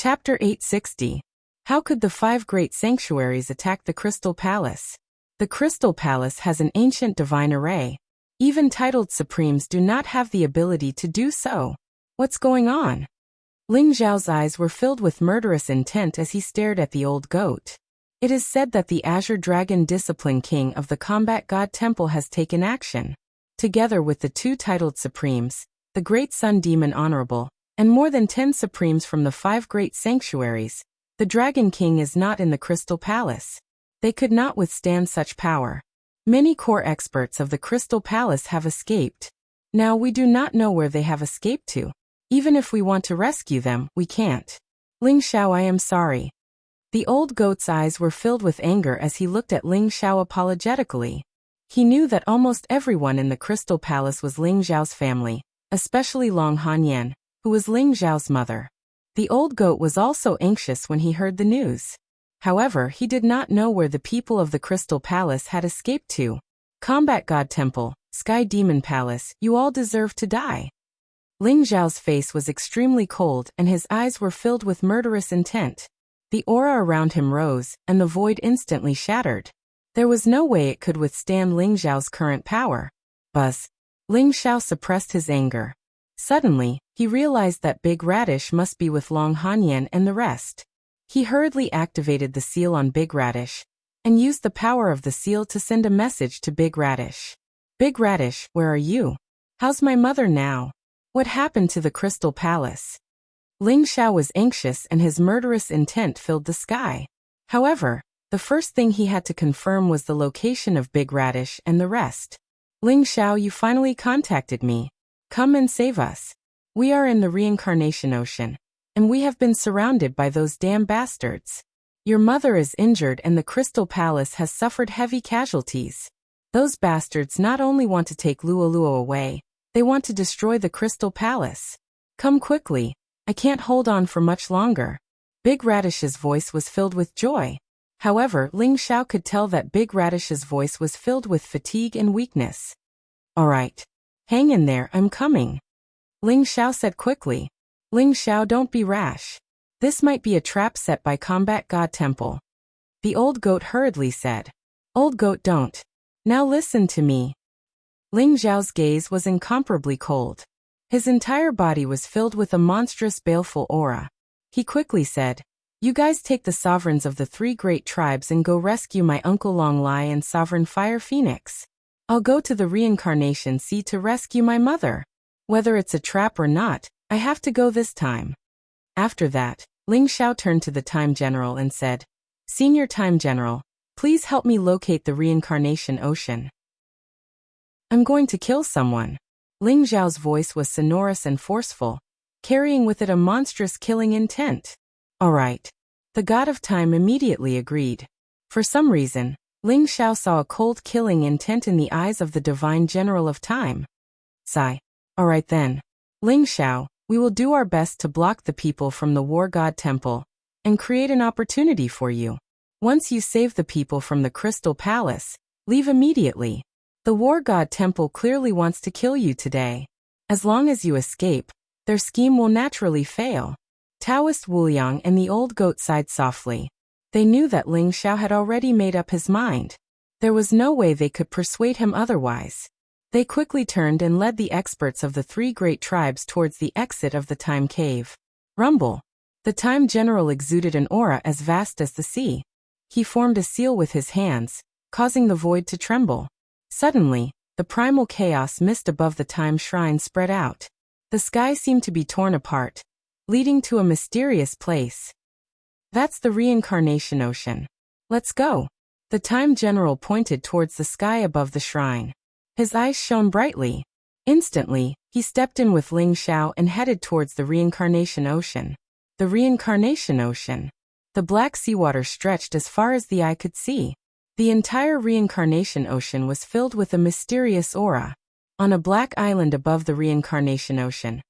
Chapter 860. How could the 5 great sanctuaries attack the Crystal Palace? The Crystal Palace has an ancient divine array. Even titled supremes do not have the ability to do so. What's going on? Ling Xiao's eyes were filled with murderous intent as he stared at the old goat. It is said that the Azure Dragon Discipline King of the Combat God Temple has taken action. Together with the 2 titled supremes, the Great Sun Demon Honorable, and more than 10 supremes from the 5 great sanctuaries, the Dragon King is not in the Crystal Palace. They could not withstand such power. Many core experts of the Crystal Palace have escaped. Now we do not know where they have escaped to. Even if we want to rescue them, we can't. Ling Xiao, I am sorry. The old goat's eyes were filled with anger as he looked at Ling Xiao apologetically. He knew that almost everyone in the Crystal Palace was Ling Xiao's family, especially Long Hanyan, who was Ling Xiao's mother. The old goat was also anxious when he heard the news. However, he did not know where the people of the Crystal Palace had escaped to. Combat God Temple, Sky Demon Palace, you all deserve to die. Ling Xiao's face was extremely cold and his eyes were filled with murderous intent. The aura around him rose, and the void instantly shattered. There was no way it could withstand Ling Xiao's current power. Buzz. Ling Xiao suppressed his anger. Suddenly, he realized that Big Radish must be with Long Hanyan and the rest. He hurriedly activated the seal on Big Radish, and used the power of the seal to send a message to Big Radish. Big Radish, where are you? How's my mother now? What happened to the Crystal Palace? Ling Xiao was anxious and his murderous intent filled the sky. However, the first thing he had to confirm was the location of Big Radish and the rest. Ling Xiao, you finally contacted me. Come and save us. We are in the reincarnation ocean, and we have been surrounded by those damn bastards. Your mother is injured and the Crystal Palace has suffered heavy casualties. Those bastards not only want to take Luoluo away, they want to destroy the Crystal Palace. Come quickly, I can't hold on for much longer. Big Radish's voice was filled with joy. However, Ling Xiao could tell that Big Radish's voice was filled with fatigue and weakness. All right. Hang in there, I'm coming. Ling Xiao said quickly. Ling Xiao, don't be rash. This might be a trap set by Combat God Temple. The old goat hurriedly said. Old goat, don't. Now listen to me. Ling Xiao's gaze was incomparably cold. His entire body was filled with a monstrous baleful aura. He quickly said, you guys take the sovereigns of the 3 great tribes and go rescue my uncle Long Lai and Sovereign Fire Phoenix. I'll go to the reincarnation sea to rescue my mother. Whether it's a trap or not, I have to go this time. After that, Ling Xiao turned to the Time General and said, Senior Time General, please help me locate the reincarnation ocean. I'm going to kill someone. Ling Xiao's voice was sonorous and forceful, carrying with it a monstrous killing intent. All right. The God of Time immediately agreed. For some reason, Ling Xiao saw a cold killing intent in the eyes of the Divine General of Time. Sigh. All right then. Ling Xiao, we will do our best to block the people from the War God Temple and create an opportunity for you. Once you save the people from the Crystal Palace, leave immediately. The War God Temple clearly wants to kill you today. As long as you escape, their scheme will naturally fail. Taoist Wuliang and the old goat sighed softly. They knew that Ling Xiao had already made up his mind. There was no way they could persuade him otherwise. They quickly turned and led the experts of the 3 great tribes towards the exit of the Time Cave. Rumble. The Time General exuded an aura as vast as the sea. He formed a seal with his hands, causing the void to tremble. Suddenly, the primal chaos mist above the Time Shrine spread out. The sky seemed to be torn apart, leading to a mysterious place. That's the reincarnation ocean. Let's go. The Time General pointed towards the sky above the shrine. His eyes shone brightly. Instantly, he stepped in with Ling Xiao and headed towards the reincarnation ocean. The reincarnation ocean. The black seawater stretched as far as the eye could see. The entire reincarnation ocean was filled with a mysterious aura. On a black island above the reincarnation ocean,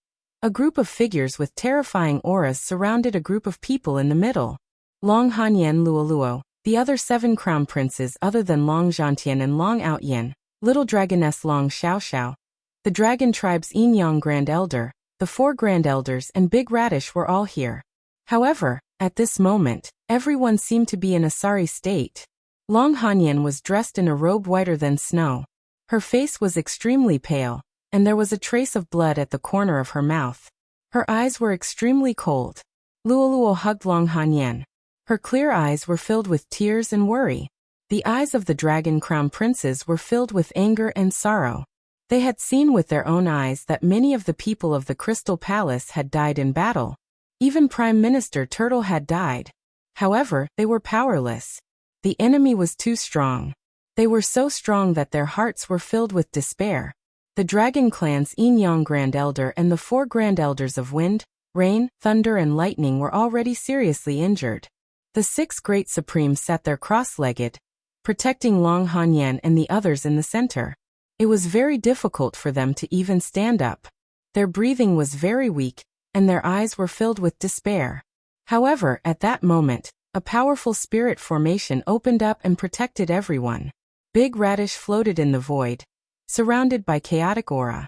a group of figures with terrifying auras surrounded a group of people in the middle. Long Hanyan Luoluo, the other 7 crown princes other than Long Zhantian and Long Outyan, Little Dragoness Long Xiaoxiao, the dragon tribe's Yin Yang Grand Elder, the 4 Grand Elders and Big Radish were all here. However, at this moment, everyone seemed to be in a sorry state. Long Hanyan was dressed in a robe whiter than snow. Her face was extremely pale, and there was a trace of blood at the corner of her mouth. Her eyes were extremely cold. Luoluo hugged Long Hanyan. Her clear eyes were filled with tears and worry. The eyes of the Dragon Crown princes were filled with anger and sorrow. They had seen with their own eyes that many of the people of the Crystal Palace had died in battle. Even Prime Minister Turtle had died. However, they were powerless. The enemy was too strong. They were so strong that their hearts were filled with despair. The Dragon Clan's Yin-Yang Grand Elder and the 4 Grand Elders of Wind, Rain, Thunder and Lightning were already seriously injured. The 6 Great Supremes sat there cross-legged, protecting Long Hanyan and the others in the center. It was very difficult for them to even stand up. Their breathing was very weak, and their eyes were filled with despair. However, at that moment, a powerful spirit formation opened up and protected everyone. Big Radish floated in the void, surrounded by chaotic aura.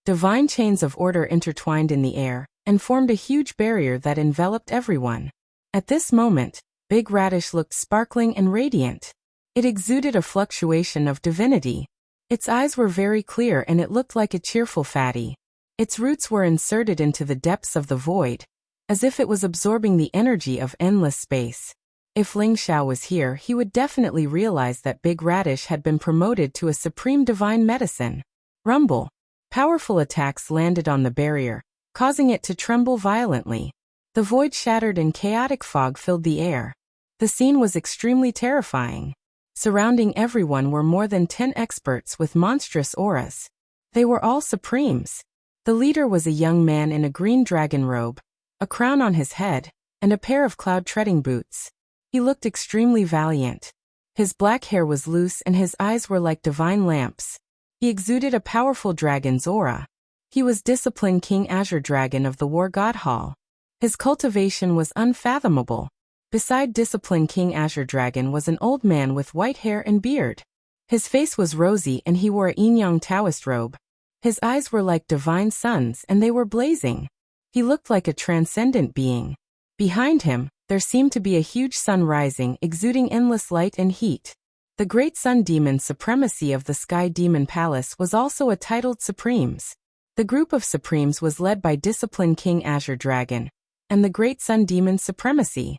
Divine chains of order intertwined in the air, and formed a huge barrier that enveloped everyone. At this moment, Big Radish looked sparkling and radiant. It exuded a fluctuation of divinity. Its eyes were very clear and it looked like a cheerful fatty. Its roots were inserted into the depths of the void, as if it was absorbing the energy of endless space. If Ling Xiao was here, he would definitely realize that Big Radish had been promoted to a supreme divine medicine. Rumble. Powerful attacks landed on the barrier, causing it to tremble violently. The void shattered and chaotic fog filled the air. The scene was extremely terrifying. Surrounding everyone were more than 10 experts with monstrous auras. They were all supremes. The leader was a young man in a green dragon robe, a crown on his head, and a pair of cloud-treading boots. He looked extremely valiant. His black hair was loose and his eyes were like divine lamps. He exuded a powerful dragon's aura. He was Disciplined King Azure Dragon of the War God Hall. His cultivation was unfathomable. Beside Disciplined King Azure Dragon was an old man with white hair and beard. His face was rosy and he wore a yin-yang Taoist robe. His eyes were like divine suns and they were blazing. He looked like a transcendent being. Behind him, there seemed to be a huge sun rising, exuding endless light and heat. The Great Sun Demon Supremacy of the Sky Demon Palace was also a titled Supremes. The group of Supremes was led by Disciplined King Azure Dragon and the Great Sun Demon Supremacy.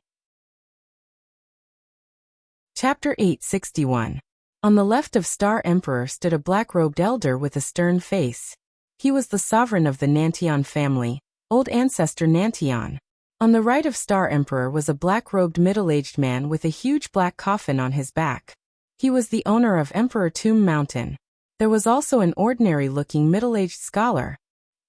Chapter 861. On the left of Star Emperor stood a black-robed elder with a stern face. He was the sovereign of the Nantian family, Old Ancestor Nantian. On the right of Star Emperor was a black-robed middle-aged man with a huge black coffin on his back. He was the owner of Emperor Tomb Mountain. There was also an ordinary-looking middle-aged scholar.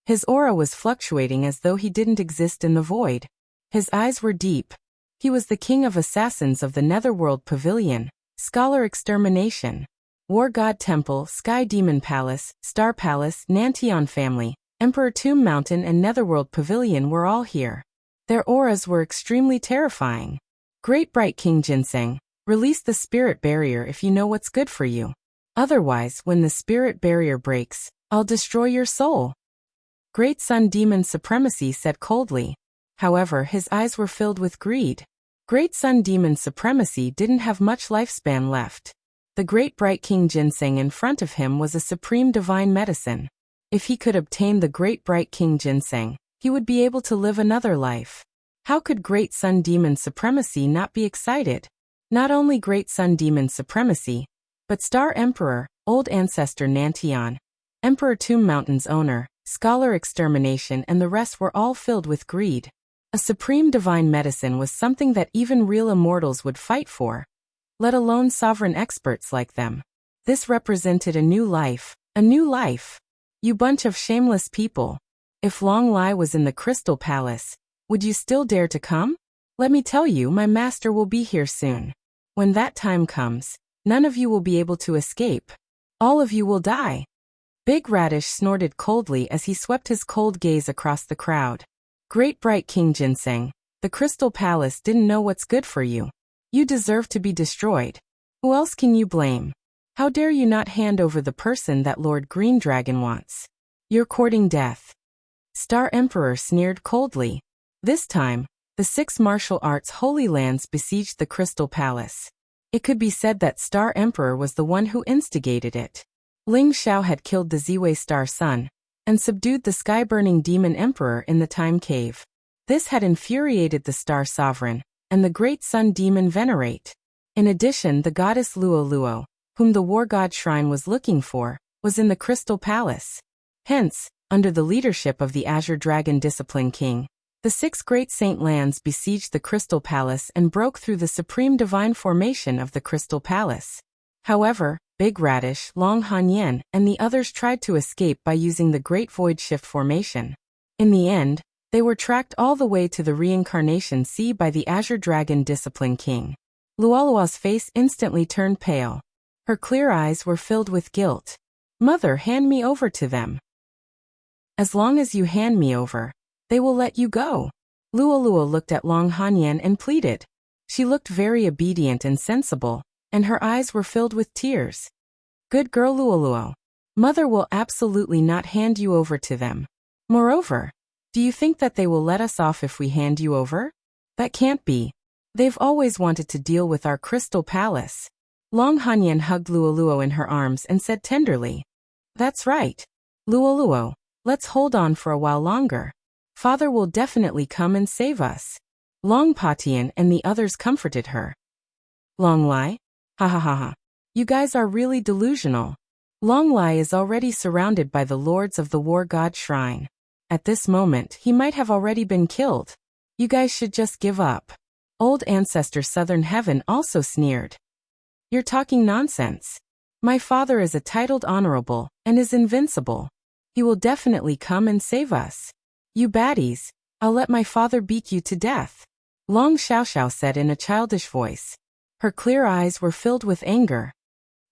His aura was fluctuating as though he didn't exist in the void. His eyes were deep. He was the king of assassins of the Netherworld Pavilion, Scholar Extermination, War God Temple, Sky Demon Palace, Star Palace, Nantian Family, Emperor Tomb Mountain and Netherworld Pavilion were all here. Their auras were extremely terrifying. Great Bright King Ginseng, release the spirit barrier if you know what's good for you. Otherwise, when the spirit barrier breaks, I'll destroy your soul. Great Sun Demon Supremacy said coldly. However, his eyes were filled with greed. Great Sun Demon Supremacy didn't have much lifespan left. The Great Bright King Ginseng in front of him was a supreme divine medicine. If he could obtain the Great Bright King Ginseng, he would be able to live another life. How could Great Sun Demon Supremacy not be excited? Not only Great Sun Demon Supremacy, but Star Emperor, Old Ancestor Nantian, Emperor Tomb Mountain's owner, Scholar Extermination and the rest were all filled with greed. A supreme divine medicine was something that even real immortals would fight for, let alone sovereign experts like them. This represented a new life, a new life. You bunch of shameless people. If Long Lai was in the Crystal Palace, would you still dare to come? Let me tell you, my master will be here soon. When that time comes, none of you will be able to escape. All of you will die. Big Radish snorted coldly as he swept his cold gaze across the crowd. Great Bright King Ginseng, the Crystal Palace didn't know what's good for you. You deserve to be destroyed. Who else can you blame? How dare you not hand over the person that Lord Green Dragon wants? You're courting death. Star Emperor sneered coldly. This time, the 6 martial arts holy lands besieged the Crystal Palace. It could be said that Star Emperor was the one who instigated it. Ling Xiao had killed the Ziwei Star Sun and subdued the sky-burning Demon Emperor in the Time Cave. This had infuriated the Star Sovereign and the Great Sun Demon Venerate. In addition, the goddess Luo Luo, whom the War God Shrine was looking for, was in the Crystal Palace. Hence, under the leadership of the Azure Dragon Discipline King, the 6 great saint lands besieged the Crystal Palace and broke through the supreme divine formation of the Crystal Palace. However, Big Radish, Long Hanyan, and the others tried to escape by using the Great Void Shift formation. In the end, they were tracked all the way to the Reincarnation Sea by the Azure Dragon Discipline King. Luolua's face instantly turned pale. Her clear eyes were filled with guilt. "Mother, hand me over to them. As long as you hand me over, they will let you go." Luolua looked at Long Hanyan and pleaded. She looked very obedient and sensible, and her eyes were filled with tears. "Good girl Luoluo. Mother will absolutely not hand you over to them. Moreover, do you think that they will let us off if we hand you over? That can't be. They've always wanted to deal with our Crystal Palace." Long Hanyan hugged Luoluo in her arms and said tenderly, "That's right. Luoluo, let's hold on for a while longer. Father will definitely come and save us." Long Patian and the others comforted her. "Long Lai? Ha ha ha ha. You guys are really delusional. Long Lai is already surrounded by the lords of the War God Shrine. At this moment, he might have already been killed. You guys should just give up." Old Ancestor Southern Heaven also sneered. "You're talking nonsense. My father is a titled honorable and is invincible. He will definitely come and save us. You baddies, I'll let my father beat you to death," Long Xiaoxiao said in a childish voice. Her clear eyes were filled with anger.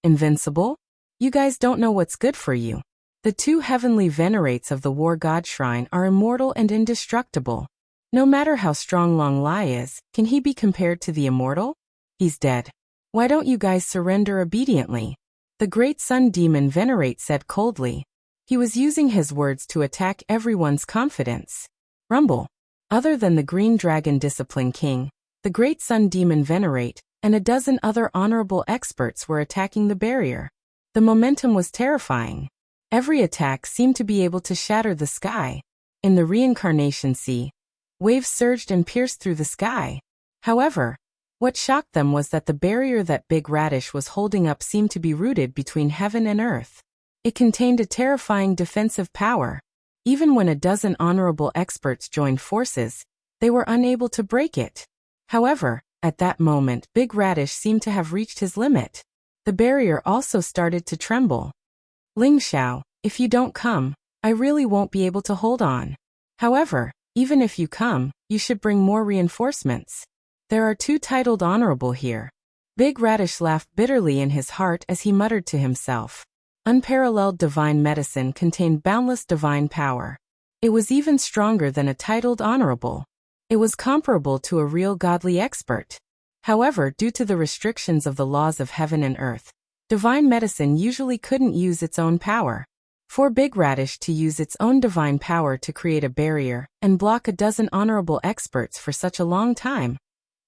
"Invincible? You guys don't know what's good for you. The 2 heavenly venerates of the War God Shrine are immortal and indestructible. No matter how strong Long Lai is, can he be compared to the immortal? He's dead. Why don't you guys surrender obediently?" The Great Sun Demon Venerate said coldly. He was using his words to attack everyone's confidence. Rumble. Other than the Green Dragon Discipline King, the Great Sun Demon Venerate, and a dozen other honorable experts were attacking the barrier. The momentum was terrifying. Every attack seemed to be able to shatter the sky. In the Reincarnation Sea, waves surged and pierced through the sky. However, what shocked them was that the barrier that Big Radish was holding up seemed to be rooted between heaven and earth. It contained a terrifying defensive power. Even when a dozen honorable experts joined forces, they were unable to break it. However, at that moment, Big Radish seemed to have reached his limit. The barrier also started to tremble. "Ling Xiao, if you don't come, I really won't be able to hold on. However, even if you come, you should bring more reinforcements. There are 2 titled honorable here." Big Radish laughed bitterly in his heart as he muttered to himself. Unparalleled divine medicine contained boundless divine power. It was even stronger than a titled honorable. It was comparable to a real godly expert. However, due to the restrictions of the laws of heaven and earth, divine medicine usually couldn't use its own power. For Big Radish to use its own divine power to create a barrier and block a dozen honorable experts for such a long time,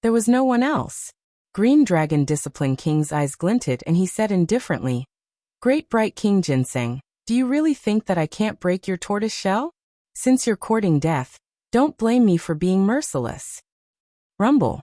there was no one else. Green Dragon Discipline King's eyes glinted and he said indifferently, "Great Bright King Ginseng, do you really think that I can't break your tortoise shell? Since you're courting death, don't blame me for being merciless." Rumble.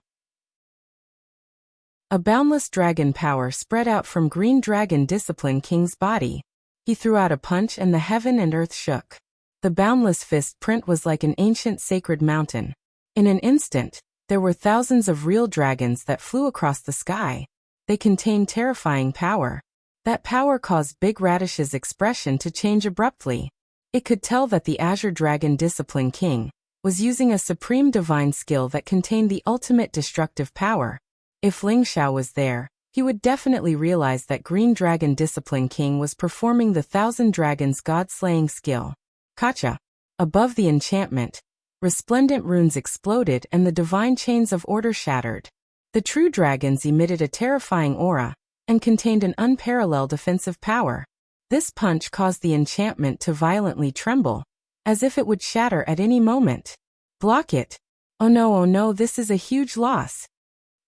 A boundless dragon power spread out from Green Dragon Discipline King's body. He threw out a punch and the heaven and earth shook. The boundless fist print was like an ancient sacred mountain. In an instant, there were thousands of real dragons that flew across the sky. They contained terrifying power. That power caused Big Radish's expression to change abruptly. It could tell that the Azure Dragon Discipline King was using a supreme divine skill that contained the ultimate destructive power. If Ling Xiao was there, he would definitely realize that Green Dragon Discipline King was performing the Thousand Dragons God-slaying skill. Kacha. Above the enchantment, resplendent runes exploded and the divine chains of order shattered. The true dragons emitted a terrifying aura and contained an unparalleled offensive power. This punch caused the enchantment to violently tremble, as if it would shatter at any moment. "Block it," oh no, this is a huge loss."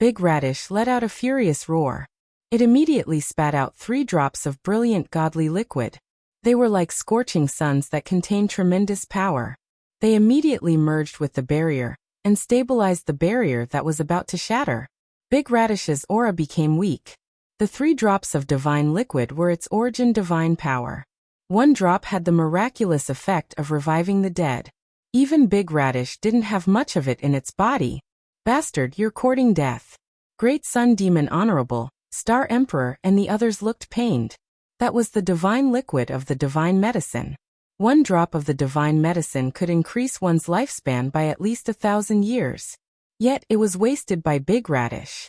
Big Radish let out a furious roar. It immediately spat out 3 drops of brilliant godly liquid. They were like scorching suns that contained tremendous power. They immediately merged with the barrier, and stabilized the barrier that was about to shatter. Big Radish's aura became weak. The 3 drops of divine liquid were its origin divine power. 1 drop had the miraculous effect of reviving the dead. Even Big Radish didn't have much of it in its body. "Bastard, you're courting death." Great Sun Demon Honorable, Star Emperor and the others looked pained. That was the divine liquid of the divine medicine. 1 drop of the divine medicine could increase one's lifespan by at least 1,000 years. Yet it was wasted by Big Radish.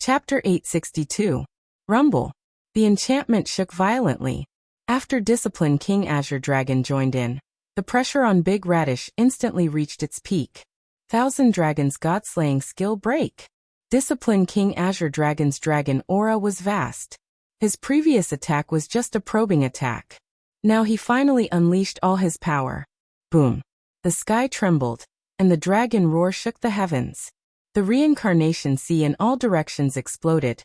Chapter 862. Rumble. The enchantment shook violently. After Discipline King Azure Dragon joined in, the pressure on Big Radish instantly reached its peak. 1,000 Dragons God-slaying skill break. Discipline King Azure Dragon's dragon aura was vast. His previous attack was just a probing attack. Now he finally unleashed all his power. Boom. The sky trembled, and the dragon roar shook the heavens. The reincarnation sea in all directions exploded,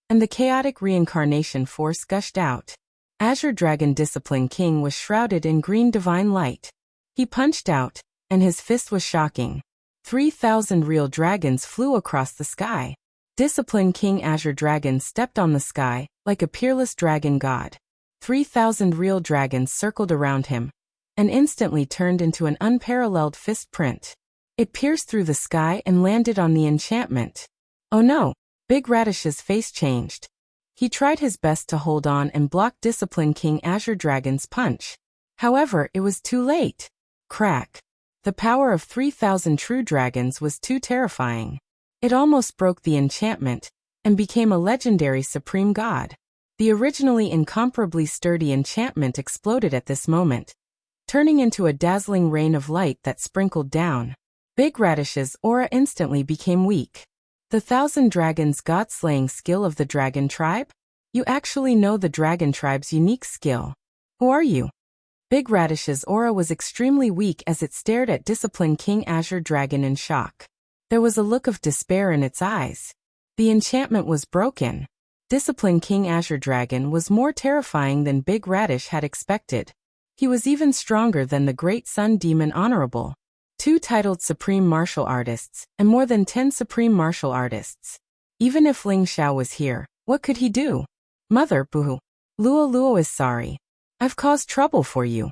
and the chaotic reincarnation force gushed out. Azure Dragon Discipline King was shrouded in green divine light. He punched out, and his fist was shocking. 3,000 real dragons flew across the sky. Discipline King Azure Dragon stepped on the sky, like a peerless dragon god. 3,000 real dragons circled around him, and instantly turned into an unparalleled fist print. It pierced through the sky and landed on the enchantment. Oh no! Big Radish's face changed. He tried his best to hold on and block Discipline King Azure Dragon's punch. However, it was too late. Crack. The power of 3,000 true dragons was too terrifying. It almost broke the enchantment, and became a legendary supreme god. The originally incomparably sturdy enchantment exploded at this moment, turning into a dazzling rain of light that sprinkled down. Big Radish's aura instantly became weak. The 1,000 dragons god-slaying skill of the dragon tribe? You actually know the dragon tribe's unique skill. Who are you? Big Radish's aura was extremely weak as it stared at Discipline King Azure Dragon in shock. There was a look of despair in its eyes. The enchantment was broken. Discipline King Azure Dragon was more terrifying than Big Radish had expected. He was even stronger than the Great Sun Demon Honorable, 2 titled Supreme Martial Artists, and more than 10 Supreme Martial Artists. Even if Ling Xiao was here, what could he do? Mother, boo. Luo is sorry. I've caused trouble for you.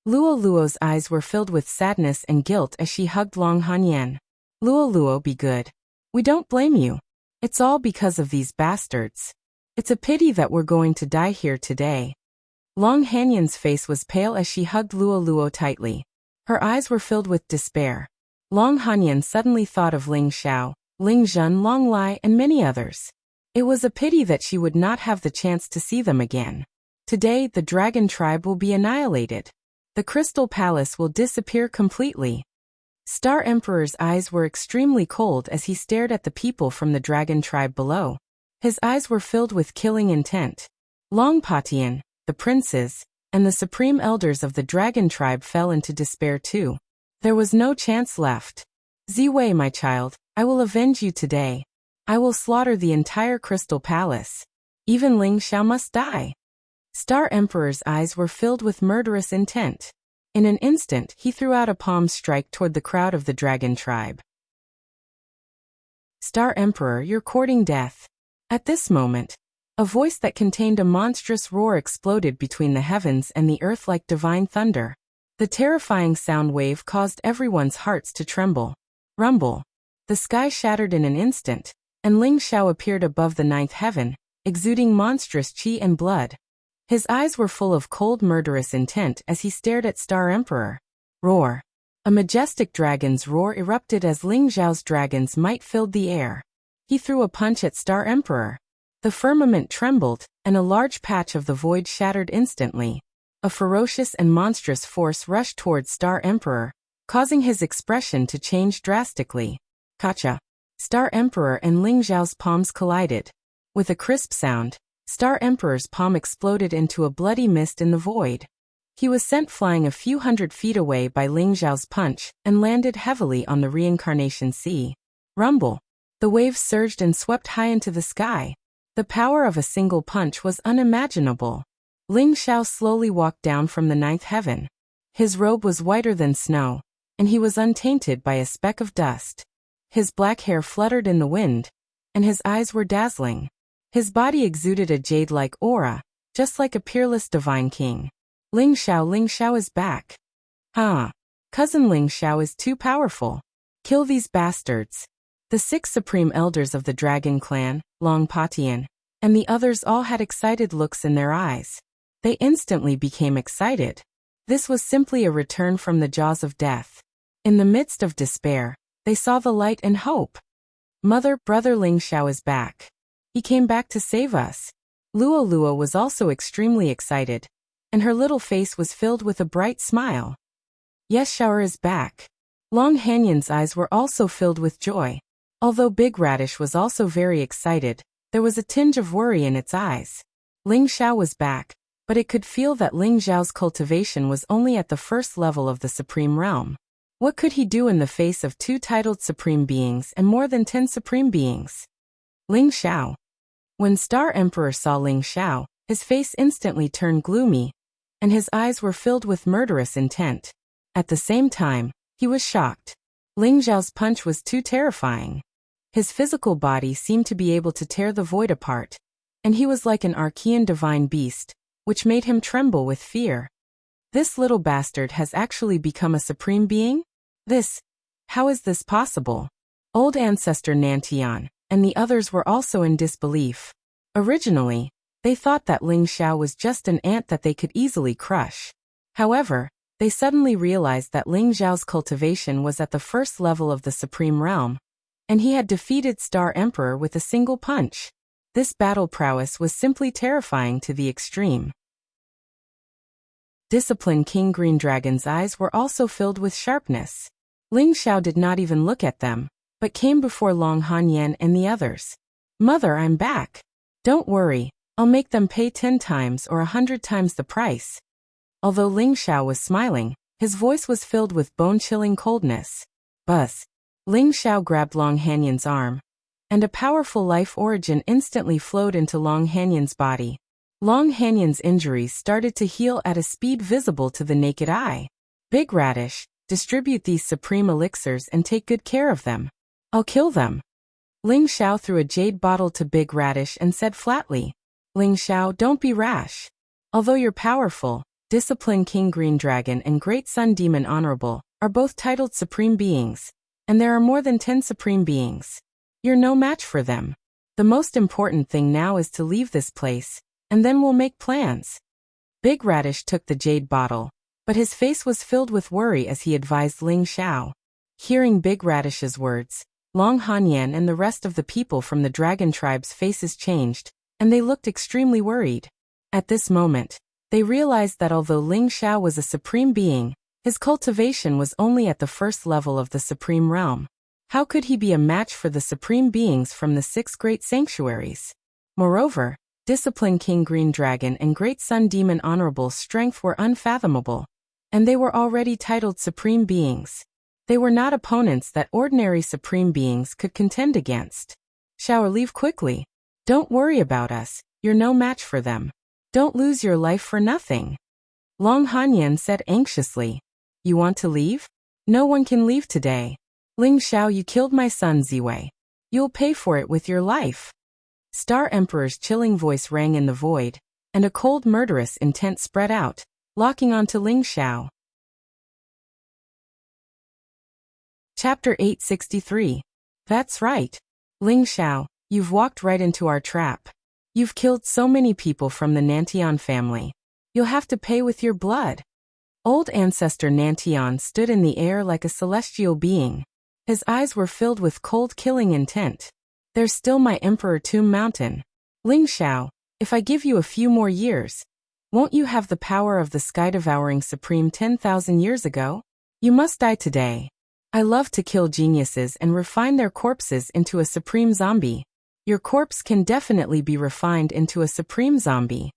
Luo's eyes were filled with sadness and guilt as she hugged Long Hanyan. Luo, be good. We don't blame you. It's all because of these bastards. It's a pity that we're going to die here today. Long Hanyan's face was pale as she hugged Luo tightly. Her eyes were filled with despair. Long Hanyan suddenly thought of Ling Xiao, Ling Zhen, Long Lai, and many others. It was a pity that she would not have the chance to see them again. Today, the dragon tribe will be annihilated. The Crystal Palace will disappear completely. Star Emperor's eyes were extremely cold as he stared at the people from the dragon tribe below. His eyes were filled with killing intent. Long Patian, the princes, and the supreme elders of the dragon tribe fell into despair too. There was no chance left. Ziwei, my child, I will avenge you today. I will slaughter the entire Crystal Palace. Even Ling Xiao must die. Star Emperor's eyes were filled with murderous intent. In an instant, he threw out a palm strike toward the crowd of the dragon tribe. Star Emperor, you're courting death. At this moment, a voice that contained a monstrous roar exploded between the heavens and the earth like divine thunder. The terrifying sound wave caused everyone's hearts to tremble. Rumble. The sky shattered in an instant, and Ling Xiao appeared above the 9th heaven, exuding monstrous qi and blood. His eyes were full of cold murderous intent as he stared at Star Emperor. Roar. A majestic dragon's roar erupted as Ling Xiao's dragon's might filled the air. He threw a punch at Star Emperor. The firmament trembled, and a large patch of the void shattered instantly. A ferocious and monstrous force rushed towards Star Emperor, causing his expression to change drastically. Kacha. Star Emperor and Ling Xiao's palms collided. With a crisp sound, Star Emperor's palm exploded into a bloody mist in the void. He was sent flying a few hundred feet away by Ling Xiao's punch and landed heavily on the reincarnation sea. Rumble. The waves surged and swept high into the sky. The power of a single punch was unimaginable. Ling Xiao slowly walked down from the ninth heaven. His robe was whiter than snow, and he was untainted by a speck of dust. His black hair fluttered in the wind, and his eyes were dazzling. His body exuded a jade-like aura, just like a peerless divine king. Ling Xiao is back. Cousin Ling Xiao is too powerful. Kill these bastards. The 6 supreme elders of the dragon clan, Long Patian, and the others all had excited looks in their eyes. They instantly became excited. This was simply a return from the jaws of death. In the midst of despair, they saw the light and hope. Brother Ling Xiao is back. He came back to save us. Luo was also extremely excited, and her little face was filled with a bright smile. Yes, Xiao is back. Long Hanyan's eyes were also filled with joy. Although Big Radish was also very excited, there was a tinge of worry in its eyes. Ling Xiao was back, but it could feel that Ling Xiao's cultivation was only at the first level of the Supreme Realm. What could he do in the face of 2 titled Supreme Beings and more than 10 Supreme Beings? Ling Xiao. When Star Emperor saw Ling Xiao, his face instantly turned gloomy, and his eyes were filled with murderous intent. At the same time, he was shocked. Ling Xiao's punch was too terrifying. His physical body seemed to be able to tear the void apart, and he was like an Archean divine beast, which made him tremble with fear. This little bastard has actually become a supreme being? How is this possible? Old ancestor Nantian and the others were also in disbelief. Originally, they thought that Ling Xiao was just an ant that they could easily crush. However, they suddenly realized that Ling Xiao's cultivation was at the first level of the Supreme Realm, and he had defeated Star Emperor with a single punch. This battle prowess was simply terrifying to the extreme. Disciplined King Green Dragon's eyes were also filled with sharpness. Ling Xiao did not even look at them, but came before Long Hanyan and the others. Mother, I'm back. Don't worry, I'll make them pay 10 times or 100 times the price. Although Ling Xiao was smiling, his voice was filled with bone-chilling coldness. Buzz. Ling Xiao grabbed Long Hanyan's arm, and a powerful life origin instantly flowed into Long Hanyan's body. Long Hanyan's injuries started to heal at a speed visible to the naked eye. Big Radish, distribute these supreme elixirs and take good care of them. I'll kill them. Ling Xiao threw a jade bottle to Big Radish and said flatly, Ling Xiao, don't be rash. Although you're powerful, Disciplined King Green Dragon and Great Sun Demon Honorable are both titled Supreme Beings, and there are more than 10 Supreme Beings. You're no match for them. The most important thing now is to leave this place, and then we'll make plans. Big Radish took the jade bottle, but his face was filled with worry as he advised Ling Xiao. Hearing Big Radish's words, Long Hanyan and the rest of the people from the dragon tribe's faces changed, and they looked extremely worried. At this moment, they realized that although Ling Xiao was a supreme being, his cultivation was only at the first level of the Supreme Realm. How could he be a match for the supreme beings from the 6 great sanctuaries? Moreover, Disciplined King Green Dragon and Great Sun Demon Honorable's strength were unfathomable, and they were already titled supreme beings. They were not opponents that ordinary supreme beings could contend against. Xiao, leave quickly. Don't worry about us, you're no match for them. Don't lose your life for nothing. Long Hanyan said anxiously. You want to leave? No one can leave today. Ling Xiao, you killed my son Ziwei. You'll pay for it with your life. Star Emperor's chilling voice rang in the void, and a cold murderous intent spread out, locking onto Ling Xiao. Chapter 863. That's right. Ling Xiao, you've walked right into our trap. You've killed so many people from the Nantian family. You'll have to pay with your blood. Old ancestor Nantian stood in the air like a celestial being. His eyes were filled with cold killing intent. There's still my Emperor Tomb Mountain. Ling Xiao, if I give you a few more years, won't you have the power of the sky-devouring Supreme 10,000 years ago? You must die today. I love to kill geniuses and refine their corpses into a supreme zombie. Your corpse can definitely be refined into a supreme zombie.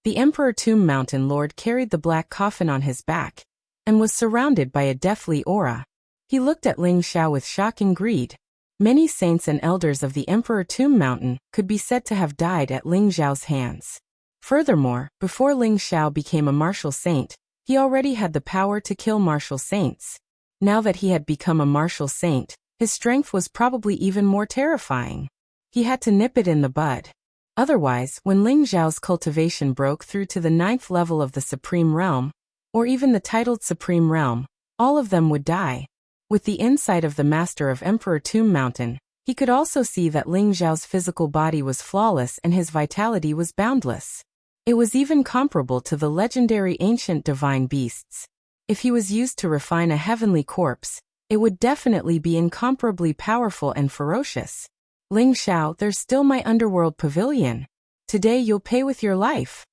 The Emperor Tomb Mountain Lord carried the black coffin on his back and was surrounded by a deathly aura. He looked at Ling Xiao with shocking greed. Many saints and elders of the Emperor Tomb Mountain could be said to have died at Ling Xiao's hands. Furthermore, before Ling Xiao became a martial saint, he already had the power to kill martial saints. Now that he had become a martial saint, his strength was probably even more terrifying. He had to nip it in the bud. Otherwise, when Ling Xiao's cultivation broke through to the 9th level of the Supreme Realm, or even the titled Supreme Realm, all of them would die. With the insight of the master of Emperor Tomb Mountain, he could also see that Ling Xiao's physical body was flawless and his vitality was boundless. It was even comparable to the legendary ancient divine beasts. If he was used to refine a heavenly corpse, it would definitely be incomparably powerful and ferocious. Ling Xiao, there's still my underworld pavilion. Today you'll pay with your life.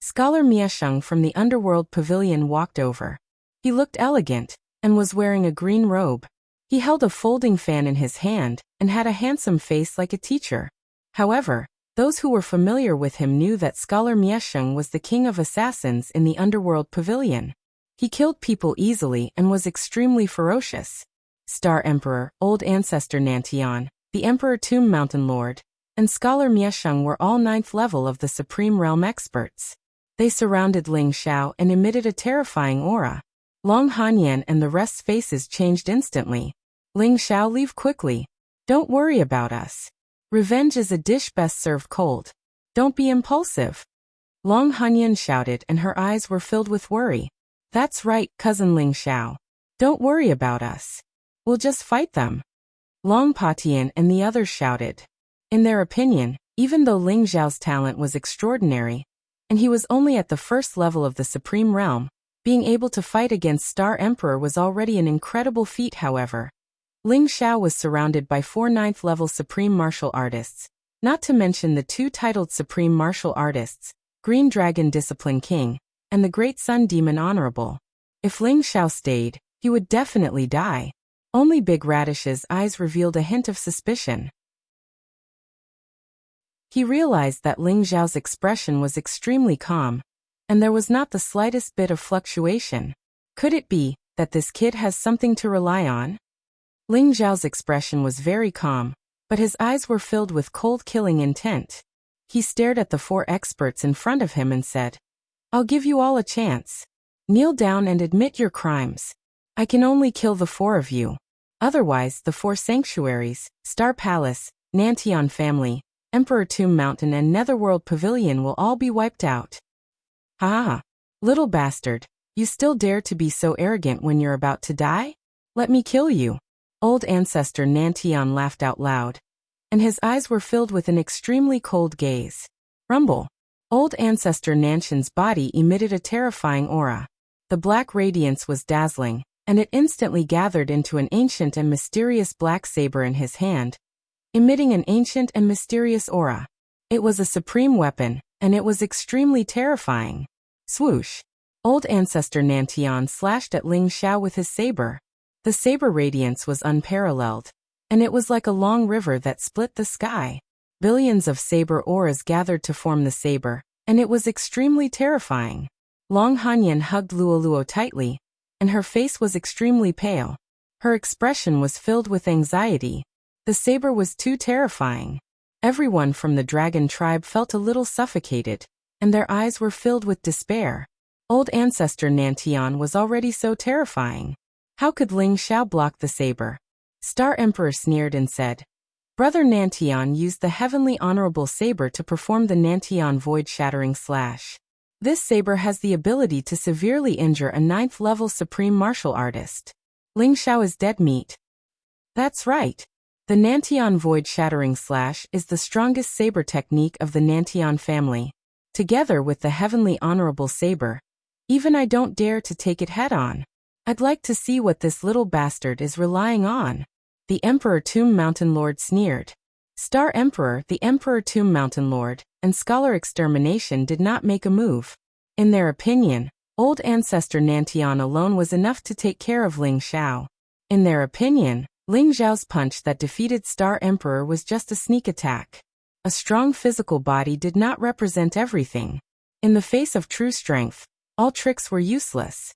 Scholar Miesheng from the underworld pavilion walked over. He looked elegant and was wearing a green robe. He held a folding fan in his hand and had a handsome face like a teacher. However, those who were familiar with him knew that Scholar Miesheng was the king of assassins in the underworld pavilion. He killed people easily and was extremely ferocious. Star Emperor, Old Ancestor Nantian, the Emperor Tomb Mountain Lord, and Scholar Miesheng were all 9th level of the Supreme Realm experts. They surrounded Ling Xiao and emitted a terrifying aura. Long Hanyan and the rest's faces changed instantly. Ling Xiao, leave quickly. Don't worry about us. Revenge is a dish best served cold. Don't be impulsive. Long Hanyan shouted and her eyes were filled with worry. That's right, cousin Ling Xiao. Don't worry about us. We'll just fight them. Long Patian and the others shouted. In their opinion, even though Ling Xiao's talent was extraordinary, and he was only at the 1st level of the Supreme Realm, being able to fight against Star Emperor was already an incredible feat. However, Ling Xiao was surrounded by 4 9th level Supreme Martial Artists, not to mention the 2 titled Supreme Martial Artists, Green Dragon Discipline King, and the Great Sun Demon Honorable. If Ling Xiao stayed, he would definitely die. Only Big Radish's eyes revealed a hint of suspicion. He realized that Ling Xiao's expression was extremely calm, and there was not the slightest bit of fluctuation. Could it be that this kid has something to rely on? Ling Xiao's expression was very calm, but his eyes were filled with cold killing intent. He stared at the 4 experts in front of him and said, I'll give you all a chance. Kneel down and admit your crimes. I can only kill the 4 of you. Otherwise, the 4 sanctuaries, Star Palace, Nantian family, Emperor Tomb Mountain and Netherworld Pavilion will all be wiped out. Ha ha. Little bastard, you still dare to be so arrogant when you're about to die? Let me kill you. Old Ancestor Nantian laughed out loud, and his eyes were filled with an extremely cold gaze. Rumble. Old Ancestor Nantian's body emitted a terrifying aura. The black radiance was dazzling, and it instantly gathered into an ancient and mysterious black saber in his hand, emitting an ancient and mysterious aura. It was a supreme weapon, and it was extremely terrifying. Swoosh. Old Ancestor Nantian slashed at Ling Xiao with his saber. The saber radiance was unparalleled, and it was like a long river that split the sky. Billions of saber auras gathered to form the saber, and it was extremely terrifying. Long Hanyan hugged Luoluo tightly, and her face was extremely pale. Her expression was filled with anxiety. The saber was too terrifying. Everyone from the dragon tribe felt a little suffocated, and their eyes were filled with despair. Old Ancestor Nantian was already so terrifying. How could Ling Xiao block the saber? Star Emperor sneered and said, Brother Nantian used the heavenly honorable saber to perform the Nantian void-shattering slash. This saber has the ability to severely injure a 9th level supreme martial artist. Ling Xiao is dead meat. That's right. The Nantian void-shattering slash is the strongest saber technique of the Nantian family. Together with the heavenly honorable saber, even I don't dare to take it head-on. I'd like to see what this little bastard is relying on. The Emperor Tomb Mountain Lord sneered. Star Emperor, the Emperor Tomb Mountain Lord, and Scholar Extermination did not make a move. In their opinion, Old Ancestor Nantian alone was enough to take care of Ling Xiao. In their opinion, Ling Xiao's punch that defeated Star Emperor was just a sneak attack. A strong physical body did not represent everything. In the face of true strength, all tricks were useless.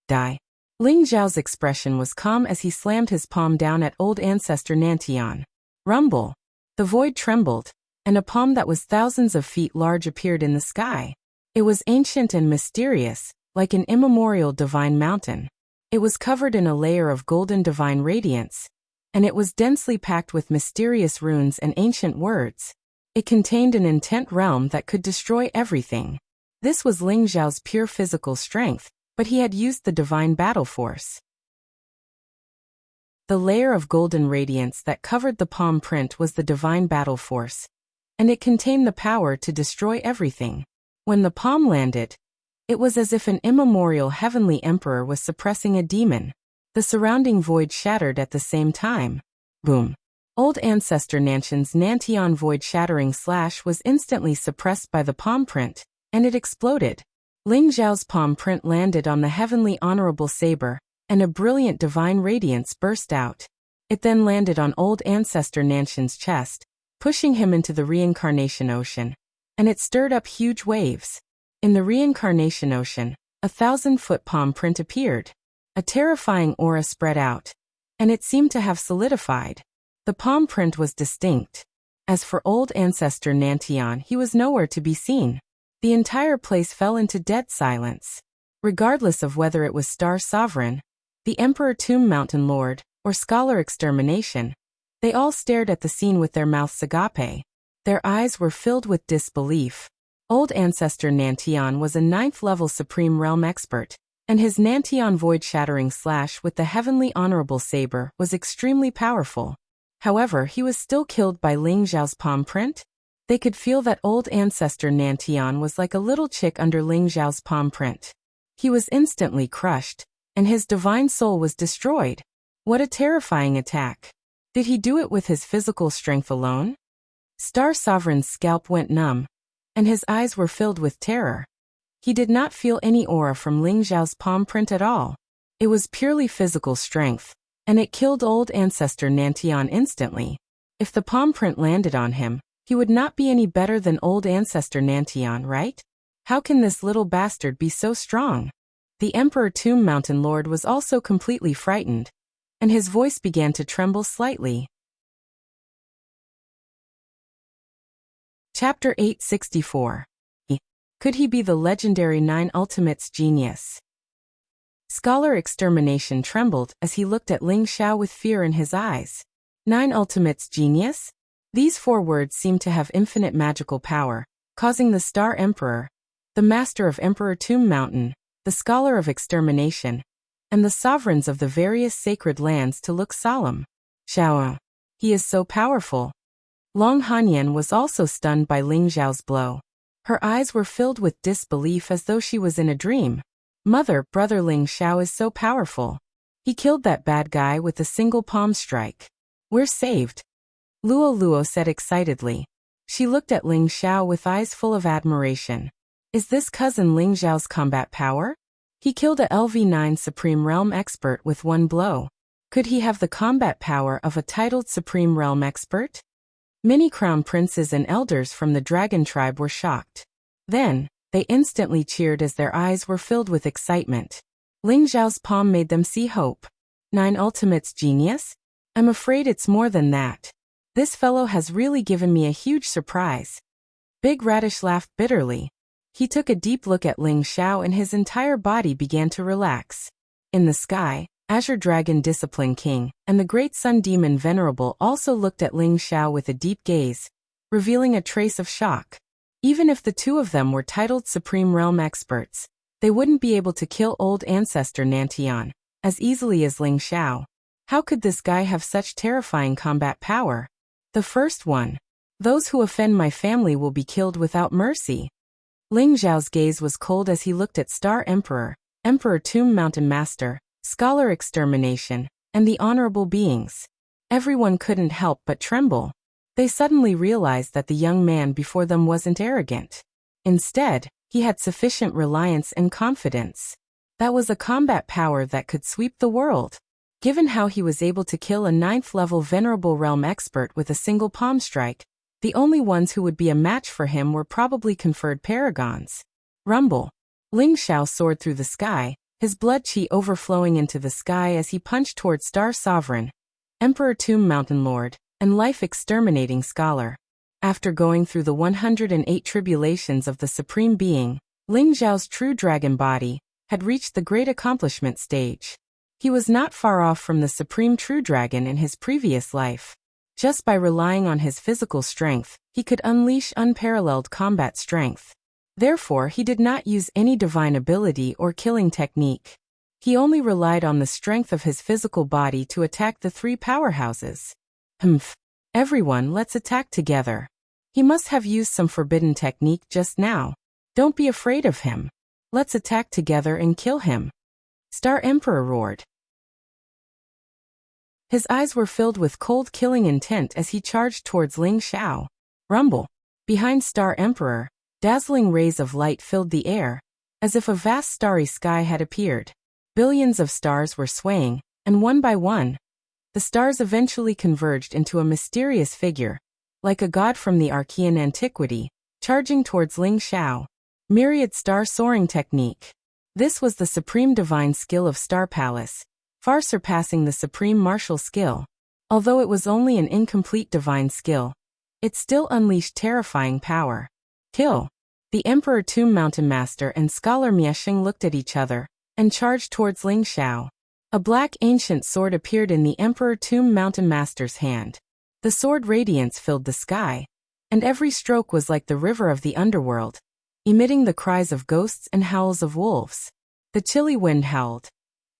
Die. Ling Zhao's expression was calm as he slammed his palm down at old ancestor Nantian. Rumble. The void trembled, and a palm that was thousands of feet large appeared in the sky. It was ancient and mysterious, like an immemorial divine mountain. It was covered in a layer of golden divine radiance, and it was densely packed with mysterious runes and ancient words. It contained an intent realm that could destroy everything. This was Ling Zhao's pure physical strength, but he had used the divine battle force. The layer of golden radiance that covered the palm print was the divine battle force, and it contained the power to destroy everything. When the palm landed, it was as if an immemorial heavenly emperor was suppressing a demon. The surrounding void shattered at the same time. Boom. Old ancestor Nantian's Nantian void shattering slash was instantly suppressed by the palm print, and it exploded. Ling Zhao's palm print landed on the heavenly honorable saber, and a brilliant divine radiance burst out. It then landed on old ancestor Nantian's chest, pushing him into the reincarnation ocean, and it stirred up huge waves. In the reincarnation ocean, a 1,000-foot palm print appeared. A terrifying aura spread out, and it seemed to have solidified. The palm print was distinct. As for old ancestor Nantian, he was nowhere to be seen. The entire place fell into dead silence. Regardless of whether it was Star Sovereign, the Emperor Tomb Mountain Lord, or Scholar Extermination, they all stared at the scene with their mouths agape. Their eyes were filled with disbelief. Old ancestor Nantian was a 9th-level Supreme Realm expert, and his Nantian void-shattering slash with the heavenly honorable saber was extremely powerful. However, he was still killed by Ling Zhao's palm print. They could feel that old ancestor Nantian was like a little chick under Ling Zhao's palm print. He was instantly crushed, and his divine soul was destroyed. What a terrifying attack. Did he do it with his physical strength alone? Star Sovereign's scalp went numb, and his eyes were filled with terror. He did not feel any aura from Ling Zhao's palm print at all. It was purely physical strength, and it killed old ancestor Nantian instantly. If the palm print landed on him, he would not be any better than old ancestor Nantian, right? How can this little bastard be so strong? The Emperor Tomb Mountain Lord was also completely frightened, and his voice began to tremble slightly. Chapter 864. Could he be the legendary 9 Ultimates genius? Scholar Extermination trembled as he looked at Ling Zhao with fear in his eyes. 9 Ultimates genius? These 4 words seemed to have infinite magical power, causing the Star Emperor, the Master of Emperor Tomb Mountain, the Scholar of Extermination, and the sovereigns of the various sacred lands to look solemn. Zhao. He is so powerful. Long Hanyan was also stunned by Ling Zhao's blow. Her eyes were filled with disbelief as though she was in a dream. Brother Ling Zhao is so powerful. He killed that bad guy with a single palm strike. We're saved. Luo said excitedly. She looked at Ling Zhao with eyes full of admiration. Is this cousin Ling Zhao's combat power? He killed a LV9 Supreme Realm expert with 1 blow. Could he have the combat power of a titled Supreme Realm expert? Many crown princes and elders from the dragon tribe were shocked. Then, they instantly cheered as their eyes were filled with excitement. Ling Zhao's palm made them see hope. 9 Ultimates genius? I'm afraid it's more than that. This fellow has really given me a huge surprise. Big Radish laughed bitterly. He took a deep look at Ling Zhao and his entire body began to relax. In the sky, Azure Dragon Discipline King and the Great Sun Demon Venerable also looked at Ling Zhao with a deep gaze, revealing a trace of shock. Even if the 2 of them were titled Supreme Realm experts, they wouldn't be able to kill old ancestor Nantian as easily as Ling Zhao. How could this guy have such terrifying combat power? The first one. Those who offend my family will be killed without mercy. Ling Zhao's gaze was cold as he looked at Star Emperor, Emperor Tomb Mountain Master, Scholar Extermination, and the honorable beings. Everyone couldn't help but tremble. They suddenly realized that the young man before them wasn't arrogant. Instead, he had sufficient reliance and confidence. That was a combat power that could sweep the world. Given how he was able to kill a 9th-level Venerable Realm expert with a single palm strike, the only ones who would be a match for him were probably conferred paragons. Rumble. Ling Xiao soared through the sky, his blood qi overflowing into the sky as he punched toward Star Sovereign, Emperor Tomb Mountain Lord, and life-exterminating scholar. After going through the 108 tribulations of the Supreme Being, Ling Xiao's true dragon body had reached the great accomplishment stage. He was not far off from the Supreme True Dragon in his previous life. Just by relying on his physical strength, he could unleash unparalleled combat strength. Therefore, he did not use any divine ability or killing technique. He only relied on the strength of his physical body to attack the three powerhouses. Humph. Everyone, let's attack together. He must have used some forbidden technique just now. Don't be afraid of him. Let's attack together and kill him. Star Emperor roared. His eyes were filled with cold killing intent as he charged towards Ling Xiao. Rumble. Behind Star Emperor, dazzling rays of light filled the air, as if a vast starry sky had appeared. Billions of stars were swaying, and one by one, the stars eventually converged into a mysterious figure, like a god from the Archean antiquity, charging towards Ling Xiao. Myriad Star Soaring Technique. This was the supreme divine skill of Star Palace, far surpassing the supreme martial skill. Although it was only an incomplete divine skill, it still unleashed terrifying power. Kill. The Emperor Tomb Mountain Master and Scholar Miesheng looked at each other and charged towards Ling Xiao. A black ancient sword appeared in the Emperor Tomb Mountain Master's hand. The sword radiance filled the sky, and every stroke was like the river of the underworld, emitting the cries of ghosts and howls of wolves. The chilly wind howled,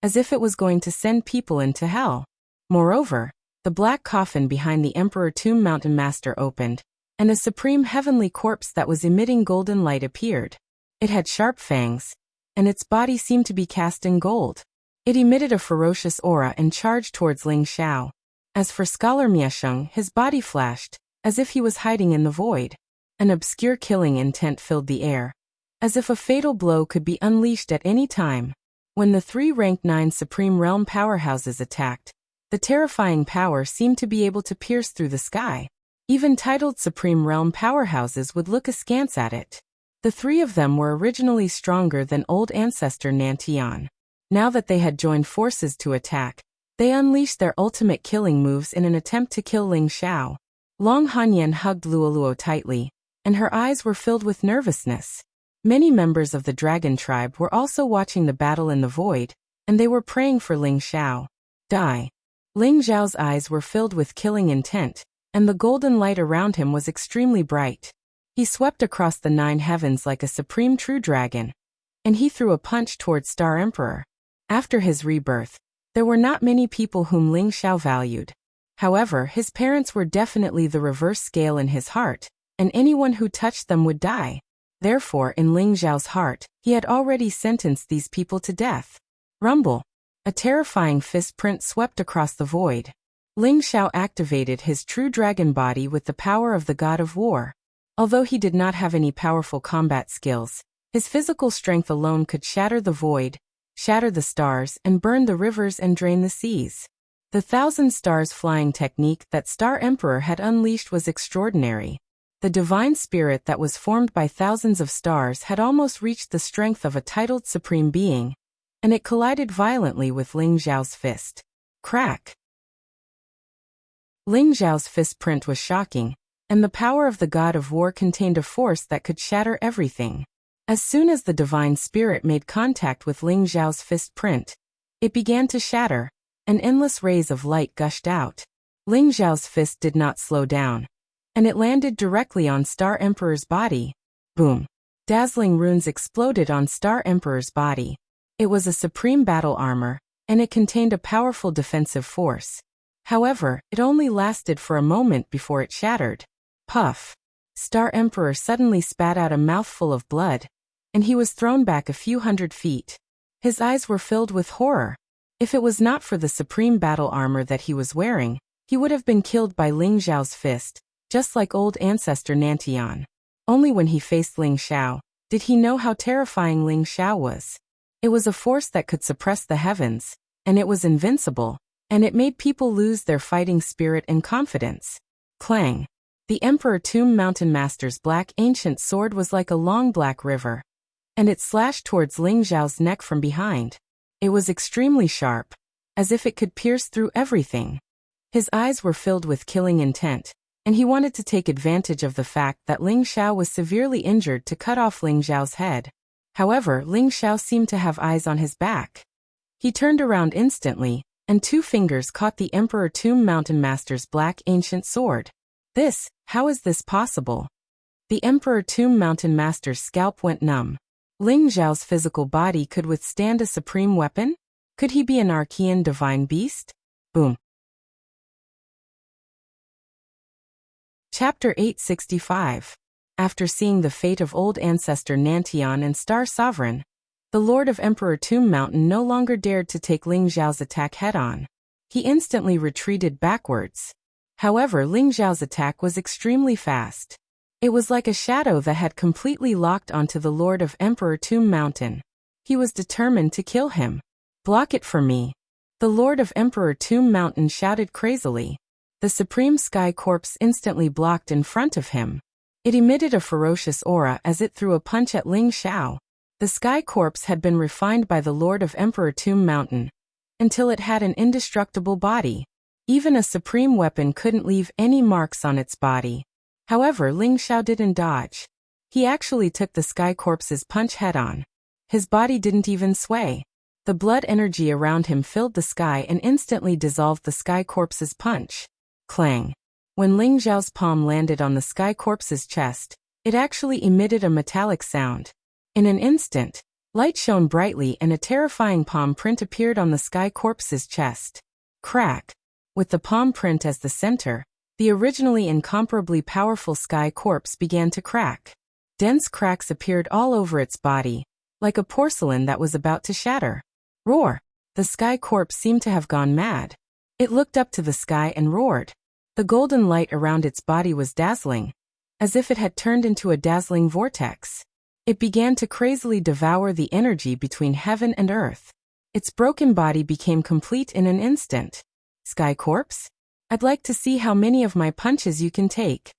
as if it was going to send people into hell. Moreover, the black coffin behind the Emperor Tomb Mountain Master opened, and a supreme heavenly corpse that was emitting golden light appeared. It had sharp fangs, and its body seemed to be cast in gold. It emitted a ferocious aura and charged towards Ling Xiao. As for Scholar Miesheng, his body flashed, as if he was hiding in the void. An obscure killing intent filled the air, as if a fatal blow could be unleashed at any time. When the three Rank 9 Supreme Realm powerhouses attacked, the terrifying power seemed to be able to pierce through the sky. Even titled Supreme Realm powerhouses would look askance at it. The three of them were originally stronger than old ancestor Nantian. Now that they had joined forces to attack, they unleashed their ultimate killing moves in an attempt to kill Ling Xiao. Long Hanyan hugged Luoluo tightly, and her eyes were filled with nervousness. Many members of the dragon tribe were also watching the battle in the void, and they were praying for Ling Xiao. Die. Ling Xiao's eyes were filled with killing intent, and the golden light around him was extremely bright. He swept across the 9 heavens like a supreme true dragon, and he threw a punch towards Star Emperor. After his rebirth, there were not many people whom Ling Xiao valued. However, his parents were definitely the reverse scale in his heart, and anyone who touched them would die. Therefore, in Ling Xiao's heart, he had already sentenced these people to death. Rumble. A terrifying fist print swept across the void. Ling Xiao activated his true dragon body with the power of the god of war. Although he did not have any powerful combat skills, his physical strength alone could shatter the void, shatter the stars, and burn the rivers and drain the seas. The 1,000 stars flying technique that Star Emperor had unleashed was extraordinary. The divine spirit that was formed by thousands of stars had almost reached the strength of a titled supreme being, and it collided violently with Ling Xiao's fist. Crack! Ling Xiao's fist print was shocking, and the power of the god of war contained a force that could shatter everything. As soon as the divine spirit made contact with Ling Xiao's fist print, it began to shatter, and endless rays of light gushed out. Ling Xiao's fist did not slow down, and it landed directly on Star Emperor's body. Boom! Dazzling runes exploded on Star Emperor's body. It was a supreme battle armor, and it contained a powerful defensive force. However, it only lasted for a moment before it shattered. Puff! Star Emperor suddenly spat out a mouthful of blood, and he was thrown back a few hundred feet. His eyes were filled with horror. If it was not for the supreme battle armor that he was wearing, he would have been killed by Ling Xiao's fist, just like old ancestor Nantian. Only when he faced Ling Xiao did he know how terrifying Ling Xiao was. It was a force that could suppress the heavens, and it was invincible, and it made people lose their fighting spirit and confidence. Clang! The Emperor Tomb Mountain Master's black ancient sword was like a long black river, and it slashed towards Ling Xiao's neck from behind. It was extremely sharp, as if it could pierce through everything. His eyes were filled with killing intent, and he wanted to take advantage of the fact that Ling Xiao was severely injured to cut off Ling Xiao's head. However, Ling Xiao seemed to have eyes on his back. He turned around instantly, and 2 fingers caught the Emperor Tomb Mountain Master's black ancient sword. How is this possible? The Emperor Tomb Mountain Master's scalp went numb. Ling Xiao's physical body could withstand a supreme weapon? Could he be an Archean divine beast? Boom. Chapter 865. After seeing the fate of old ancestor Nantian and Star Sovereign, the Lord of Emperor Tomb Mountain no longer dared to take Ling Xiao's attack head-on. He instantly retreated backwards. However, Ling Xiao's attack was extremely fast. It was like a shadow that had completely locked onto the Lord of Emperor Tomb Mountain. He was determined to kill him. Block it for me. The Lord of Emperor Tomb Mountain shouted crazily. The Supreme Sky Corpse instantly blocked in front of him. It emitted a ferocious aura as it threw a punch at Ling Xiao. The Sky Corpse had been refined by the Lord of Emperor Tomb Mountain until it had an indestructible body. Even a supreme weapon couldn't leave any marks on its body. However, Ling Xiao didn't dodge. He actually took the Sky Corpse's punch head-on. His body didn't even sway. The blood energy around him filled the sky and instantly dissolved the Sky Corpse's punch. Clang. When Ling Xiao's palm landed on the Sky Corpse's chest, it actually emitted a metallic sound. In an instant, light shone brightly and a terrifying palm print appeared on the Sky Corpse's chest. Crack. With the palm print as the center, the originally incomparably powerful Sky Corpse began to crack. Dense cracks appeared all over its body, like a porcelain that was about to shatter. Roar! The Sky Corpse seemed to have gone mad. It looked up to the sky and roared. The golden light around its body was dazzling, as if it had turned into a dazzling vortex. It began to crazily devour the energy between heaven and earth. Its broken body became complete in an instant. Sky Corpse? I'd like to see how many of my punches you can take.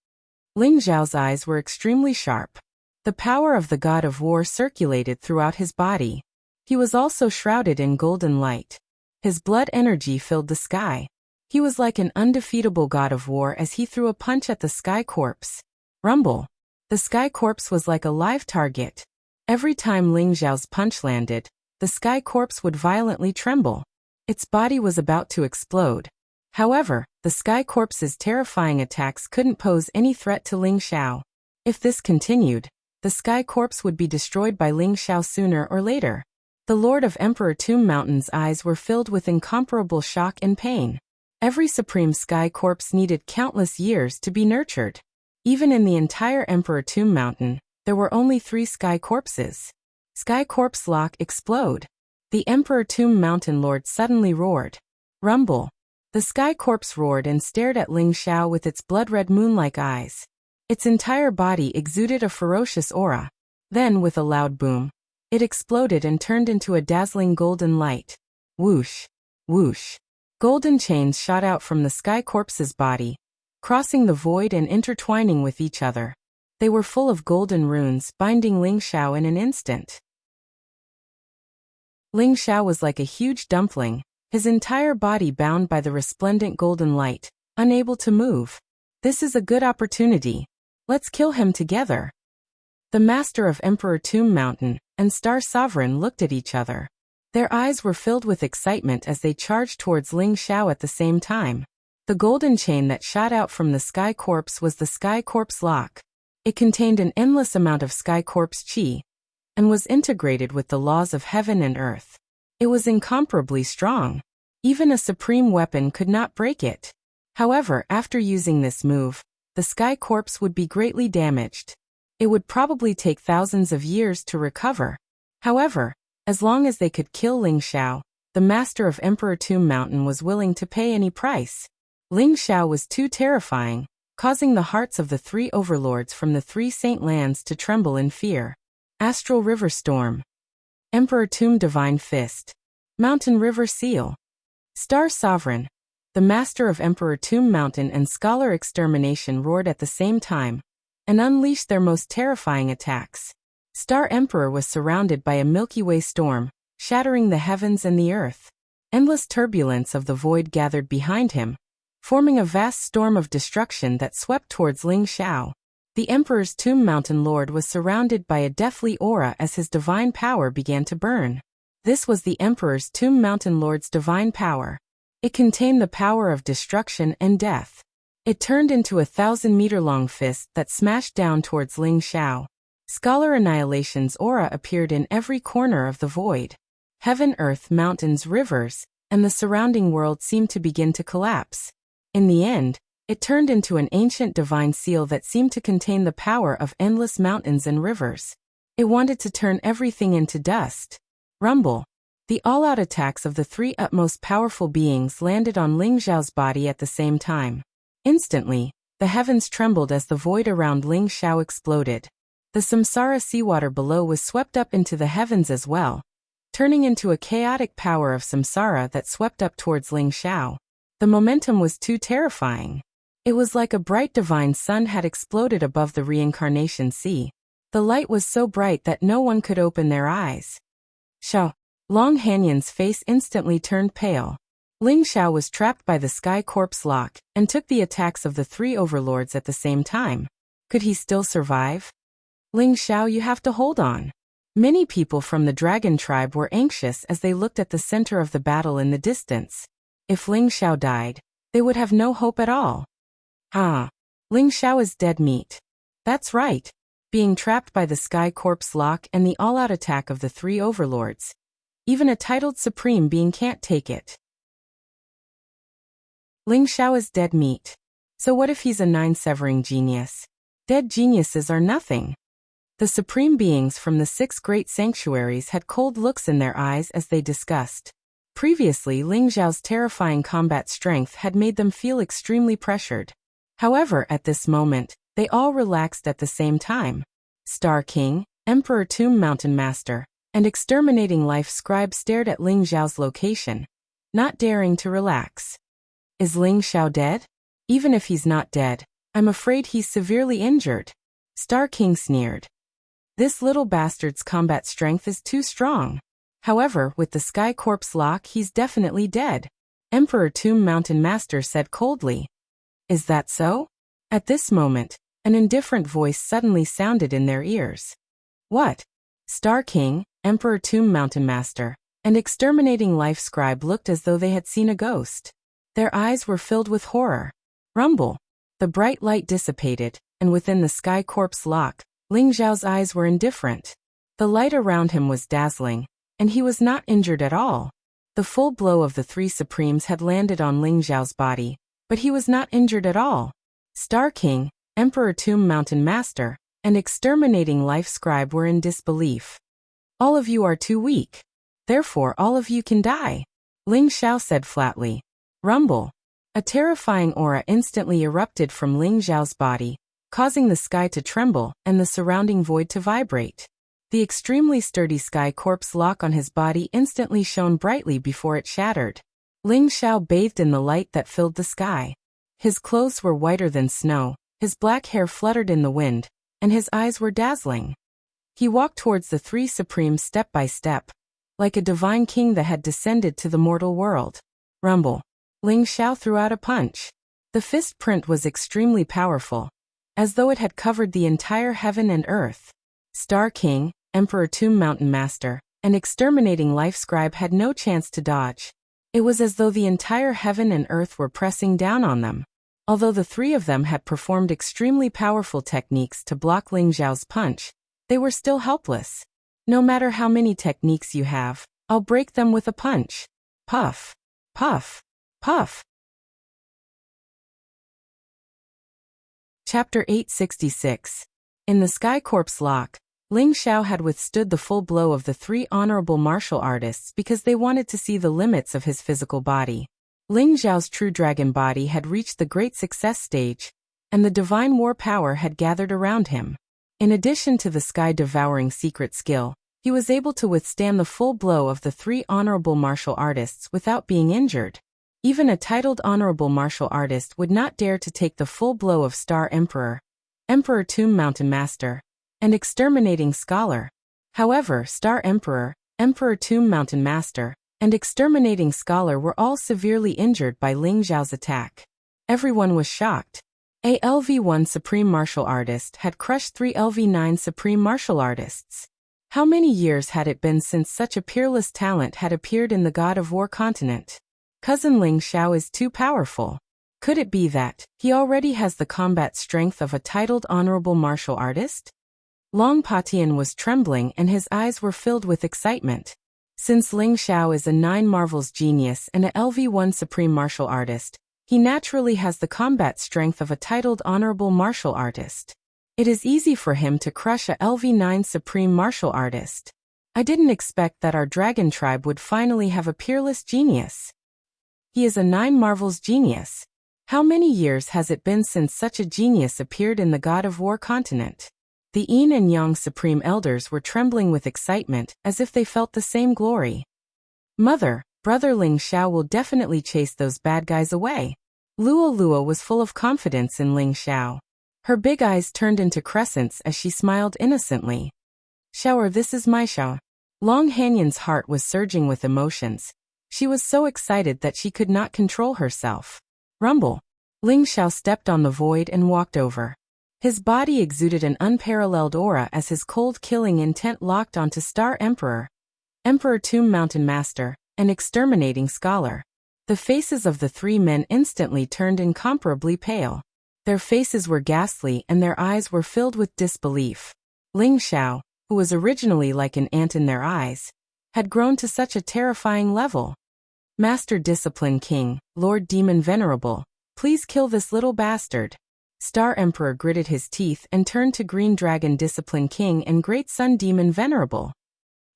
Ling Xiao's eyes were extremely sharp. The power of the god of war circulated throughout his body. He was also shrouded in golden light. His blood energy filled the sky. He was like an undefeatable god of war as he threw a punch at the Sky Corpse. Rumble. The Sky Corpse was like a live target. Every time Ling Xiao's punch landed, the Sky Corpse would violently tremble. Its body was about to explode. However, the Sky Corpse's terrifying attacks couldn't pose any threat to Ling Xiao. If this continued, the Sky Corpse would be destroyed by Ling Xiao sooner or later. The Lord of Emperor Tomb Mountain's eyes were filled with incomparable shock and pain. Every Supreme Sky Corpse needed countless years to be nurtured. Even in the entire Emperor Tomb Mountain, there were only 3 Sky Corpses. Sky Corpse Lock explode. The Emperor Tomb Mountain Lord suddenly roared. Rumble. The Sky Corpse roared and stared at Ling Xiao with its blood-red moon-like eyes. Its entire body exuded a ferocious aura. Then, with a loud boom, it exploded and turned into a dazzling golden light. Whoosh! Whoosh! Golden chains shot out from the Sky Corpse's body, crossing the void and intertwining with each other. They were full of golden runes, binding Ling Xiao in an instant. Ling Xiao was like a huge dumpling, his entire body bound by the resplendent golden light, unable to move. This is a good opportunity. Let's kill him together. The master of Emperor Tomb Mountain and Star Sovereign looked at each other. Their eyes were filled with excitement as they charged towards Ling Xiao at the same time. The golden chain that shot out from the Sky Corpse was the Sky Corpse Lock. It contained an endless amount of Sky Corpse chi, and was integrated with the laws of heaven and earth. It was incomparably strong. Even a supreme weapon could not break it. However, after using this move, the Sky Corpse would be greatly damaged. It would probably take thousands of years to recover. However, as long as they could kill Ling Xiao, the master of Emperor Tomb Mountain was willing to pay any price. Ling Xiao was too terrifying, causing the hearts of the 3 overlords from the 3 Saint Lands to tremble in fear. Astral River Storm. Emperor Tomb Divine Fist. Mountain River Seal. Star Sovereign. The master of Emperor Tomb Mountain and Scholar Extermination roared at the same time, and unleashed their most terrifying attacks. Star Emperor was surrounded by a Milky Way storm, shattering the heavens and the earth. Endless turbulence of the void gathered behind him, forming a vast storm of destruction that swept towards Ling Xiao. The Emperor's Tomb Mountain Lord was surrounded by a deathly aura as his divine power began to burn. This was the Emperor's Tomb Mountain Lord's divine power. It contained the power of destruction and death. It turned into a 1,000-meter-long fist that smashed down towards Ling Xiao. Scholar Annihilation's aura appeared in every corner of the void. Heaven, earth, mountains, rivers, and the surrounding world seemed to begin to collapse. In the end, it turned into an ancient divine seal that seemed to contain the power of endless mountains and rivers. It wanted to turn everything into dust. Rumble. The all-out attacks of the three utmost powerful beings landed on Ling Xiao's body at the same time. Instantly, the heavens trembled as the void around Ling Xiao exploded. The samsara seawater below was swept up into the heavens as well, turning into a chaotic power of samsara that swept up towards Ling Xiao. The momentum was too terrifying. It was like a bright divine sun had exploded above the reincarnation sea. The light was so bright that no one could open their eyes. Xiao. Long Hanyan's face instantly turned pale. Ling Xiao was trapped by the Sky Corpse lock and took the attacks of the three overlords at the same time. Could he still survive? Ling Xiao, you have to hold on. Many people from the dragon tribe were anxious as they looked at the center of the battle in the distance. If Ling Xiao died, they would have no hope at all. Ling Xiao is dead meat. That's right. Being trapped by the Sky Corpse lock and the all-out attack of the three overlords. Even a titled supreme being can't take it. Ling Xiao is dead meat. So what if he's a nine-severing genius? Dead geniuses are nothing. The supreme beings from the 6 great sanctuaries had cold looks in their eyes as they discussed. Previously, Ling Xiao's terrifying combat strength had made them feel extremely pressured. However, at this moment, they all relaxed at the same time. Star King, Emperor Tomb Mountain Master, and Exterminating Life Scribe stared at Ling Xiao's location, not daring to relax. Is Ling Xiao dead? Even if he's not dead, I'm afraid he's severely injured. Star King sneered. This little bastard's combat strength is too strong. However, with the Sky Corpse lock, he's definitely dead. Emperor Tomb Mountain Master said coldly. Is that so? At this moment, an indifferent voice suddenly sounded in their ears. What? Star King, Emperor Tomb Mountain Master, and Exterminating Life Scribe looked as though they had seen a ghost. Their eyes were filled with horror. Rumble. The bright light dissipated, and within the Sky Corpse lock, Ling Xiao's eyes were indifferent. The light around him was dazzling, and he was not injured at all. The full blow of the three supremes had landed on Ling Xiao's body, but he was not injured at all. Star King, Emperor Tomb Mountain Master, and Exterminating Life Scribe were in disbelief. All of you are too weak. Therefore all of you can die. Ling Xiao said flatly. Rumble. A terrifying aura instantly erupted from Ling Xiao's body, causing the sky to tremble and the surrounding void to vibrate. The extremely sturdy Sky Corpse lock on his body instantly shone brightly before it shattered. Ling Xiao bathed in the light that filled the sky. His clothes were whiter than snow, his black hair fluttered in the wind, and his eyes were dazzling. He walked towards the three supremes step by step, like a divine king that had descended to the mortal world. Rumble. Ling Xiao threw out a punch. The fist print was extremely powerful, as though it had covered the entire heaven and earth. Star King, Emperor Tomb Mountain Master, and Exterminating Life Scribe had no chance to dodge. It was as though the entire heaven and earth were pressing down on them. Although the three of them had performed extremely powerful techniques to block Ling Xiao's punch, they were still helpless. No matter how many techniques you have, I'll break them with a punch. Puff. Puff. Puff. Chapter 866. In the Sky Corpse lock, Ling Xiao had withstood the full blow of the three honorable martial artists because they wanted to see the limits of his physical body. Ling Xiao's true dragon body had reached the great success stage, and the divine war power had gathered around him. In addition to the sky-devouring secret skill, he was able to withstand the full blow of the three honorable martial artists without being injured. Even a titled honorable martial artist would not dare to take the full blow of Star Emperor, Emperor Tomb Mountain Master, and exterminating scholar. However, Star Emperor, Emperor Tomb Mountain Master, and exterminating scholar were all severely injured by Ling Xiao's attack. Everyone was shocked. A LV1 Supreme Martial Artist had crushed 3 LV9 Supreme Martial Artists. How many years had it been since such a peerless talent had appeared in the God of War continent? Cousin Ling Xiao is too powerful. Could it be that he already has the combat strength of a titled honorable martial artist? Long Patian was trembling and his eyes were filled with excitement. Since Ling Xiao is a 9 Marvels genius and a LV1 Supreme Martial Artist, he naturally has the combat strength of a titled honorable martial artist. It is easy for him to crush a LV9 Supreme Martial Artist. I didn't expect that our dragon tribe would finally have a peerless genius. He is a 9 Marvels genius. How many years has it been since such a genius appeared in the God of War continent? The Yin and Yang Supreme Elders were trembling with excitement, as if they felt the same glory. Mother, Brother Ling Xiao will definitely chase those bad guys away. Luo Luo was full of confidence in Ling Xiao. Her big eyes turned into crescents as she smiled innocently. Xiaoer, this is my Xiao. Long Hanyan's heart was surging with emotions. She was so excited that she could not control herself. Rumble. Ling Xiao stepped on the void and walked over. His body exuded an unparalleled aura as his cold killing intent locked onto Star Emperor, Emperor Tomb Mountain Master, and exterminating scholar. The faces of the 3 men instantly turned incomparably pale. Their faces were ghastly and their eyes were filled with disbelief. Ling Xiao, who was originally like an ant in their eyes, had grown to such a terrifying level. Master Discipline King, Lord Demon Venerable, please kill this little bastard. Star Emperor gritted his teeth and turned to Green Dragon Discipline King and Great Sun Demon Venerable.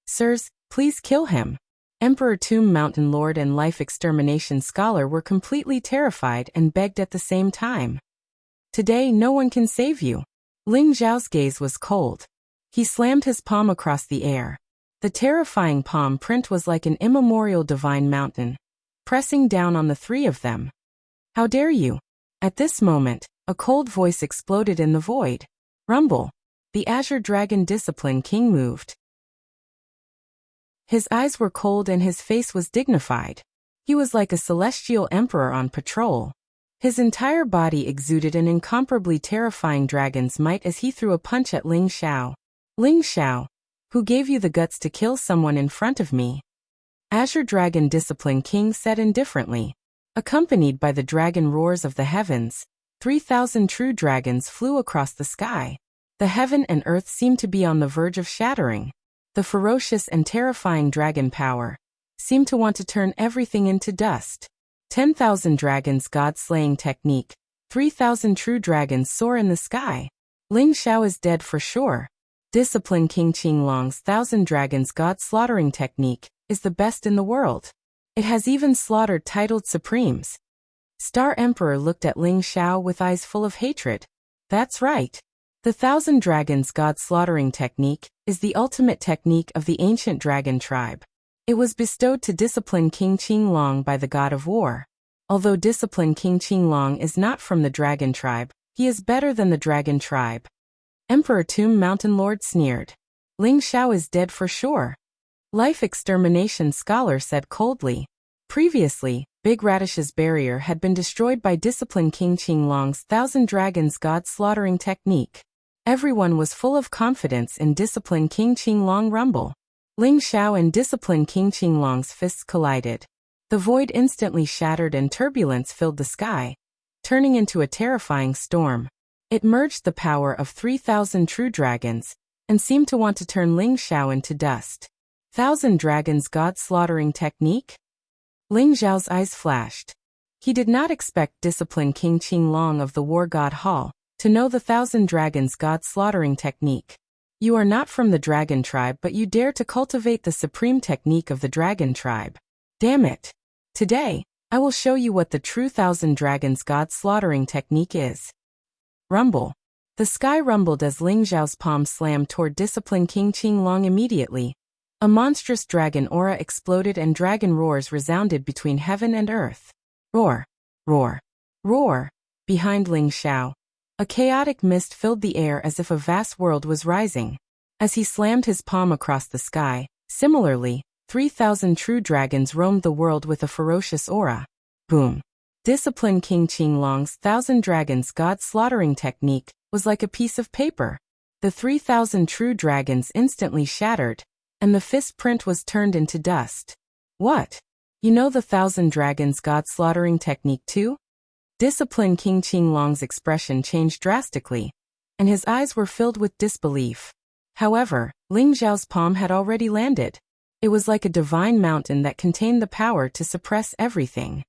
Sirs, please kill him. Emperor Tomb Mountain Lord and Life Extermination Scholar were completely terrified and begged at the same time. Today no one can save you. Ling Xiao's gaze was cold. He slammed his palm across the air. The terrifying palm print was like an immemorial divine mountain, pressing down on the 3 of them. How dare you? At this moment, a cold voice exploded in the void. Rumble. The Azure Dragon Discipline King moved. His eyes were cold and his face was dignified. He was like a celestial emperor on patrol. His entire body exuded an incomparably terrifying dragon's might as he threw a punch at Ling Xiao. Ling Xiao, who gave you the guts to kill someone in front of me? Azure Dragon Discipline King said indifferently. Accompanied by the dragon roars of the heavens, 3,000 true dragons flew across the sky. The heaven and earth seemed to be on the verge of shattering. The ferocious and terrifying dragon power seemed to want to turn everything into dust. 10,000 dragons god-slaying technique. 3,000 true dragons soar in the sky. Ling Xiao is dead for sure. Discipline King Qinglong's 1,000 dragons god-slaughtering technique is the best in the world. It has even slaughtered titled supremes. Star Emperor looked at Ling Xiao with eyes full of hatred. That's right. The 1,000 dragons god-slaughtering technique is the ultimate technique of the ancient dragon tribe. It was bestowed to Discipline King Qinglong by the God of War. Although Discipline King Qinglong is not from the dragon tribe, he is better than the dragon tribe. Emperor Tomb Mountain Lord sneered. Ling Xiao is dead for sure. Life Extermination Scholar said coldly. Previously, Big Radish's barrier had been destroyed by Discipline King Qinglong's 1,000 dragons god-slaughtering technique. Everyone was full of confidence in Discipline King Qinglong Rumble. Ling Xiao and Discipline King Qinglong's fists collided. The void instantly shattered and turbulence filled the sky, turning into a terrifying storm. It merged the power of 3,000 true dragons, and seemed to want to turn Ling Xiao into dust. 1,000 dragons god-slaughtering technique? Ling Xiao's eyes flashed. He did not expect Discipline King Qinglong of the War God Hall to know the 1,000 dragons god-slaughtering technique. You are not from the dragon tribe, but you dare to cultivate the supreme technique of the dragon tribe. Damn it. Today, I will show you what the true 1,000 dragons god-slaughtering technique is. Rumble. The sky rumbled as Ling Xiao's palm slammed toward Discipline King Qinglong immediately. A monstrous dragon aura exploded and dragon roars resounded between heaven and earth. Roar. Roar. Roar. Behind Ling Xiao, A chaotic mist filled the air as if a vast world was rising. As he slammed his palm across the sky, similarly, 3,000 true dragons roamed the world with a ferocious aura. Boom. Discipline King Qinglong's 1,000 dragons god slaughtering technique was like a piece of paper. The 3,000 true dragons instantly shattered, and the fist print was turned into dust. What? You know the 1,000 dragons god slaughtering technique too? Discipline King Qinglong's expression changed drastically, and his eyes were filled with disbelief. However, Ling Xiao's palm had already landed. It was like a divine mountain that contained the power to suppress everything.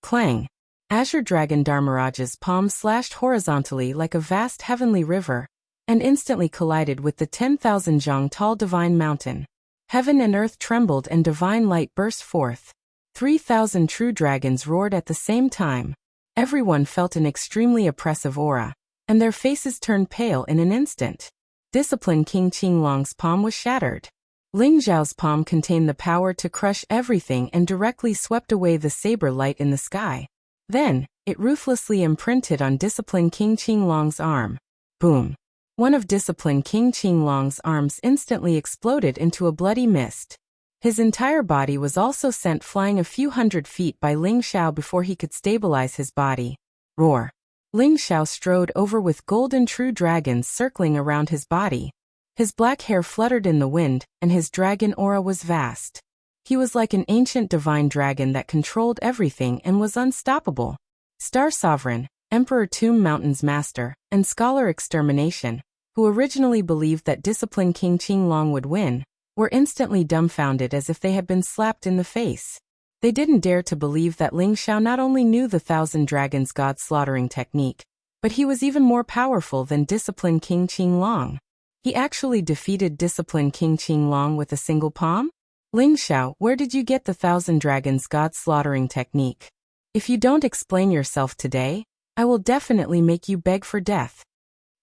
Clang! Azure Dragon Dharmaraj's palm slashed horizontally like a vast heavenly river, and instantly collided with the 10,000 zhang tall divine mountain. Heaven and earth trembled and divine light burst forth. 3,000 true dragons roared at the same time. Everyone felt an extremely oppressive aura, and their faces turned pale in an instant. Discipline King Qinglong's palm was shattered. Ling Xiao's palm contained the power to crush everything and directly swept away the saber light in the sky. Then, it ruthlessly imprinted on Discipline King Qinglong's arm. Boom! One of Discipline King Qinglong's arms instantly exploded into a bloody mist. His entire body was also sent flying a few hundred feet by Ling Xiao before he could stabilize his body. Roar! Ling Xiao strode over with golden true dragons circling around his body. His black hair fluttered in the wind, and his dragon aura was vast. He was like an ancient divine dragon that controlled everything and was unstoppable. Star Sovereign, Emperor Tomb Mountain's master, and Scholar Extermination, who originally believed that Discipline King Qinglong would win, were instantly dumbfounded as if they had been slapped in the face. They didn't dare to believe that Ling Xiao not only knew the 1,000 dragons god slaughtering technique, but he was even more powerful than Discipline King Qinglong. He actually defeated Discipline King Qinglong with a single palm? Ling Xiao, where did you get the 1,000 dragons god slaughtering technique? If you don't explain yourself today, I will definitely make you beg for death.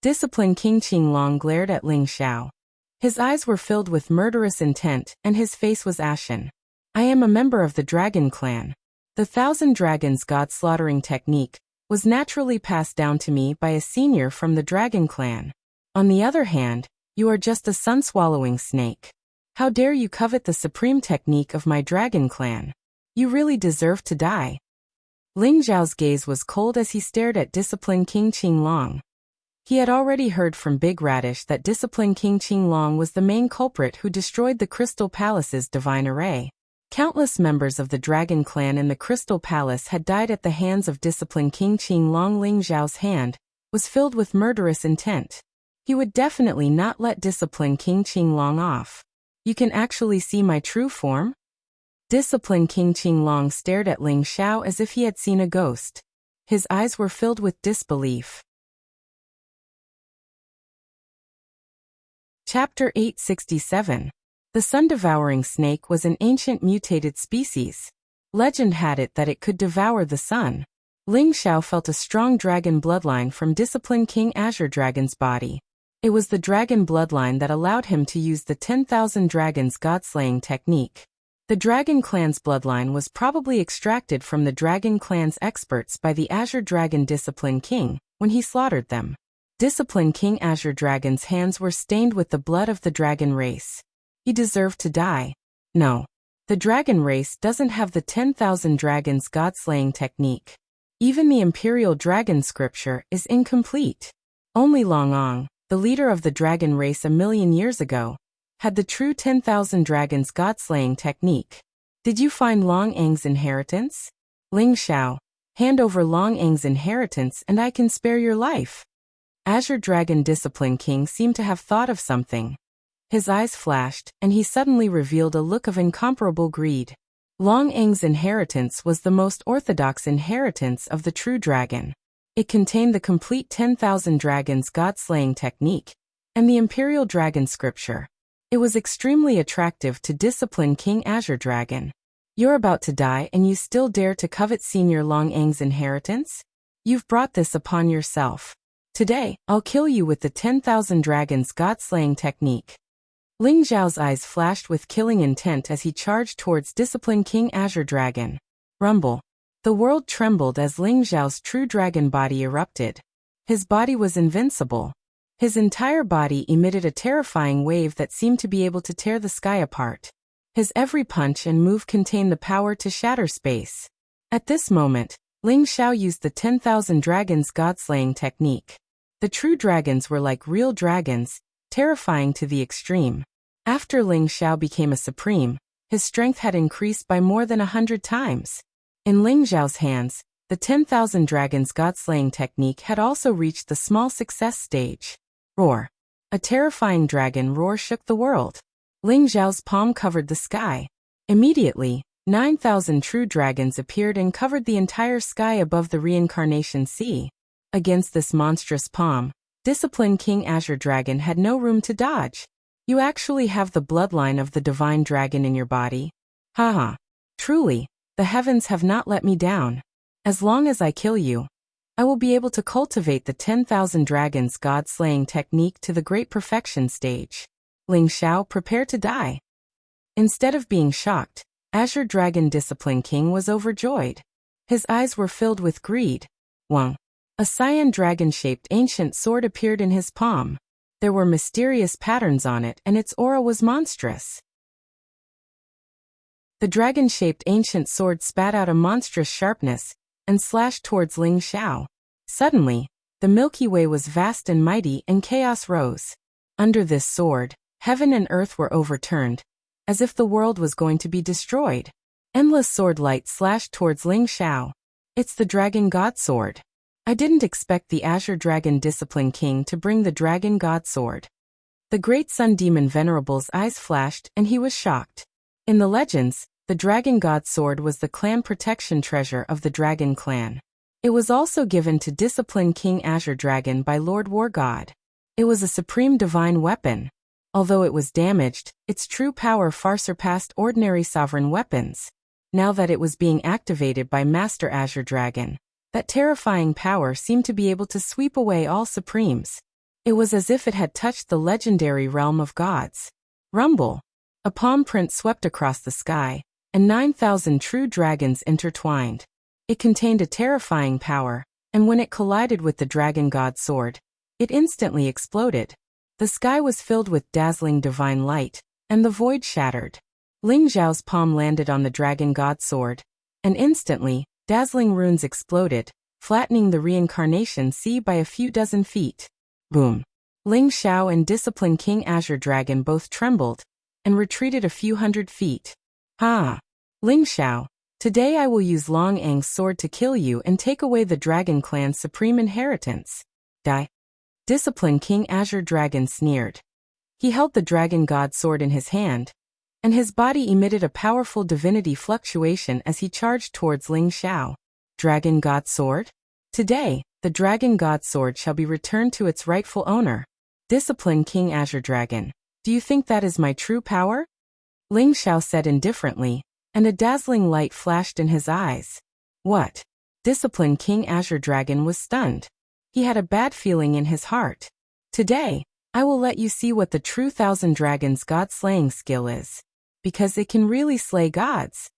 Discipline King Qinglong glared at Ling Xiao. His eyes were filled with murderous intent, and his face was ashen. I am a member of the Dragon Clan. The 1,000 dragons god slaughtering technique was naturally passed down to me by a senior from the Dragon Clan. On the other hand, you are just a sun-swallowing snake. How dare you covet the supreme technique of my Dragon Clan? You really deserve to die. Ling Xiao's gaze was cold as he stared at Discipline King Qinglong. He had already heard from Big Radish that Discipline King Qinglong was the main culprit who destroyed the Crystal Palace's divine array. Countless members of the Dragon Clan in the Crystal Palace had died at the hands of Discipline King Qinglong. Ling Xiao's hand was filled with murderous intent. He would definitely not let Discipline King Qinglong off. You can actually see my true form? Discipline King Qinglong stared at Ling Xiao as if he had seen a ghost. His eyes were filled with disbelief. Chapter 867. The sun-devouring snake was an ancient mutated species. Legend had it that it could devour the sun. Ling Xiao felt a strong dragon bloodline from Discipline King Azure Dragon's body. It was the dragon bloodline that allowed him to use the 10,000 dragons god-slaying technique. The Dragon Clan's bloodline was probably extracted from the Dragon Clan's experts by the Azure Dragon Discipline King when he slaughtered them. Discipline King Azure Dragon's hands were stained with the blood of the dragon race. He deserved to die. No. The dragon race doesn't have the 10,000 dragons god-slaying technique. Even the Imperial Dragon scripture is incomplete. Only Long, the leader of the dragon race a million years ago, had the true 10,000 dragons god-slaying technique. Did you find Long Ang's inheritance? Ling Xiao, hand over Long Ang's inheritance and I can spare your life. Azure Dragon Discipline King seemed to have thought of something. His eyes flashed, and he suddenly revealed a look of incomparable greed. Long Ang's inheritance was the most orthodox inheritance of the true dragon. It contained the complete 10,000 dragons god-slaying technique, and the Imperial Dragon scripture. It was extremely attractive to Discipline King Azure Dragon. You're about to die and you still dare to covet Senior Long Ang's inheritance? You've brought this upon yourself. Today, I'll kill you with the 10,000 dragons god-slaying technique. Ling Xiao's eyes flashed with killing intent as he charged towards Discipline King Azure Dragon. Rumble. The world trembled as Ling Xiao's true dragon body erupted. His body was invincible. His entire body emitted a terrifying wave that seemed to be able to tear the sky apart. His every punch and move contained the power to shatter space. At this moment, Ling Xiao used the 10,000 dragons god-slaying technique. The true dragons were like real dragons, terrifying to the extreme. After Ling Xiao became a supreme, his strength had increased by more than 100 times. In Ling Xiao's hands, the 10,000 dragons god-slaying technique had also reached the small success stage. Roar! A terrifying dragon roar shook the world. Ling Xiao's palm covered the sky. Immediately, 9,000 true dragons appeared and covered the entire sky above the reincarnation sea. Against this monstrous palm, disciplined King Azure Dragon had no room to dodge. You actually have the bloodline of the divine dragon in your body? Haha. Truly, the heavens have not let me down. As long as I kill you, I will be able to cultivate the 10,000 dragons god-slaying technique to the great perfection stage. Ling Xiao, prepare to die. Instead of being shocked, Azure Dragon Discipline King was overjoyed. His eyes were filled with greed. Wang. A cyan dragon-shaped ancient sword appeared in his palm. There were mysterious patterns on it and its aura was monstrous. The dragon-shaped ancient sword spat out a monstrous sharpness and slashed towards Ling Xiao. Suddenly, the Milky Way was vast and mighty and chaos rose. Under this sword, heaven and earth were overturned, as if the world was going to be destroyed. Endless sword light slashed towards Ling Xiao. It's the Dragon God Sword. I didn't expect the Azure Dragon Discipline King to bring the Dragon God Sword. The great Sun Demon Venerable's eyes flashed and he was shocked. In the legends, the Dragon God Sword was the clan protection treasure of the Dragon Clan. It was also given to Discipline King Azure Dragon by Lord War God. It was a supreme divine weapon. Although it was damaged, its true power far surpassed ordinary sovereign weapons. Now that it was being activated by Master Azure Dragon, that terrifying power seemed to be able to sweep away all supremes. It was as if it had touched the legendary realm of gods. Rumble! A palm print swept across the sky, and 9,000 true dragons intertwined. It contained a terrifying power, and when it collided with the Dragon God Sword, it instantly exploded. The sky was filled with dazzling divine light, and the void shattered. Ling Xiao's palm landed on the Dragon God Sword, and instantly, dazzling runes exploded, flattening the reincarnation sea by a few dozen feet. Boom! Ling Xiao and Discipline King Azure Dragon both trembled, and retreated a few hundred feet. Ha! Ling Xiao, today I will use Long Ang's sword to kill you and take away the Dragon Clan's supreme inheritance. Die! Discipline King Azure Dragon sneered. He held the Dragon God Sword in his hand, and his body emitted a powerful divinity fluctuation as he charged towards Ling Xiao. Dragon God Sword? Today, the Dragon God Sword shall be returned to its rightful owner. Discipline King Azure Dragon, do you think that is my true power? Ling Xiao said indifferently, and a dazzling light flashed in his eyes. What? Discipline King Azure Dragon was stunned. He had a bad feeling in his heart. Today, I will let you see what the true Thousand Dragons God-slaying skill is. Because it can really slay gods.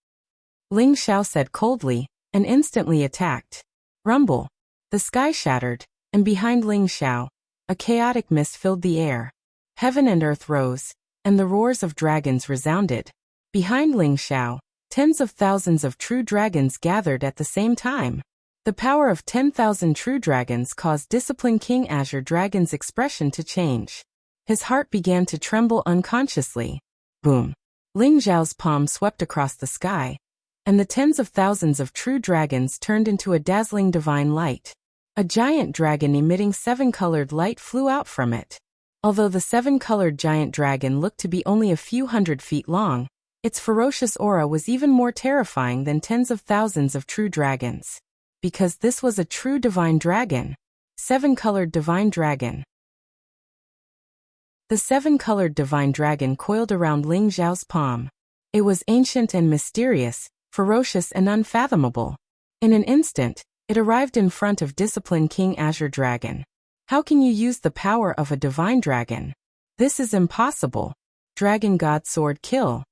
Ling Xiao said coldly, and instantly attacked. Rumble! The sky shattered, and behind Ling Xiao, a chaotic mist filled the air. Heaven and earth rose, and the roars of dragons resounded. Behind Ling Xiao, tens of thousands of true dragons gathered at the same time. The power of 10,000 true dragons caused Discipline King Azure Dragon's expression to change. His heart began to tremble unconsciously. Boom! Ling Xiao's palm swept across the sky, and the tens of thousands of true dragons turned into a dazzling divine light. A giant dragon emitting 7-colored light flew out from it. Although the 7-colored giant dragon looked to be only a few hundred feet long, its ferocious aura was even more terrifying than tens of thousands of true dragons. Because this was a true divine dragon. 7-colored divine dragon. The 7-colored divine dragon coiled around Ling Xiao's palm. It was ancient and mysterious, ferocious and unfathomable. In an instant, it arrived in front of Discipline King Azure Dragon. How can you use the power of a divine dragon? This is impossible. Dragon God Sword kill.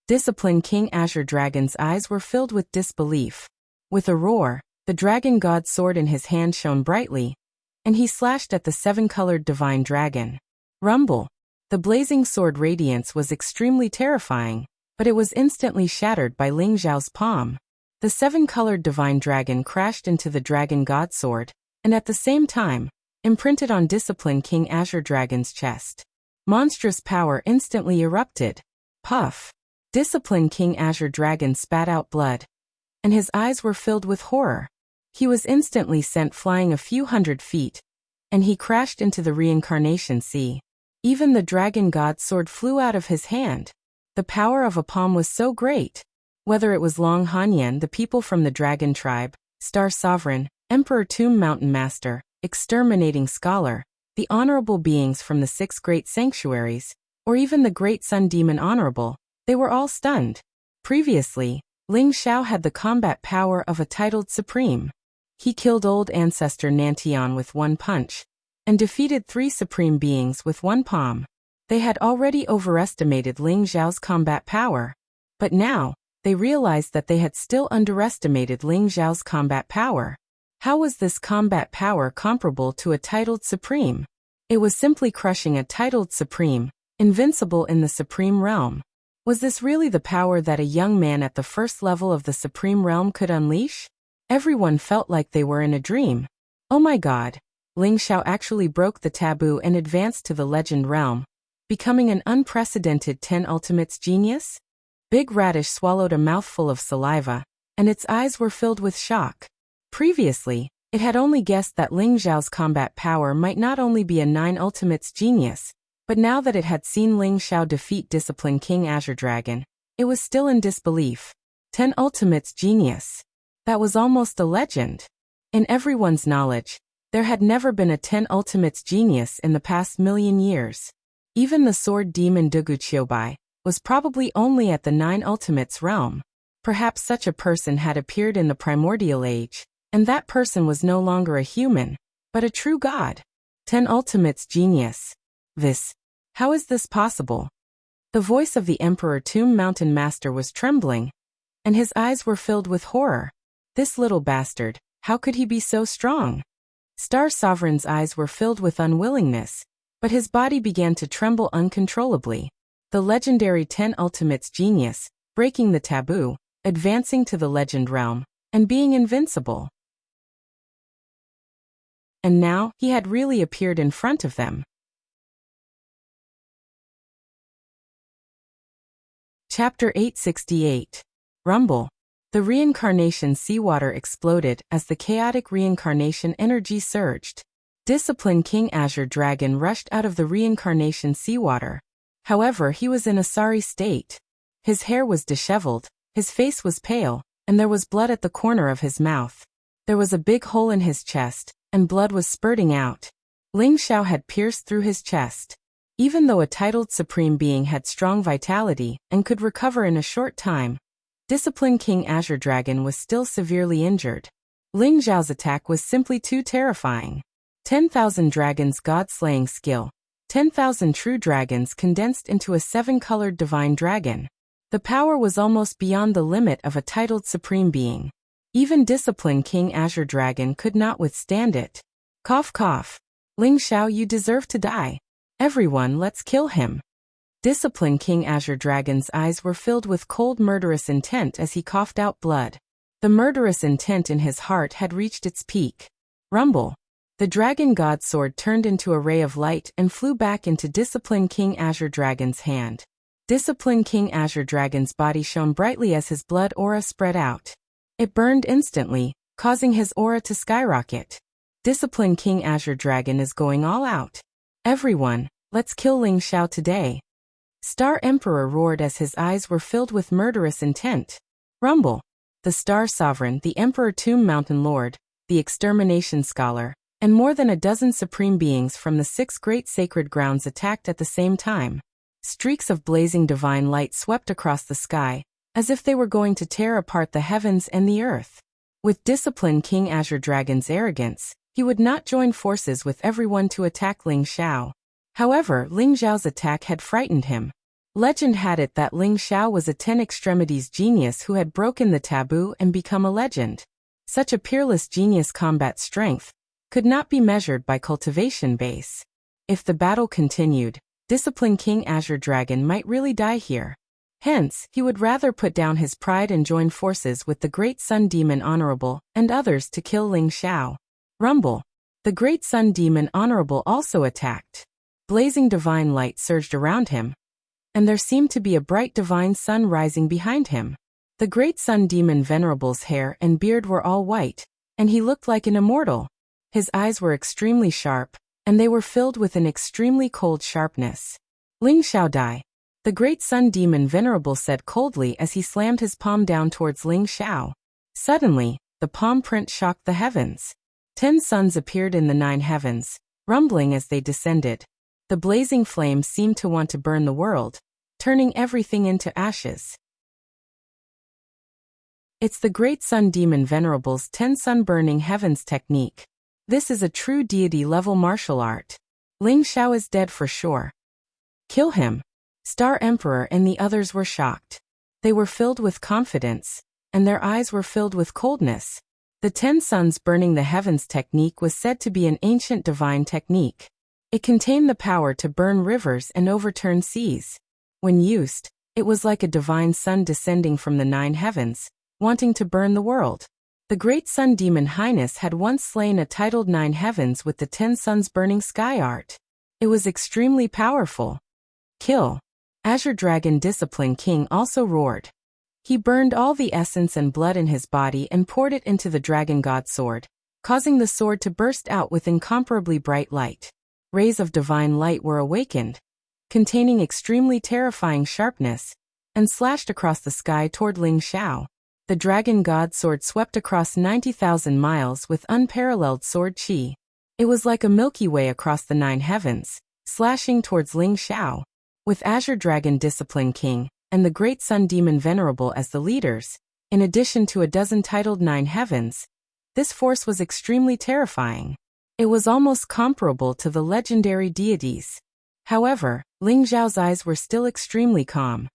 Discipline King Azure Dragon's eyes were filled with disbelief. With a roar, the dragon god's sword in his hand shone brightly, and he slashed at the seven-colored divine dragon. Rumble. The blazing sword radiance was extremely terrifying, but it was instantly shattered by Ling Xiao's palm. The seven-colored divine dragon crashed into the dragon god sword, and at the same time, imprinted on Discipline King Azure Dragon's chest. Monstrous power instantly erupted. Puff. Discipline King Azure Dragon spat out blood, and his eyes were filled with horror. He was instantly sent flying a few hundred feet, and he crashed into the reincarnation sea. Even the dragon god's sword flew out of his hand. The power of a palm was so great. Whether it was Long Hanyan, the people from the dragon tribe, Star Sovereign, Emperor Tomb Mountain Master, Exterminating Scholar, the honorable beings from the 6 great sanctuaries, or even the great sun demon honorable, they were all stunned. Previously, Ling Xiao had the combat power of a titled Supreme. He killed old ancestor Nantian with one punch, and defeated 3 supreme beings with one palm. They had already overestimated Ling Xiao's combat power. But now, they realized that they had still underestimated Ling Xiao's combat power. How was this combat power comparable to a titled Supreme? It was simply crushing a titled Supreme, invincible in the Supreme Realm. Was this really the power that a young man at the first level of the Supreme Realm could unleash? Everyone felt like they were in a dream. Oh my god! Ling Xiao actually broke the taboo and advanced to the Legend Realm, becoming an unprecedented 10 Ultimates genius? Big Radish swallowed a mouthful of saliva, and its eyes were filled with shock. Previously, it had only guessed that Ling Xiao's combat power might not only be a 9 Ultimates genius, but now that it had seen Ling Xiao defeat Discipline King Azure Dragon, it was still in disbelief. 10 Ultimates genius. That was almost a legend. In everyone's knowledge, there had never been a 10 Ultimates genius in the past million years. Even the sword demon Duguqiubai was probably only at the 9 Ultimates realm. Perhaps such a person had appeared in the primordial age, and that person was no longer a human, but a true god. 10 Ultimates genius. How is this possible? The voice of the Emperor Tomb Mountain Master was trembling, and his eyes were filled with horror. This little bastard, how could he be so strong? Star Sovereign's eyes were filled with unwillingness, but his body began to tremble uncontrollably. The legendary 10 Ultimates genius, breaking the taboo, advancing to the Legend Realm, and being invincible. And now, he had really appeared in front of them. Chapter 868. Rumble. The reincarnation seawater exploded as the chaotic reincarnation energy surged. Discipline King Azure Dragon rushed out of the reincarnation seawater. However, he was in a sorry state. His hair was disheveled, his face was pale, and there was blood at the corner of his mouth. There was a big hole in his chest, and blood was spurting out. Ling Xiao had pierced through his chest. Even though a titled Supreme Being had strong vitality and could recover in a short time, Discipline King Azure Dragon was still severely injured. Ling Xiao's attack was simply too terrifying. 10,000 dragons god-slaying skill. 10,000 true dragons condensed into a 7-colored divine dragon. The power was almost beyond the limit of a titled Supreme Being. Even Discipline King Azure Dragon could not withstand it. Cough cough. Ling Xiao, you deserve to die. Everyone, let's kill him. Discipline King Azure Dragon's eyes were filled with cold murderous intent as he coughed out blood. The murderous intent in his heart had reached its peak. Rumble. The dragon god sword turned into a ray of light and flew back into Discipline King Azure Dragon's hand. Discipline King Azure Dragon's body shone brightly as his blood aura spread out. It burned instantly, causing his aura to skyrocket. Discipline King Azure Dragon is going all out. Everyone, let's kill Ling Xiao today. Star Emperor roared as his eyes were filled with murderous intent. Rumble. The Star Sovereign, the Emperor Tomb Mountain Lord, the Extermination Scholar, and more than a dozen supreme beings from the 6 great sacred grounds attacked at the same time. Streaks of blazing divine light swept across the sky, as if they were going to tear apart the heavens and the earth. With Discipline King Azure Dragon's arrogance, he would not join forces with everyone to attack Ling Xiao. However, Ling Xiao's attack had frightened him. Legend had it that Ling Xiao was a 10 extremities genius who had broken the taboo and become a legend. Such a peerless genius combat strength could not be measured by cultivation base. If the battle continued, Discipline King Azure Dragon might really die here. Hence, he would rather put down his pride and join forces with the Great Sun Demon Honorable and others to kill Ling Xiao. Rumble. The Great Sun Demon Honorable also attacked. Blazing divine light surged around him, and there seemed to be a bright divine sun rising behind him. The Great Sun Demon Venerable's hair and beard were all white, and he looked like an immortal. His eyes were extremely sharp, and they were filled with an extremely cold sharpness. Ling Xiao die. The Great Sun Demon Venerable said coldly as he slammed his palm down towards Ling Xiao. Suddenly, the palm print shocked the heavens. 10 suns appeared in the 9 heavens, rumbling as they descended. The blazing flames seemed to want to burn the world, turning everything into ashes. It's the Great Sun Demon Venerable's 10 sun-burning heavens technique. This is a true deity-level martial art. Ling Xiao is dead for sure. Kill him. Star Emperor and the others were shocked. They were filled with confidence, and their eyes were filled with coldness. The 10 suns burning the heavens technique was said to be an ancient divine technique. It contained the power to burn rivers and overturn seas. When used, it was like a divine sun descending from the 9 heavens, wanting to burn the world. The Great Sun Demon Highness had once slain a titled 9 heavens with the 10 suns burning sky art. It was extremely powerful. Kill. Azure Dragon Discipline King also roared. He burned all the essence and blood in his body and poured it into the Dragon God Sword, causing the sword to burst out with incomparably bright light. Rays of divine light were awakened, containing extremely terrifying sharpness, and slashed across the sky toward Ling Xiao. The Dragon God Sword swept across 90,000 miles with unparalleled sword chi. It was like a Milky Way across the 9 heavens, slashing towards Ling Xiao. With Azure Dragon Discipline King and the Great Sun Demon Venerable as the leaders, in addition to a dozen titled 9 heavens, this force was extremely terrifying. It was almost comparable to the legendary deities. However, Ling Xiao's eyes were still extremely calm.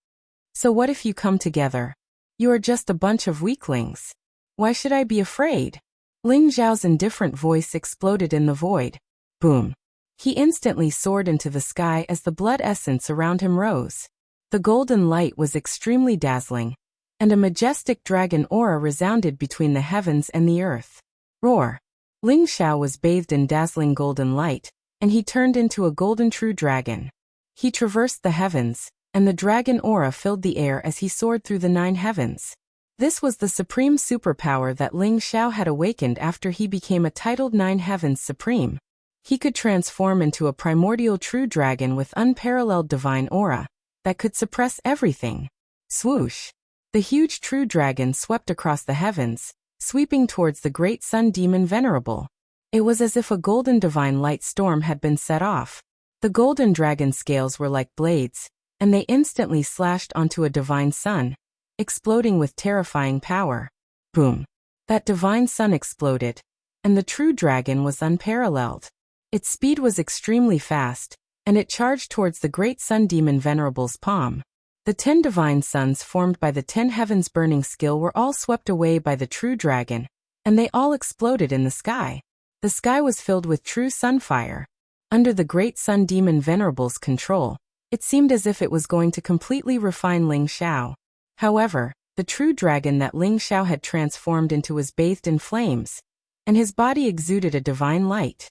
So what if you come together? You are just a bunch of weaklings. Why should I be afraid? Ling Xiao's indifferent voice exploded in the void. Boom. He instantly soared into the sky as the blood essence around him rose. The golden light was extremely dazzling, and a majestic dragon aura resounded between the heavens and the earth. Roar! Ling Xiao was bathed in dazzling golden light, and he turned into a golden true dragon. He traversed the heavens, and the dragon aura filled the air as he soared through the 9 heavens. This was the supreme superpower that Ling Xiao had awakened after he became a titled 9 heavens supreme. He could transform into a primordial true dragon with unparalleled divine aura that could suppress everything. Swoosh! The huge true dragon swept across the heavens, sweeping towards the Great Sun Demon Venerable. It was as if a golden divine light storm had been set off. The golden dragon scales were like blades, and they instantly slashed onto a divine sun, exploding with terrifying power. Boom! That divine sun exploded, and the true dragon was unparalleled. Its speed was extremely fast, and it charged towards the Great Sun Demon Venerable's palm. The 10 divine suns formed by the 10 heavens burning skill were all swept away by the true dragon, and they all exploded in the sky. The sky was filled with true sunfire. Under the Great Sun Demon Venerable's control, it seemed as if it was going to completely refine Ling Xiao. However, the true dragon that Ling Xiao had transformed into was bathed in flames, and his body exuded a divine light.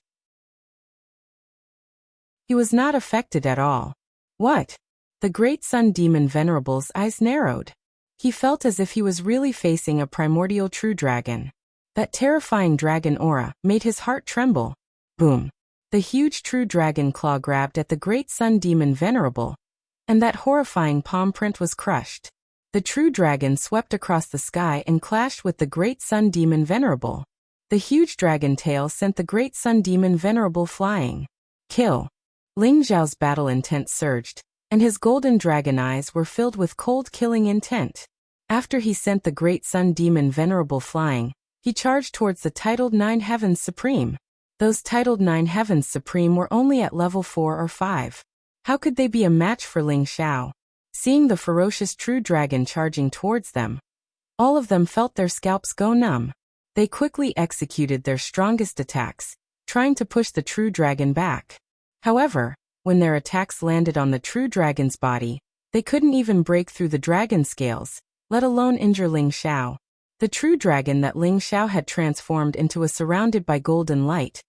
He was not affected at all. What? The Great Sun Demon Venerable's eyes narrowed. He felt as if he was really facing a primordial true dragon. That terrifying dragon aura made his heart tremble. Boom! The huge true dragon claw grabbed at the Great Sun Demon Venerable, and that horrifying palm print was crushed. The true dragon swept across the sky and clashed with the Great Sun Demon Venerable. The huge dragon tail sent the Great Sun Demon Venerable flying. Kill! Ling Xiao's battle intent surged, and his golden dragon eyes were filled with cold killing intent. After he sent the Great Sun Demon Venerable flying, he charged towards the titled 9 heavens supreme. Those titled 9 heavens supreme were only at level 4 or 5. How could they be a match for Ling Xiao? Seeing the ferocious true dragon charging towards them, all of them felt their scalps go numb. They quickly executed their strongest attacks, trying to push the true dragon back. However, when their attacks landed on the true dragon's body, they couldn't even break through the dragon scales, let alone injure Ling Xiao. The true dragon that Ling Xiao had transformed into was surrounded by golden light,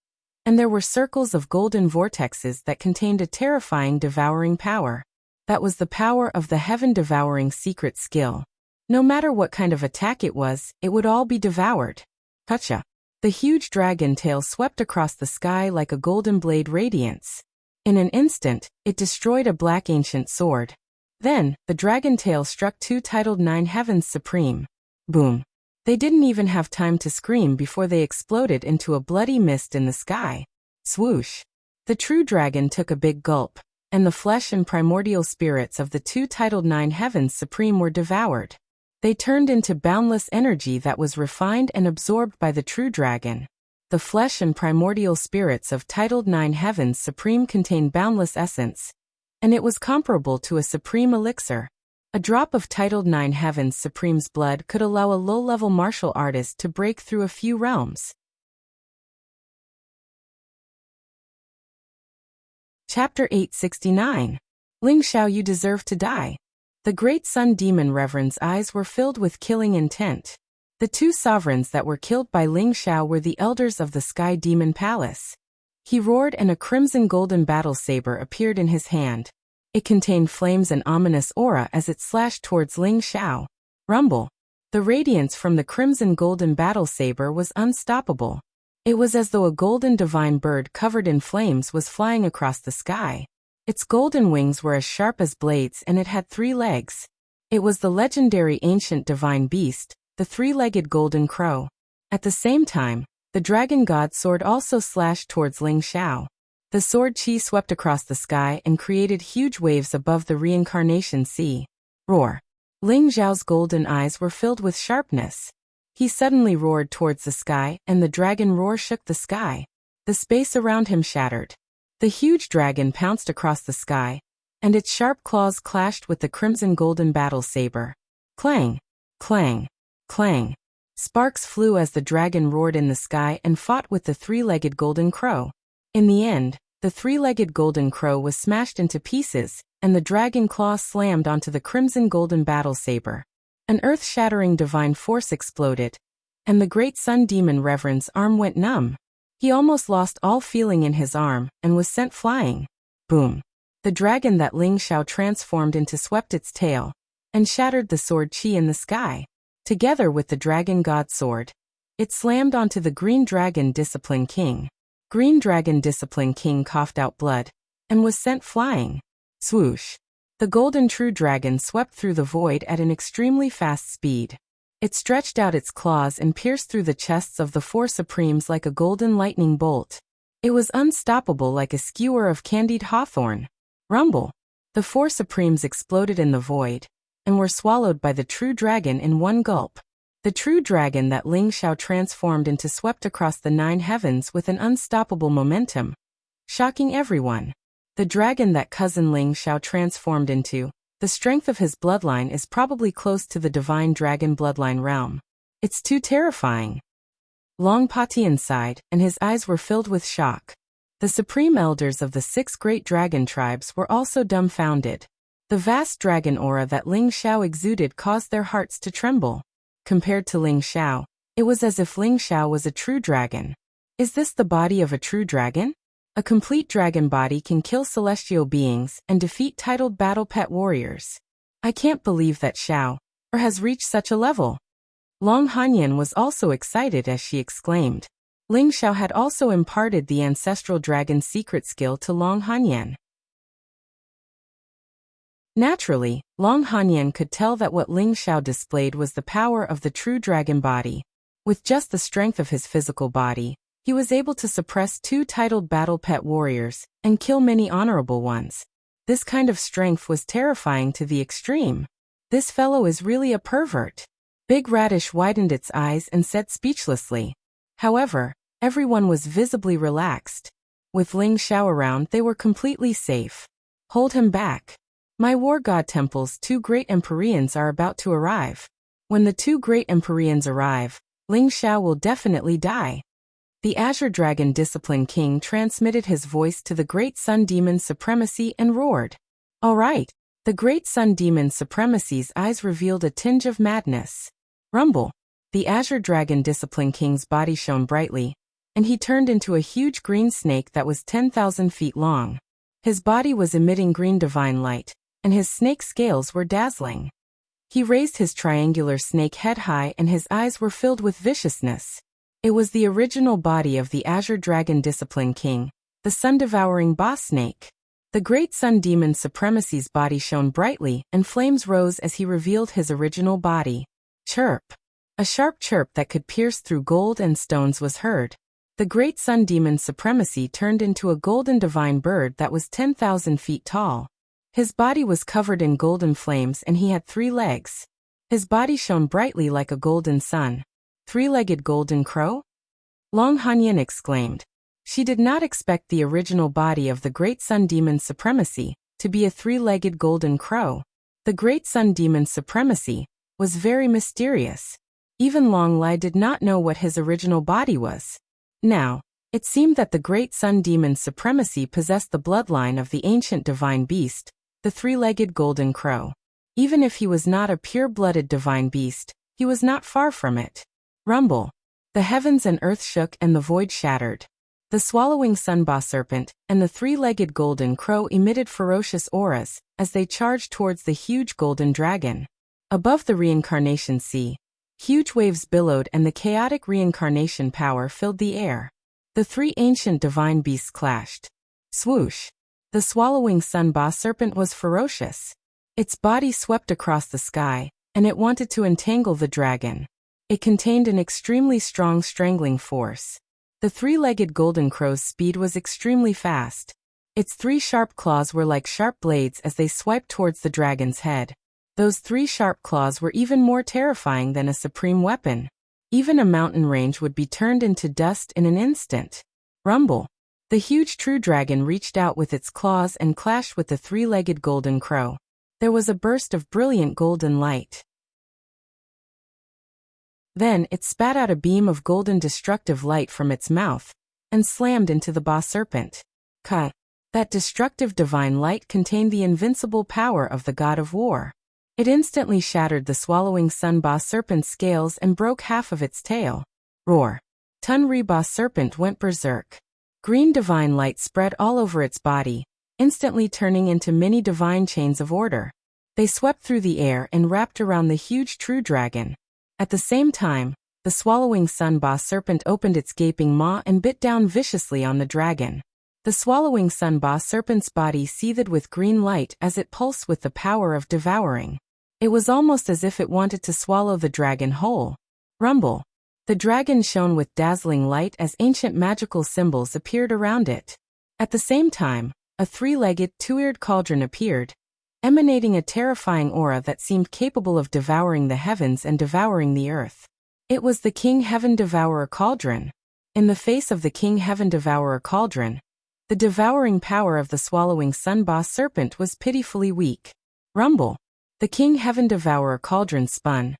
and there were circles of golden vortexes that contained a terrifying devouring power. That was the power of the heaven-devouring secret skill. No matter what kind of attack it would all be devoured. Gotcha. The huge dragon tail swept across the sky like a golden blade radiance. In an instant, it destroyed a black ancient sword. Then, the dragon tail struck two titled 9 Heavens Supreme. Boom. They didn't even have time to scream before they exploded into a bloody mist in the sky. Swoosh. The true dragon took a big gulp, and the flesh and primordial spirits of the two titled 9 Heavens Supreme were devoured. They turned into boundless energy that was refined and absorbed by the true dragon. The flesh and primordial spirits of titled 9 Heavens Supreme contain boundless essence, and it was comparable to a supreme elixir. A drop of titled 9 Heavens Supreme's blood could allow a low-level martial artist to break through a few realms. Chapter 869. Ling Xiao, you deserve to die. The great sun demon Reverend's eyes were filled with killing intent. The two sovereigns that were killed by Ling Xiao were the elders of the Sky Demon Palace. He roared and a crimson golden battle saber appeared in his hand. It contained flames and ominous aura as it slashed towards Ling Xiao. Rumble. The radiance from the crimson golden battle saber was unstoppable. It was as though a golden divine bird covered in flames was flying across the sky. Its golden wings were as sharp as blades and it had 3 legs. It was the legendary ancient divine beast, the 3-legged golden crow. At the same time, the dragon god's sword also slashed towards Ling Xiao. The sword chi swept across the sky and created huge waves above the reincarnation sea. Roar. Ling Xiao's golden eyes were filled with sharpness. He suddenly roared towards the sky and the dragon roar shook the sky. The space around him shattered. The huge dragon pounced across the sky, and its sharp claws clashed with the crimson golden battle saber. Clang! Clang! Clang! Sparks flew as the dragon roared in the sky and fought with the 3-legged golden crow. In the end, the 3-legged golden crow was smashed into pieces, and the dragon claw slammed onto the crimson golden battle saber. An earth-shattering divine force exploded, and the great sun demon Reverend's arm went numb. He almost lost all feeling in his arm and was sent flying. Boom. The dragon that Ling Xiao transformed into swept its tail and shattered the sword chi in the sky. Together with the dragon god sword, it slammed onto the green dragon Discipline King. Green dragon Discipline King coughed out blood and was sent flying. Swoosh. The golden true dragon swept through the void at an extremely fast speed. It stretched out its claws and pierced through the chests of the 4 supremes like a golden lightning bolt. It was unstoppable like a skewer of candied hawthorn. Rumble. The 4 supremes exploded in the void and were swallowed by the true dragon in one gulp. The true dragon that Ling Xiao transformed into swept across the 9 heavens with an unstoppable momentum, shocking everyone. The dragon that cousin Ling Xiao transformed into, the strength of his bloodline is probably close to the divine dragon bloodline realm. It's too terrifying. Long Patian sighed, and his eyes were filled with shock. The supreme elders of the 6 great dragon tribes were also dumbfounded. The vast dragon aura that Ling Xiao exuded caused their hearts to tremble. Compared to Ling Xiao, it was as if Ling Xiao was a true dragon. Is this the body of a true dragon? A complete dragon body can kill celestial beings and defeat titled battle pet warriors. I can't believe that Xiao has reached such a level. Long Hanyan was also excited as she exclaimed. Ling Xiao had also imparted the ancestral dragon secret skill to Long Hanyan. Naturally, Long Hanyan could tell that what Ling Xiao displayed was the power of the true dragon body. With just the strength of his physical body, he was able to suppress 2 titled battle pet warriors and kill many honorable ones. This kind of strength was terrifying to the extreme. This fellow is really a pervert. Big Radish widened its eyes and said speechlessly. However, everyone was visibly relaxed. With Ling Xiao around, they were completely safe. Hold him back. My war god temple's 2 great Empyreans are about to arrive. When the 2 great Empyreans arrive, Ling Xiao will definitely die. The Azure Dragon Discipline King transmitted his voice to the Great Sun Demon Supremacy and roared. All right. The Great Sun Demon Supremacy's eyes revealed a tinge of madness. Rumble. The Azure Dragon Discipline King's body shone brightly, and he turned into a huge green snake that was 10,000 feet long. His body was emitting green divine light, and his snake scales were dazzling. He raised his triangular snake head high and his eyes were filled with viciousness. It was the original body of the Azure Dragon Discipline King, the sun-devouring boss snake. The Great Sun Demon Supremacy's body shone brightly and flames rose as he revealed his original body. Chirp. A sharp chirp that could pierce through gold and stones was heard. The Great Sun Demon Supremacy turned into a golden divine bird that was 10,000 feet tall. His body was covered in golden flames and he had 3 legs. His body shone brightly like a golden sun. 3-legged golden crow? Long Hanyan exclaimed. She did not expect the original body of the Great Sun Demon Supremacy to be a 3-legged golden crow. The Great Sun Demon Supremacy was very mysterious. Even Long Lai did not know what his original body was. Now, it seemed that the Great Sun Demon Supremacy possessed the bloodline of the ancient divine beast, the 3-legged golden crow. Even if he was not a pure-blooded divine beast, he was not far from it. Rumble. The heavens and earth shook and the void shattered. The swallowing sunboss serpent and the 3-legged golden crow emitted ferocious auras as they charged towards the huge golden dragon. Above the reincarnation sea, huge waves billowed and the chaotic reincarnation power filled the air. The 3 ancient divine beasts clashed. Swoosh. The swallowing sunboss serpent was ferocious. Its body swept across the sky, and it wanted to entangle the dragon. It contained an extremely strong strangling force. The 3-legged golden crow's speed was extremely fast. Its 3 sharp claws were like sharp blades as they swiped towards the dragon's head. Those 3 sharp claws were even more terrifying than a supreme weapon. Even a mountain range would be turned into dust in an instant. Rumble. The huge true dragon reached out with its claws and clashed with the 3-legged golden crow. There was a burst of brilliant golden light. Then it spat out a beam of golden destructive light from its mouth and slammed into the boss serpent. That destructive divine light contained the invincible power of the god of war. It instantly shattered the swallowing sun boss serpent's scales and broke half of its tail. Roar. Tunri boss serpent went berserk. Green divine light spread all over its body, instantly turning into many divine chains of order. They swept through the air and wrapped around the huge true dragon. At the same time, the swallowing sun boss serpent opened its gaping maw and bit down viciously on the dragon. The swallowing sun boss serpent's body seethed with green light as it pulsed with the power of devouring. It was almost as if it wanted to swallow the dragon whole. Rumble. The dragon shone with dazzling light as ancient magical symbols appeared around it. At the same time, a 3-legged, 2-eared cauldron appeared, emanating a terrifying aura that seemed capable of devouring the heavens and devouring the earth. It was the King Heaven Devourer Cauldron. In the face of the King Heaven Devourer Cauldron, the devouring power of the swallowing sun boss serpent was pitifully weak. Rumble. The King Heaven Devourer Cauldron spun,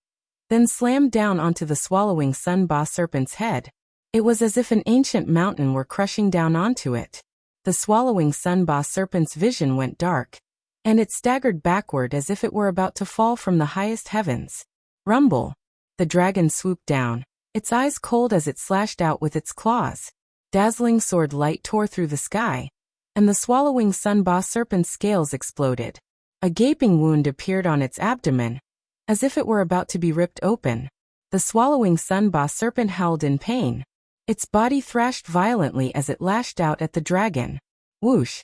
then slammed down onto the swallowing sun boss serpent's head. It was as if an ancient mountain were crushing down onto it. The swallowing sun boss serpent's vision went dark, and it staggered backward as if it were about to fall from the highest heavens. Rumble. The dragon swooped down, its eyes cold as it slashed out with its claws. Dazzling sword light tore through the sky, and the swallowing sun boss serpent's scales exploded. A gaping wound appeared on its abdomen, as if it were about to be ripped open. The swallowing sun boss serpent howled in pain. Its body thrashed violently as it lashed out at the dragon. Whoosh.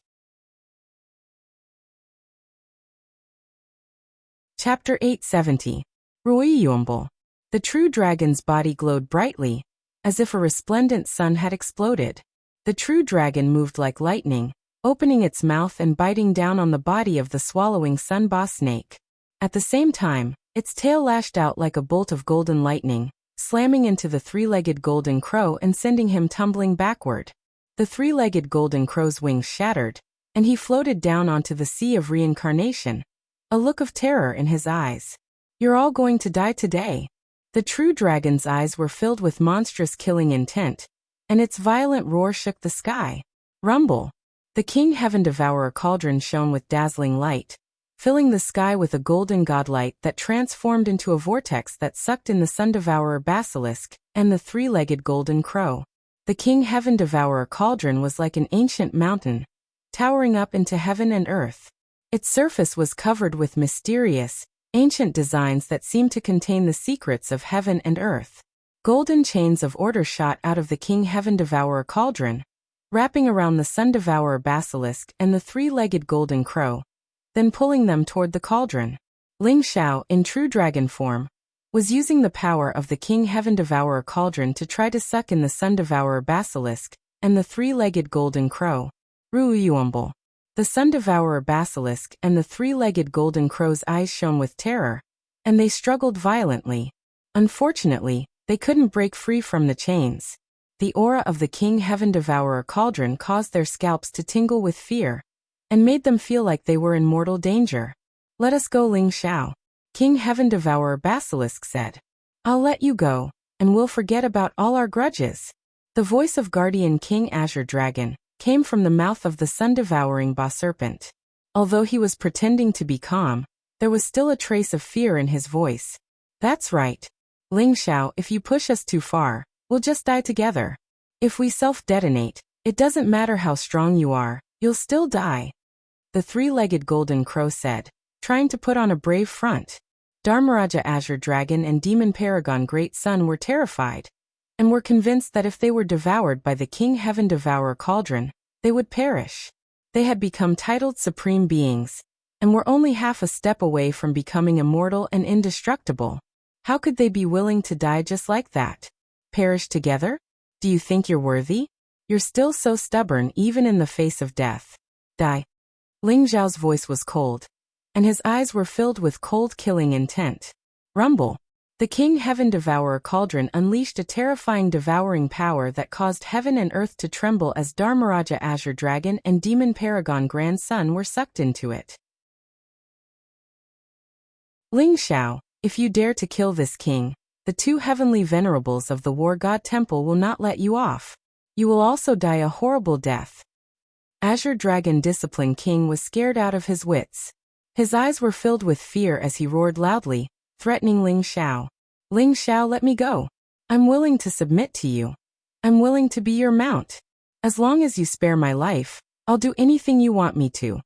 Chapter 870. Ruiyumble. The true dragon's body glowed brightly, as if a resplendent sun had exploded. The true dragon moved like lightning, opening its mouth and biting down on the body of the swallowing sun boss snake. At the same time, its tail lashed out like a bolt of golden lightning, slamming into the 3-legged golden crow and sending him tumbling backward. The 3-legged golden crow's wings shattered, and he floated down onto the sea of reincarnation, a look of terror in his eyes. "You're all going to die today." The true dragon's eyes were filled with monstrous killing intent, and its violent roar shook the sky. Rumble! The King Heaven Devourer cauldron shone with dazzling light, filling the sky with a golden godlight that transformed into a vortex that sucked in the Sun Devourer basilisk and the three-legged golden crow. The King Heaven Devourer cauldron was like an ancient mountain, towering up into heaven and earth. Its surface was covered with mysterious, ancient designs that seemed to contain the secrets of heaven and earth. Golden chains of order shot out of the King Heaven Devourer cauldron, wrapping around the Sun Devourer basilisk and the three-legged golden crow, then pulling them toward the cauldron. Ling Xiao, in true dragon form, was using the power of the King Heaven Devourer cauldron to try to suck in the Sun Devourer basilisk and the three-legged golden crow. Ruuyuumble. The Sun Devourer basilisk and the three-legged golden crow's eyes shone with terror, and they struggled violently. Unfortunately, they couldn't break free from the chains. The aura of the King Heaven Devourer cauldron caused their scalps to tingle with fear, and made them feel like they were in mortal danger. "Let us go, Ling Xiao," King Heaven Devourer basilisk said. "I'll let you go, and we'll forget about all our grudges." The voice of Guardian King Azure Dragon came from the mouth of the sun-devouring Ba Serpent. Although he was pretending to be calm, there was still a trace of fear in his voice. "That's right. Ling Xiao, if you push us too far, we'll just die together. If we self-detonate, it doesn't matter how strong you are, you'll still die," the three-legged golden crow said, trying to put on a brave front. Dharmaraja Azure Dragon and Demon Paragon Great Sun were terrified, and were convinced that if they were devoured by the King Heaven Devourer cauldron, they would perish. They had become titled supreme beings, and were only half a step away from becoming immortal and indestructible. How could they be willing to die just like that? Perish together? Do you think you're worthy? You're still so stubborn even in the face of death. Die. Ling Xiao's voice was cold, and his eyes were filled with cold killing intent. Rumble. The King Heaven Devourer cauldron unleashed a terrifying devouring power that caused heaven and earth to tremble as Dharmaraja Azure Dragon and Demon Paragon Grand Sun were sucked into it. Ling Xiao, if you dare to kill this king, the two heavenly venerables of the War God Temple will not let you off. You will also die a horrible death. Azure Dragon Discipline King was scared out of his wits. His eyes were filled with fear as he roared loudly, threatening Ling Xiao. "Ling Xiao, let me go. I'm willing to submit to you. I'm willing to be your mount. As long as you spare my life, I'll do anything you want me to."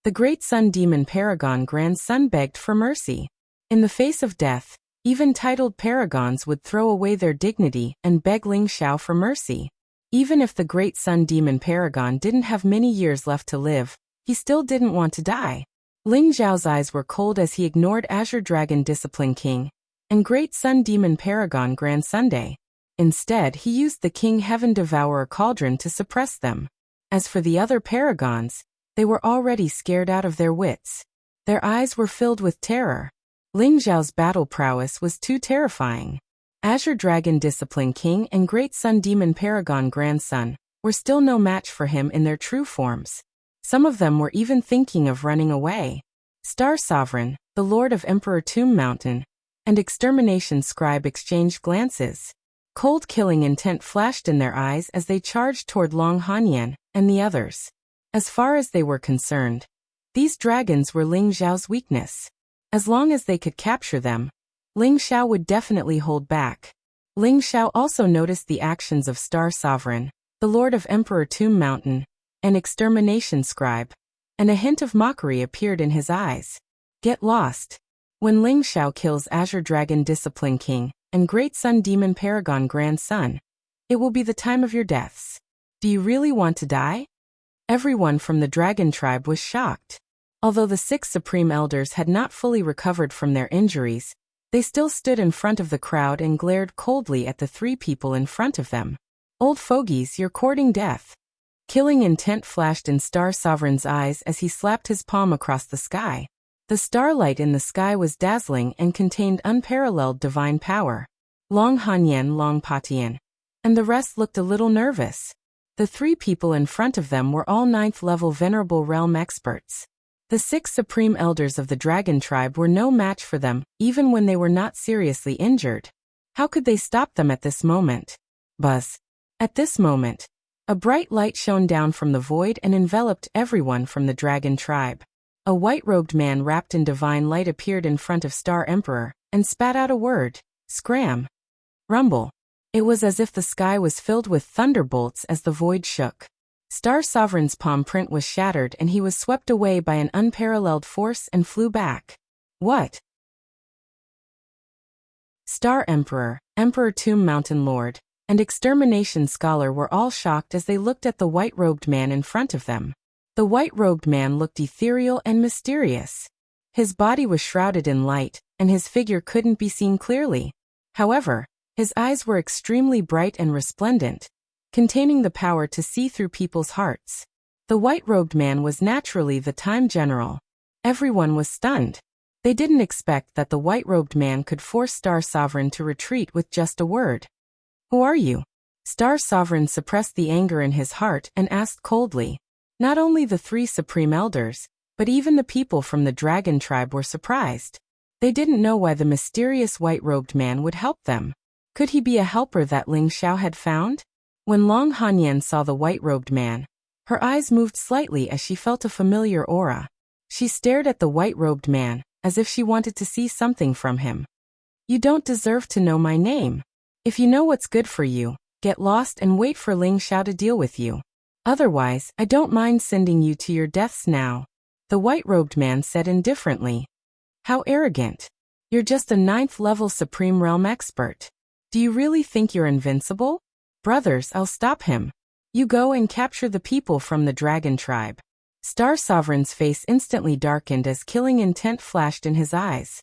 The Great Sun Demon Paragon Grand Sun begged for mercy. In the face of death, even titled paragons would throw away their dignity and beg Ling Xiao for mercy. Even if the Great Sun Demon Paragon didn't have many years left to live, he still didn't want to die. Ling Xiao's eyes were cold as he ignored Azure Dragon Discipline King and Great Sun Demon Paragon Grand Sunday. Instead, he used the King Heaven Devourer cauldron to suppress them. As for the other paragons, they were already scared out of their wits. Their eyes were filled with terror. Ling Xiao's battle prowess was too terrifying. Azure Dragon Discipline King and Great Sun Demon Paragon Grand Sun were still no match for him in their true forms. Some of them were even thinking of running away. Star Sovereign, the Lord of Emperor Tomb Mountain, and Extermination Scribe exchanged glances. Cold killing intent flashed in their eyes as they charged toward Long Hanyan and the others. As far as they were concerned, these dragons were Ling Xiao's weakness. As long as they could capture them, Ling Xiao would definitely hold back. Ling Xiao also noticed the actions of Star Sovereign, the Lord of Emperor Tomb Mountain, and Extermination Scribe, and a hint of mockery appeared in his eyes. Get lost. When Ling Xiao kills Azure Dragon Discipline King and Great Sun Demon Paragon Grand Sun, it will be the time of your deaths. Do you really want to die? Everyone from the dragon tribe was shocked. Although the 6 supreme elders had not fully recovered from their injuries, they still stood in front of the crowd and glared coldly at the 3 people in front of them. "Old fogies, you're courting death." Killing intent flashed in Star Sovereign's eyes as he slapped his palm across the sky. The starlight in the sky was dazzling and contained unparalleled divine power. Long Hanyan, Long Patian, and the rest looked a little nervous. The 3 people in front of them were all 9th level Venerable Realm experts. The 6 supreme elders of the dragon tribe were no match for them, even when they were not seriously injured. How could they stop them at this moment? Buzz. At this moment, a bright light shone down from the void and enveloped everyone from the dragon tribe. A white-robed man wrapped in divine light appeared in front of Star Emperor, and spat out a word, scram. Rumble. It was as if the sky was filled with thunderbolts as the void shook. Star Sovereign's palm print was shattered and he was swept away by an unparalleled force and flew back. What? Star Emperor, Emperor Tomb Mountain Lord, and Extermination Scholar were all shocked as they looked at the white-robed man in front of them. The white-robed man looked ethereal and mysterious. His body was shrouded in light, and his figure couldn't be seen clearly. However, his eyes were extremely bright and resplendent, containing the power to see through people's hearts. The white-robed man was naturally the Time General. Everyone was stunned. They didn't expect that the white-robed man could force Star Sovereign to retreat with just a word. Who are you? Star Sovereign suppressed the anger in his heart and asked coldly. Not only the 3 supreme elders, but even the people from the dragon tribe were surprised. They didn't know why the mysterious white-robed man would help them. Could he be a helper that Ling Xiao had found? When Long Hanyan saw the white-robed man, her eyes moved slightly as she felt a familiar aura. She stared at the white-robed man, as if she wanted to see something from him. You don't deserve to know my name. If you know what's good for you, get lost and wait for Ling Xiao to deal with you. Otherwise, I don't mind sending you to your deaths now, the white-robed man said indifferently. How arrogant. You're just a 9th-level Supreme Realm expert. Do you really think you're invincible? Brothers, I'll stop him. You go and capture the people from the dragon tribe. Star Sovereign's face instantly darkened as killing intent flashed in his eyes.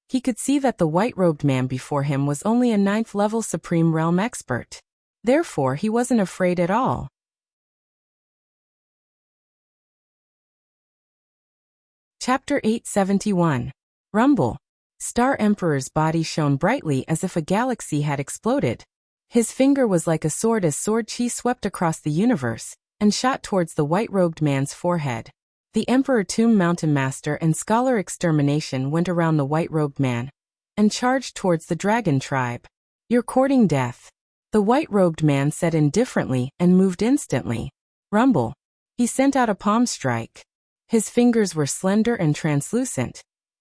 He could see that the white-robed man before him was only a 9th-level Supreme Realm expert. Therefore, he wasn't afraid at all. Chapter 871. Rumble. Star Emperor's body shone brightly as if a galaxy had exploded. His finger was like a sword as sword chi swept across the universe, and shot towards the white-robed man's forehead. The Emperor Tomb Mountain Master and Scholar Extermination went around the white-robed man, and charged towards the dragon tribe. You're courting death, the white-robed man said indifferently and moved instantly. Rumble. He sent out a palm strike. His fingers were slender and translucent,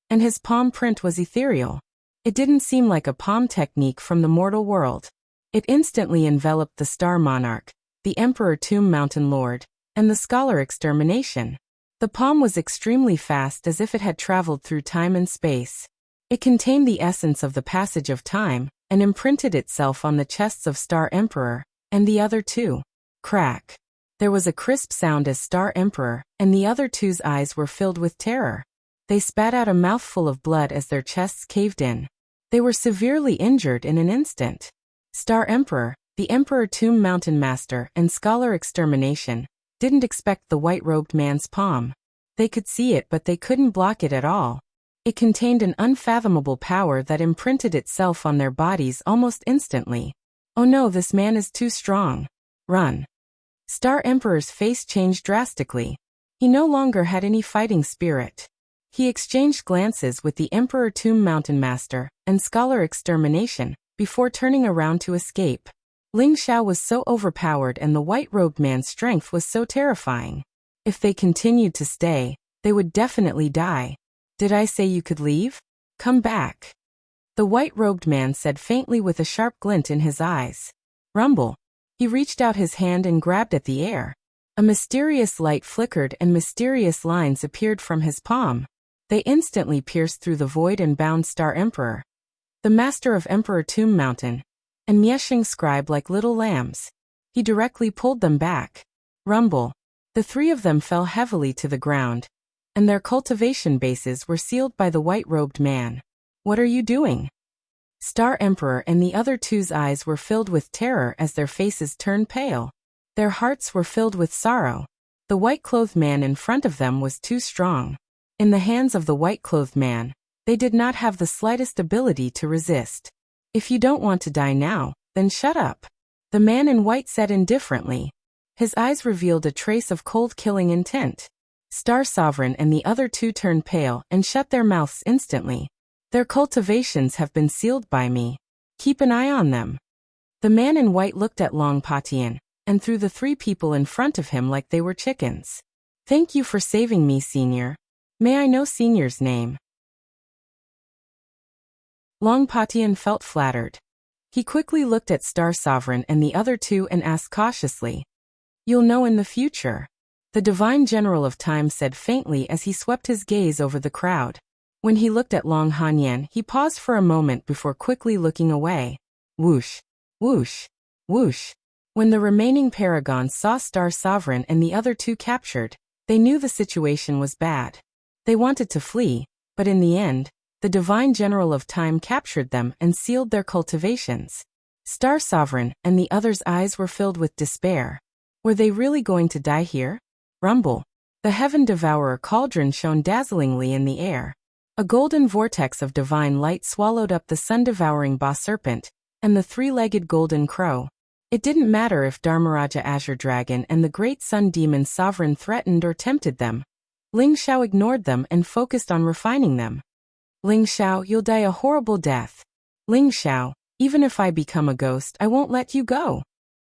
and his palm print was ethereal. It didn't seem like a palm technique from the mortal world. It instantly enveloped the Star Monarch, the Emperor Tomb Mountain Lord, and the Scholar Extermination. The palm was extremely fast as if it had traveled through time and space. It contained the essence of the passage of time, and imprinted itself on the chests of Star Emperor, and the other 2. Crack. There was a crisp sound as Star Emperor, and the other 2's eyes were filled with terror. They spat out a mouthful of blood as their chests caved in. They were severely injured in an instant. Star Emperor, the Emperor Tomb Mountain Master, and Scholar Extermination didn't expect the white-robed man's palm. They could see it but they couldn't block it at all. It contained an unfathomable power that imprinted itself on their bodies almost instantly. Oh no, this man is too strong. Run. Star Emperor's face changed drastically. He no longer had any fighting spirit. He exchanged glances with the Emperor Tomb Mountain Master and Scholar Extermination before turning around to escape. Ling Xiao was so overpowered and the white-robed man's strength was so terrifying. If they continued to stay, they would definitely die. Did I say you could leave? Come back. The white-robed man said faintly with a sharp glint in his eyes. Rumble. He reached out his hand and grabbed at the air. A mysterious light flickered and mysterious lines appeared from his palm. They instantly pierced through the void and bound Star Emperor, the master of Emperor Tomb Mountain, and Mieshing Scribe like little lambs. He directly pulled them back. Rumble. The 3 of them fell heavily to the ground, and their cultivation bases were sealed by the white-robed man. What are you doing? Star Emperor and the other 2's eyes were filled with terror as their faces turned pale. Their hearts were filled with sorrow. The white-clothed man in front of them was too strong. In the hands of the white-clothed man, they did not have the slightest ability to resist. If you don't want to die now, then shut up. The man in white said indifferently. His eyes revealed a trace of cold killing intent. Star Sovereign and the other two turned pale and shut their mouths instantly. Their cultivations have been sealed by me. Keep an eye on them. The man in white looked at Long Patian and threw the three people in front of him like they were chickens. Thank you for saving me, Senior. May I know Senior's name? Long Patian felt flattered. He quickly looked at Star Sovereign and the other two and asked cautiously, "You'll know in the future," the Divine General of Time said faintly as he swept his gaze over the crowd. When he looked at Long Hanyan, he paused for a moment before quickly looking away. Whoosh, whoosh, whoosh. When the remaining paragons saw Star Sovereign and the other two captured, they knew the situation was bad. They wanted to flee, but in the end, the Divine General of Time captured them and sealed their cultivations. Star Sovereign and the others' eyes were filled with despair. Were they really going to die here? Rumble. The Heaven Devourer cauldron shone dazzlingly in the air. A golden vortex of divine light swallowed up the sun-devouring boss serpent and the three-legged golden crow. It didn't matter if Dharmaraja Azure Dragon and the great sun demon sovereign threatened or tempted them. Ling Xiao ignored them and focused on refining them. Ling Xiao, you'll die a horrible death. Ling Xiao, even if I become a ghost, I won't let you go.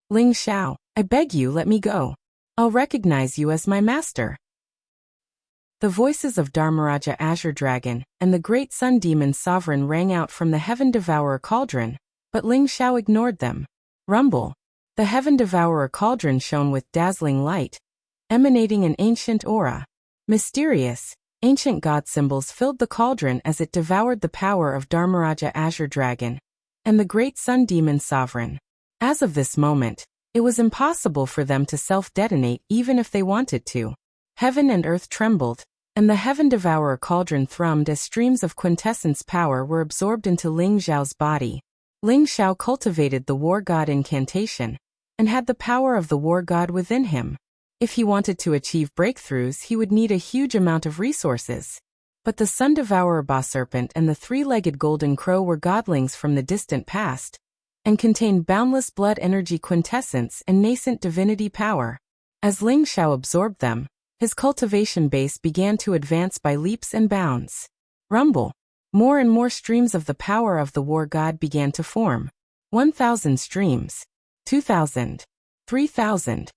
Ling Xiao, I beg you, let me go. I'll recognize you as my master. The voices of Dharmaraja Azure Dragon and the great sun demon sovereign rang out from the Heaven Devourer cauldron, but Ling Xiao ignored them. Rumble. The Heaven Devourer cauldron shone with dazzling light, emanating an ancient aura. Mysterious, ancient god symbols filled the cauldron as it devoured the power of Dharmaraja Azure Dragon and the great sun demon sovereign. As of this moment, it was impossible for them to self-detonate even if they wanted to. Heaven and earth trembled, and the Heaven Devourer cauldron thrummed as streams of quintessence power were absorbed into Ling Xiao's body. Ling Xiao cultivated the war god incantation and had the power of the war god within him. If he wanted to achieve breakthroughs, he would need a huge amount of resources. But the Sun Devourer boss serpent and the three-legged golden crow were godlings from the distant past and contained boundless blood energy quintessence and nascent divinity power. As Ling Xiao absorbed them, his cultivation base began to advance by leaps and bounds. Rumble. More and more streams of the power of the war god began to form. 1,000 streams. 2,000. 3,000.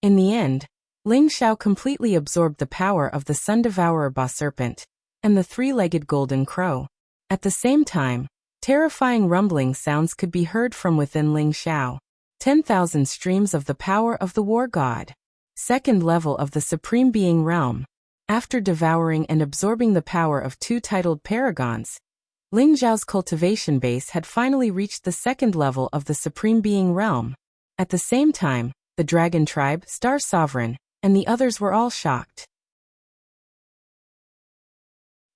In the end, Ling Xiao completely absorbed the power of the Sun Devourer boss serpent and the three-legged golden crow. At the same time, terrifying rumbling sounds could be heard from within Ling Xiao. 10,000 streams of the power of the war god. Second level of the Supreme Being realm. After devouring and absorbing the power of two titled paragons, Ling Xiao's cultivation base had finally reached the second level of the Supreme Being realm. At the same time, the Dragon Tribe, Star Sovereign, and the others were all shocked.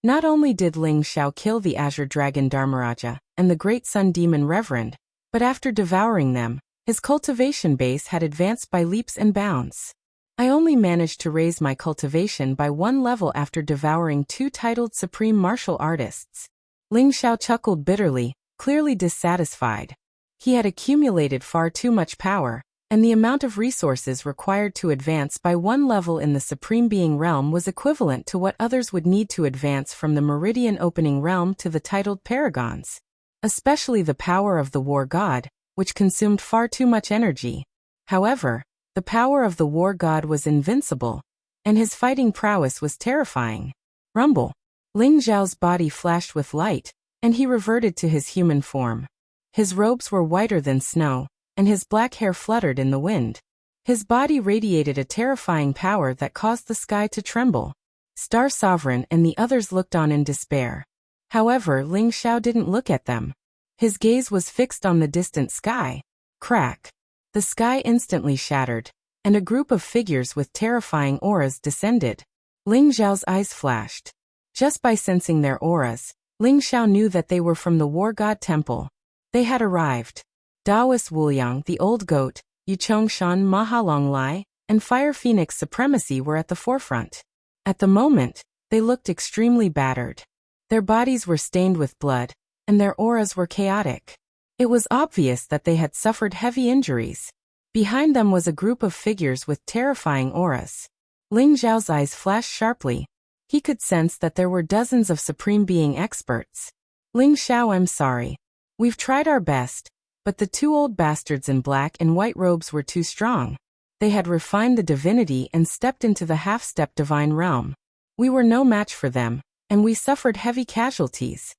Not only did Ling Xiao kill the Azure Dragon Dharmaraja and the Great Sun Demon Reverend, but after devouring them, his cultivation base had advanced by leaps and bounds. I only managed to raise my cultivation by one level after devouring two titled Supreme Martial Artists. Ling Xiao chuckled bitterly, clearly dissatisfied. He had accumulated far too much power, and the amount of resources required to advance by one level in the Supreme Being realm was equivalent to what others would need to advance from the Meridian Opening realm to the titled Paragons. Especially the power of the War God, which consumed far too much energy. However, the power of the war god was invincible, and his fighting prowess was terrifying. Rumble. Ling Xiao's body flashed with light, and he reverted to his human form. His robes were whiter than snow, and his black hair fluttered in the wind. His body radiated a terrifying power that caused the sky to tremble. Star Sovereign and the others looked on in despair. However, Ling Xiao didn't look at them. His gaze was fixed on the distant sky. Crack. The sky instantly shattered, and a group of figures with terrifying auras descended. Ling Xiao's eyes flashed. Just by sensing their auras, Ling Xiao knew that they were from the War God Temple. They had arrived. Daoist Wuliang, the Old Goat, Yuchongshan Mahalong Lai, and Fire Phoenix Supremacy were at the forefront. At the moment, they looked extremely battered. Their bodies were stained with blood, and their auras were chaotic. It was obvious that they had suffered heavy injuries. Behind them was a group of figures with terrifying auras. Ling Xiao's eyes flashed sharply. He could sense that there were dozens of Supreme Being experts. Ling Xiao, I'm sorry. We've tried our best, but the two old bastards in black and white robes were too strong. They had refined the divinity and stepped into the half-step divine realm. We were no match for them, and we suffered heavy casualties.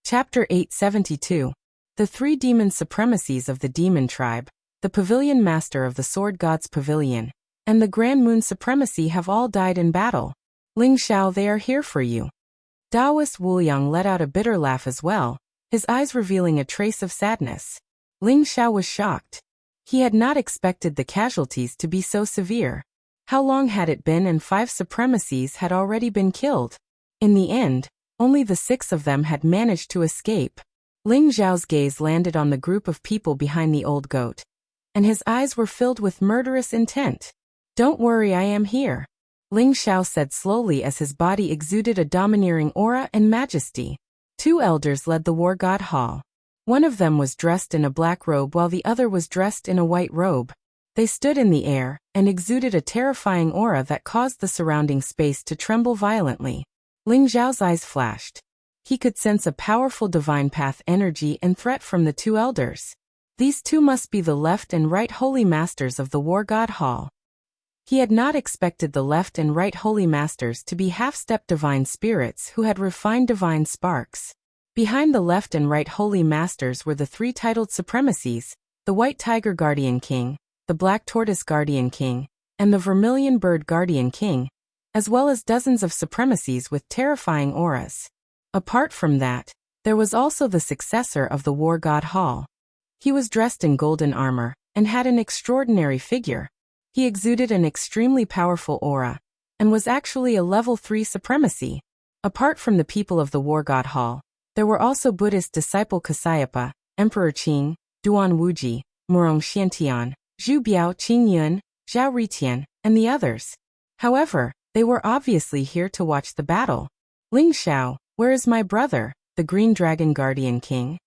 Chapter 872. The three demon supremacies of the demon tribe, the pavilion master of the sword god's pavilion, and the grand moon supremacy have all died in battle. Ling Xiao, they are here for you. Taoist Wuyang let out a bitter laugh as well, his eyes revealing a trace of sadness. Ling Xiao was shocked. He had not expected the casualties to be so severe. How long had it been and 5 supremacies had already been killed? In the end, only the 6 of them had managed to escape. Ling Xiao's gaze landed on the group of people behind the old goat, and his eyes were filled with murderous intent. Don't worry, I am here, Ling Xiao said slowly as his body exuded a domineering aura and majesty. 2 elders led the war god hall. One of them was dressed in a black robe while the other was dressed in a white robe. They stood in the air and exuded a terrifying aura that caused the surrounding space to tremble violently. Ling Xiao's eyes flashed. He could sense a powerful divine path energy and threat from the 2 elders. These 2 must be the left and right holy masters of the war god hall. He had not expected the left and right holy masters to be half-step divine spirits who had refined divine sparks. Behind the left and right holy masters were the 3 titled supremacies, the white tiger guardian king, the black tortoise guardian king, and the vermilion bird guardian king, as well as dozens of supremacies with terrifying auras. Apart from that, there was also the successor of the war god hall. He was dressed in golden armor and had an extraordinary figure. He exuded an extremely powerful aura and was actually a level 3 supremacy. Apart from the people of the war god hall, there were also Buddhist disciple Kasayapa, Emperor Qing, Duan Wuji, Murong Xiantian, Zhu Biao Qingyun, Zhao Ritian, and the others. However, they were obviously here to watch the battle. Ling Xiao, where is my brother, the green dragon guardian king?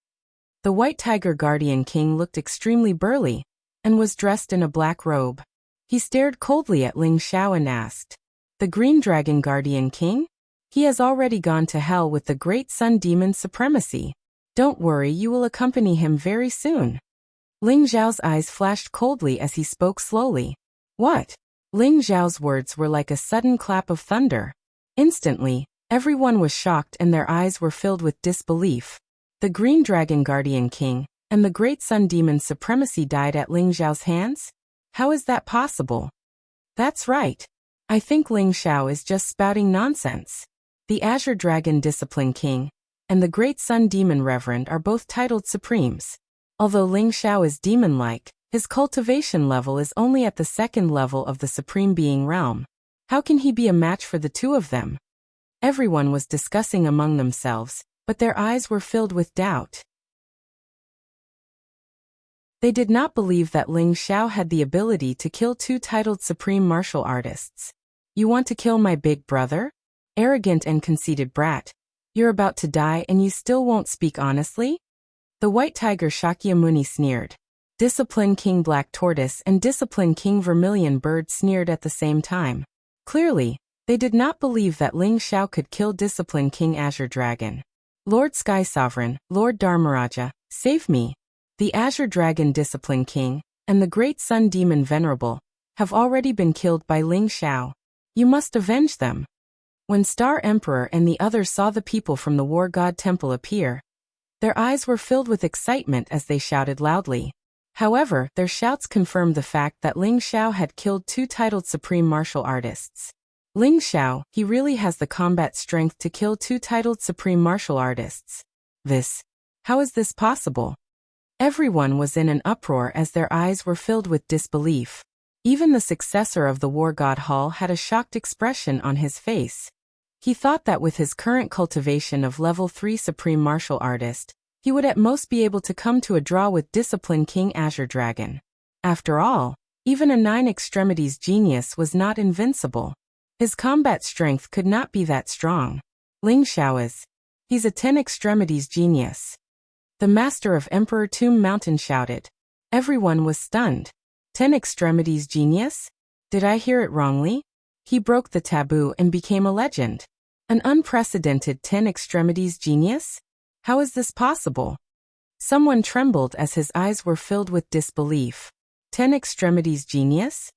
The white tiger guardian king looked extremely burly and was dressed in a black robe. He stared coldly at Ling Xiao and asked, the green dragon guardian king? He has already gone to hell with the great sun demon supremacy. Don't worry, you will accompany him very soon. Ling Xiao's eyes flashed coldly as he spoke slowly. What? Ling Xiao's words were like a sudden clap of thunder. Instantly, everyone was shocked and their eyes were filled with disbelief. The green dragon guardian king and the great sun demon supremacy died at Ling Xiao's hands? How is that possible? That's right. I think Ling Xiao is just spouting nonsense. The Azure Dragon Discipline King and the Great Sun Demon Reverend are both titled Supremes. Although Ling Xiao is demon-like, his cultivation level is only at the 2nd level of the Supreme Being realm. How can he be a match for the 2 of them? Everyone was discussing among themselves, but their eyes were filled with doubt. They did not believe that Ling Xiao had the ability to kill 2 titled Supreme Martial Artists. You want to kill my big brother? Arrogant and conceited brat. You're about to die and you still won't speak honestly? The white tiger Shakyamuni sneered. Discipline King Black Tortoise and Discipline King Vermilion Bird sneered at the same time. Clearly, they did not believe that Ling Xiao could kill Discipline King Azure Dragon. Lord Sky Sovereign, Lord Dharmaraja, save me. The Azure Dragon Discipline King and the Great Sun Demon Venerable have already been killed by Ling Xiao. You must avenge them. When Star Emperor and the others saw the people from the War God Temple appear, their eyes were filled with excitement as they shouted loudly. However, their shouts confirmed the fact that Ling Xiao had killed 2 titled Supreme Martial Artists. Ling Xiao, he really has the combat strength to kill 2 titled Supreme Martial Artists. How is this possible? Everyone was in an uproar as their eyes were filled with disbelief. Even the successor of the War God Hall had a shocked expression on his face. He thought that with his current cultivation of level 3 Supreme Martial Artist, he would at most be able to come to a draw with Discipline King Azure Dragon. After all, even a 9 extremities genius was not invincible. His combat strength could not be that strong. Ling Xiao is. He's a 10 extremities genius. The master of Emperor Tomb Mountain shouted. Everyone was stunned. 10 Extremities Genius? Did I hear it wrongly? He broke the taboo and became a legend. An unprecedented 10 Extremities Genius? How is this possible? Someone trembled as his eyes were filled with disbelief. 10 Extremities Genius?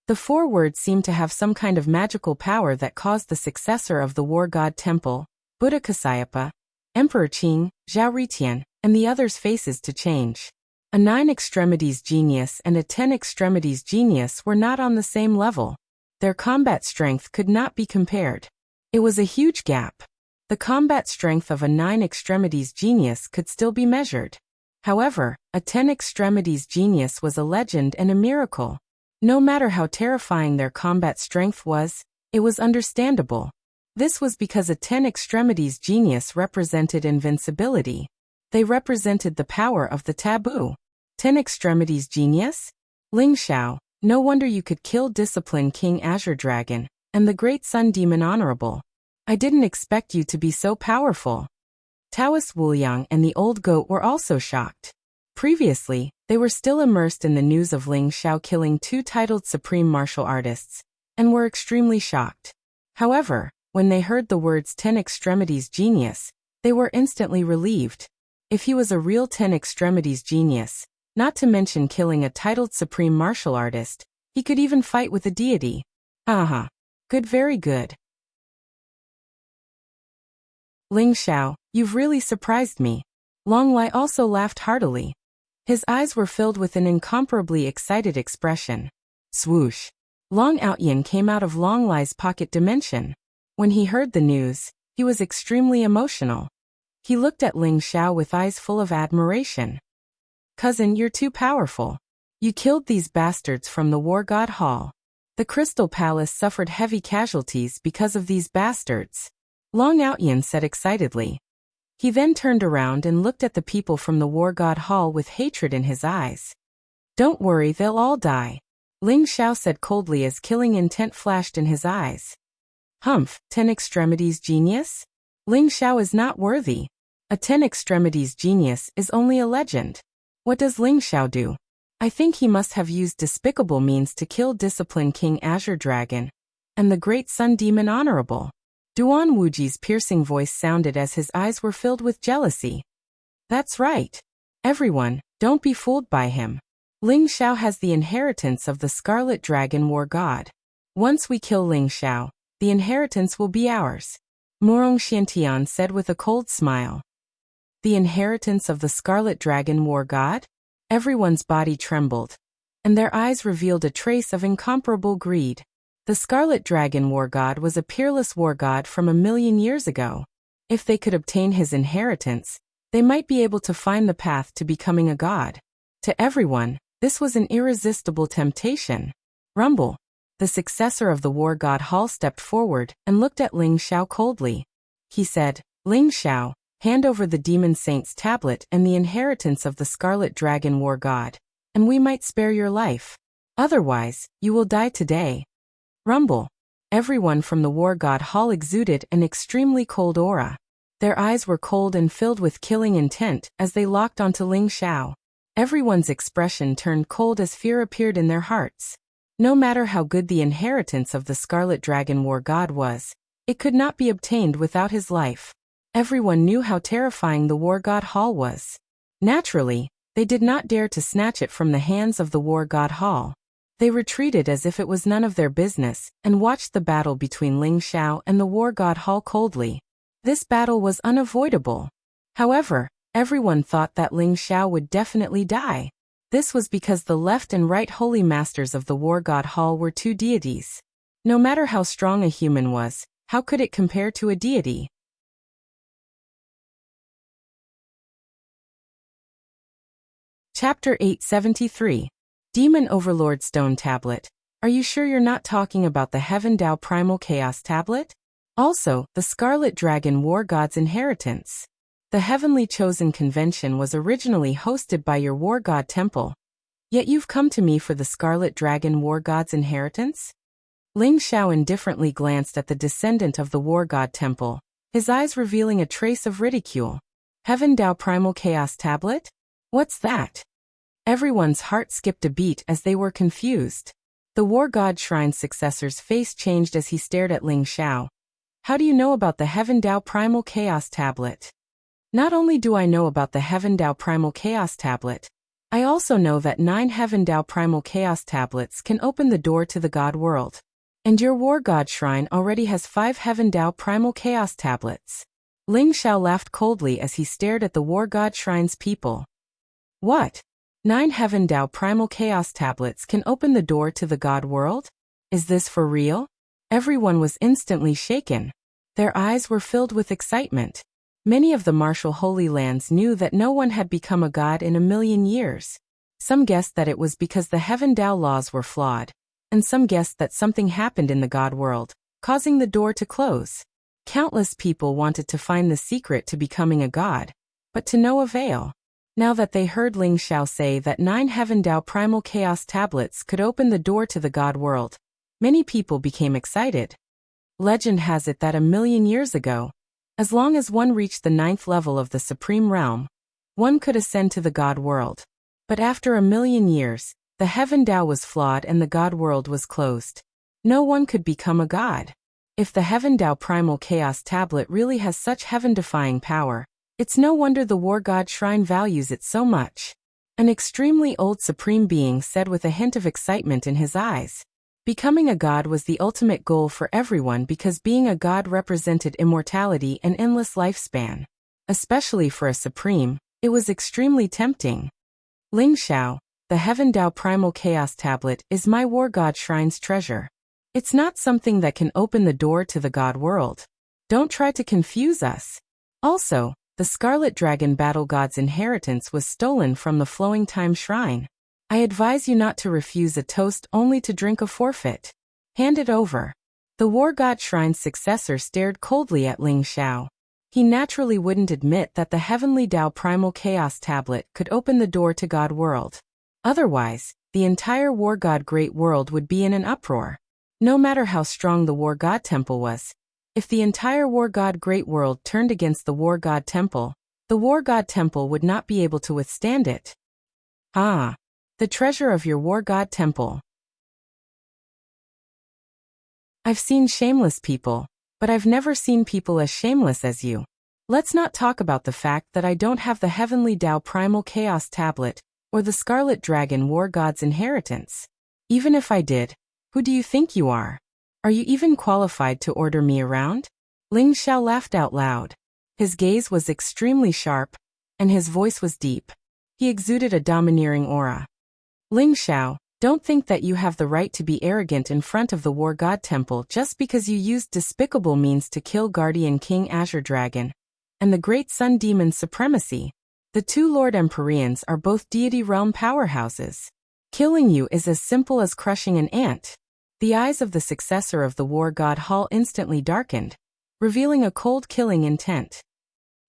The 4 words seemed to have some kind of magical power that caused the successor of the War God Temple, Buddha Kasayapa, Emperor Qing, Zhao Ritian, and the others' faces to change. A 9 Extremities Genius and a 10 Extremities Genius were not on the same level. Their combat strength could not be compared. It was a huge gap. The combat strength of a 9 Extremities Genius could still be measured. However, a 10 Extremities Genius was a legend and a miracle. No matter how terrifying their combat strength was, it was understandable. This was because a 10 Extremities Genius represented invincibility. They represented the power of the taboo. 10 Extremities Genius? Ling Xiao, no wonder you could kill Discipline King Azure Dragon, and the Great Sun Demon Honorable. I didn't expect you to be so powerful. Taoist Wuliang and the old goat were also shocked. Previously, they were still immersed in the news of Ling Xiao killing 2 titled supreme martial artists, and were extremely shocked. However, when they heard the words 10 Extremities Genius, they were instantly relieved. If he was a real 10 Extremities Genius, not to mention killing a titled supreme martial artist, he could even fight with a deity. Aha. Good, very good. Ling Xiao, you've really surprised me. Long Lai also laughed heartily. His eyes were filled with an incomparably excited expression. Swoosh. Long Outyin came out of Long Lai's pocket dimension. When he heard the news, he was extremely emotional. He looked at Ling Xiao with eyes full of admiration. Cousin, you're too powerful. You killed these bastards from the War God Hall. The Crystal Palace suffered heavy casualties because of these bastards. Long Outyin said excitedly. He then turned around and looked at the people from the War God Hall with hatred in his eyes. Don't worry, they'll all die. Ling Xiao said coldly as killing intent flashed in his eyes. Humph, 10 Extremities Genius? Ling Xiao is not worthy. A 10 Extremities Genius is only a legend. What does Ling Xiao do? I think he must have used despicable means to kill Discipline King Azure Dragon, and the Great Sun Demon Honorable. Duan Wuji's piercing voice sounded as his eyes were filled with jealousy. That's right. Everyone, don't be fooled by him. Ling Xiao has the inheritance of the Scarlet Dragon War God. Once we kill Ling Xiao, the inheritance will be ours. Murong Xiantian said with a cold smile. The inheritance of the Scarlet Dragon War God? Everyone's body trembled, and their eyes revealed a trace of incomparable greed. The Scarlet Dragon War God was a peerless war god from 1,000,000 years ago. If they could obtain his inheritance, they might be able to find the path to becoming a god. To everyone, this was an irresistible temptation. Rumble. The successor of the War God Hall stepped forward and looked at Ling Xiao coldly. He said, Ling Xiao, hand over the Demon Saint's tablet and the inheritance of the Scarlet Dragon War God, and we might spare your life. Otherwise, you will die today. Rumble. Everyone from the War God Hall exuded an extremely cold aura. Their eyes were cold and filled with killing intent as they locked onto Ling Xiao. Everyone's expression turned cold as fear appeared in their hearts. No matter how good the inheritance of the Scarlet Dragon War God was, it could not be obtained without his life. Everyone knew how terrifying the War God Hall was. Naturally, they did not dare to snatch it from the hands of the War God Hall. They retreated as if it was none of their business, and watched the battle between Ling Xiao and the War God Hall coldly. This battle was unavoidable. However, everyone thought that Ling Xiao would definitely die. This was because the left and right holy masters of the War God Hall were 2 deities. No matter how strong a human was, how could it compare to a deity? Chapter 873. Demon Overlord Stone Tablet. Are you sure you're not talking about the Heaven Dao Primal Chaos Tablet? Also, the Scarlet Dragon War God's inheritance. The Heavenly Chosen Convention was originally hosted by your War God Temple. Yet you've come to me for the Scarlet Dragon War God's inheritance? Ling Xiao indifferently glanced at the descendant of the War God Temple, his eyes revealing a trace of ridicule. Heaven Dao Primal Chaos Tablet? What's that? Everyone's heart skipped a beat as they were confused. The war god shrine's successor's face changed as he stared at Ling Xiao. How do you know about the Heaven Dao Primal Chaos Tablet? Not only do I know about the Heaven Dao Primal Chaos Tablet, I also know that 9 Heaven Dao Primal Chaos Tablets can open the door to the God world. And your war god shrine already has 5 Heaven Dao Primal Chaos Tablets. Ling Xiao laughed coldly as he stared at the war god shrine's people. What? 9 Heaven Dao Primal Chaos Tablets can open the door to the God world? Is this for real? Everyone was instantly shaken. Their eyes were filled with excitement. Many of the martial Holy Lands knew that no one had become a god in a million years. Some guessed that it was because the Heaven Dao laws were flawed, and some guessed that something happened in the God world, causing the door to close. Countless people wanted to find the secret to becoming a god, but to no avail. Now that they heard Ling Xiao say that 9 Heaven Dao Primal Chaos Tablets could open the door to the God world, many people became excited. Legend has it that a million years ago, as long as one reached the 9th level of the Supreme Realm, one could ascend to the God world. But after a million years, the Heaven Dao was flawed and the God world was closed. No one could become a god. If the Heaven Dao Primal Chaos Tablet really has such heaven-defying power, it's no wonder the War God Shrine values it so much. An extremely old Supreme Being said with a hint of excitement in his eyes. Becoming a god was the ultimate goal for everyone because being a god represented immortality and endless lifespan. Especially for a Supreme, it was extremely tempting. Ling Xiao, the Heaven Dao Primal Chaos Tablet is my War God Shrine's treasure. It's not something that can open the door to the God world. Don't try to confuse us. Also, the Scarlet Dragon Battle God's inheritance was stolen from the Flowing Time Shrine. I advise you not to refuse a toast only to drink a forfeit. Hand it over. The War God Shrine's successor stared coldly at Ling Xiao. He naturally wouldn't admit that the Heavenly Dao Primal Chaos Tablet could open the door to God world. Otherwise, the entire War God Great World would be in an uproar. No matter how strong the War God Temple was, if the entire War God Great World turned against the War God Temple, the War God Temple would not be able to withstand it. Ah, the treasure of your War God Temple. I've seen shameless people, but I've never seen people as shameless as you. Let's not talk about the fact that I don't have the Heavenly Dao Primal Chaos Tablet, or the Scarlet Dragon War God's inheritance. Even if I did, who do you think you are? Are you even qualified to order me around? Ling Xiao laughed out loud. His gaze was extremely sharp, and his voice was deep. He exuded a domineering aura. Ling Xiao, don't think that you have the right to be arrogant in front of the War God Temple just because you used despicable means to kill Guardian King Azure Dragon and the Great Sun Demon's supremacy. The two Lord Empyreans are both deity realm powerhouses. Killing you is as simple as crushing an ant. The eyes of the successor of the War God Hall instantly darkened, revealing a cold killing intent.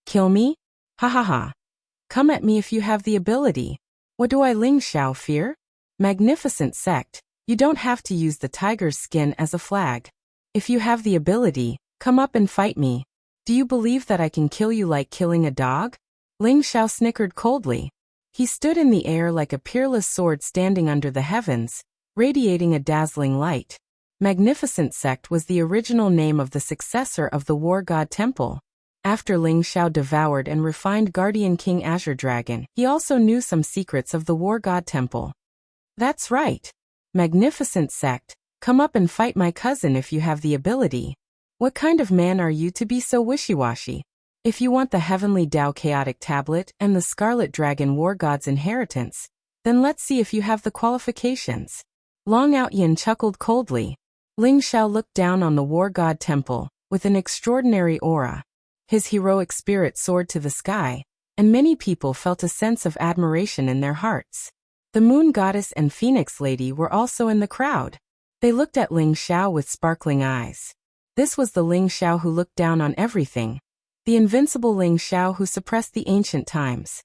Kill me? Ha ha ha. Come at me if you have the ability. What do I Ling Xiao fear? Magnificent sect, you don't have to use the tiger's skin as a flag. If you have the ability, come up and fight me. Do you believe that I can kill you like killing a dog? Ling Xiao snickered coldly. He stood in the air like a peerless sword standing under the heavens, radiating a dazzling light. Magnificent Sect was the original name of the successor of the War God Temple. After Ling Xiao devoured and refined Guardian King Azure Dragon, he also knew some secrets of the War God Temple. That's right. Magnificent Sect, come up and fight my cousin if you have the ability. What kind of man are you to be so wishy-washy? If you want the Heavenly Dao Chaotic Tablet and the Scarlet Dragon War God's inheritance, then let's see if you have the qualifications. Long Outyin chuckled coldly. Ling Xiao looked down on the War God Temple, with an extraordinary aura. His heroic spirit soared to the sky, and many people felt a sense of admiration in their hearts. The Moon Goddess and Phoenix Lady were also in the crowd. They looked at Ling Xiao with sparkling eyes. This was the Ling Xiao who looked down on everything. The invincible Ling Xiao who suppressed the ancient times.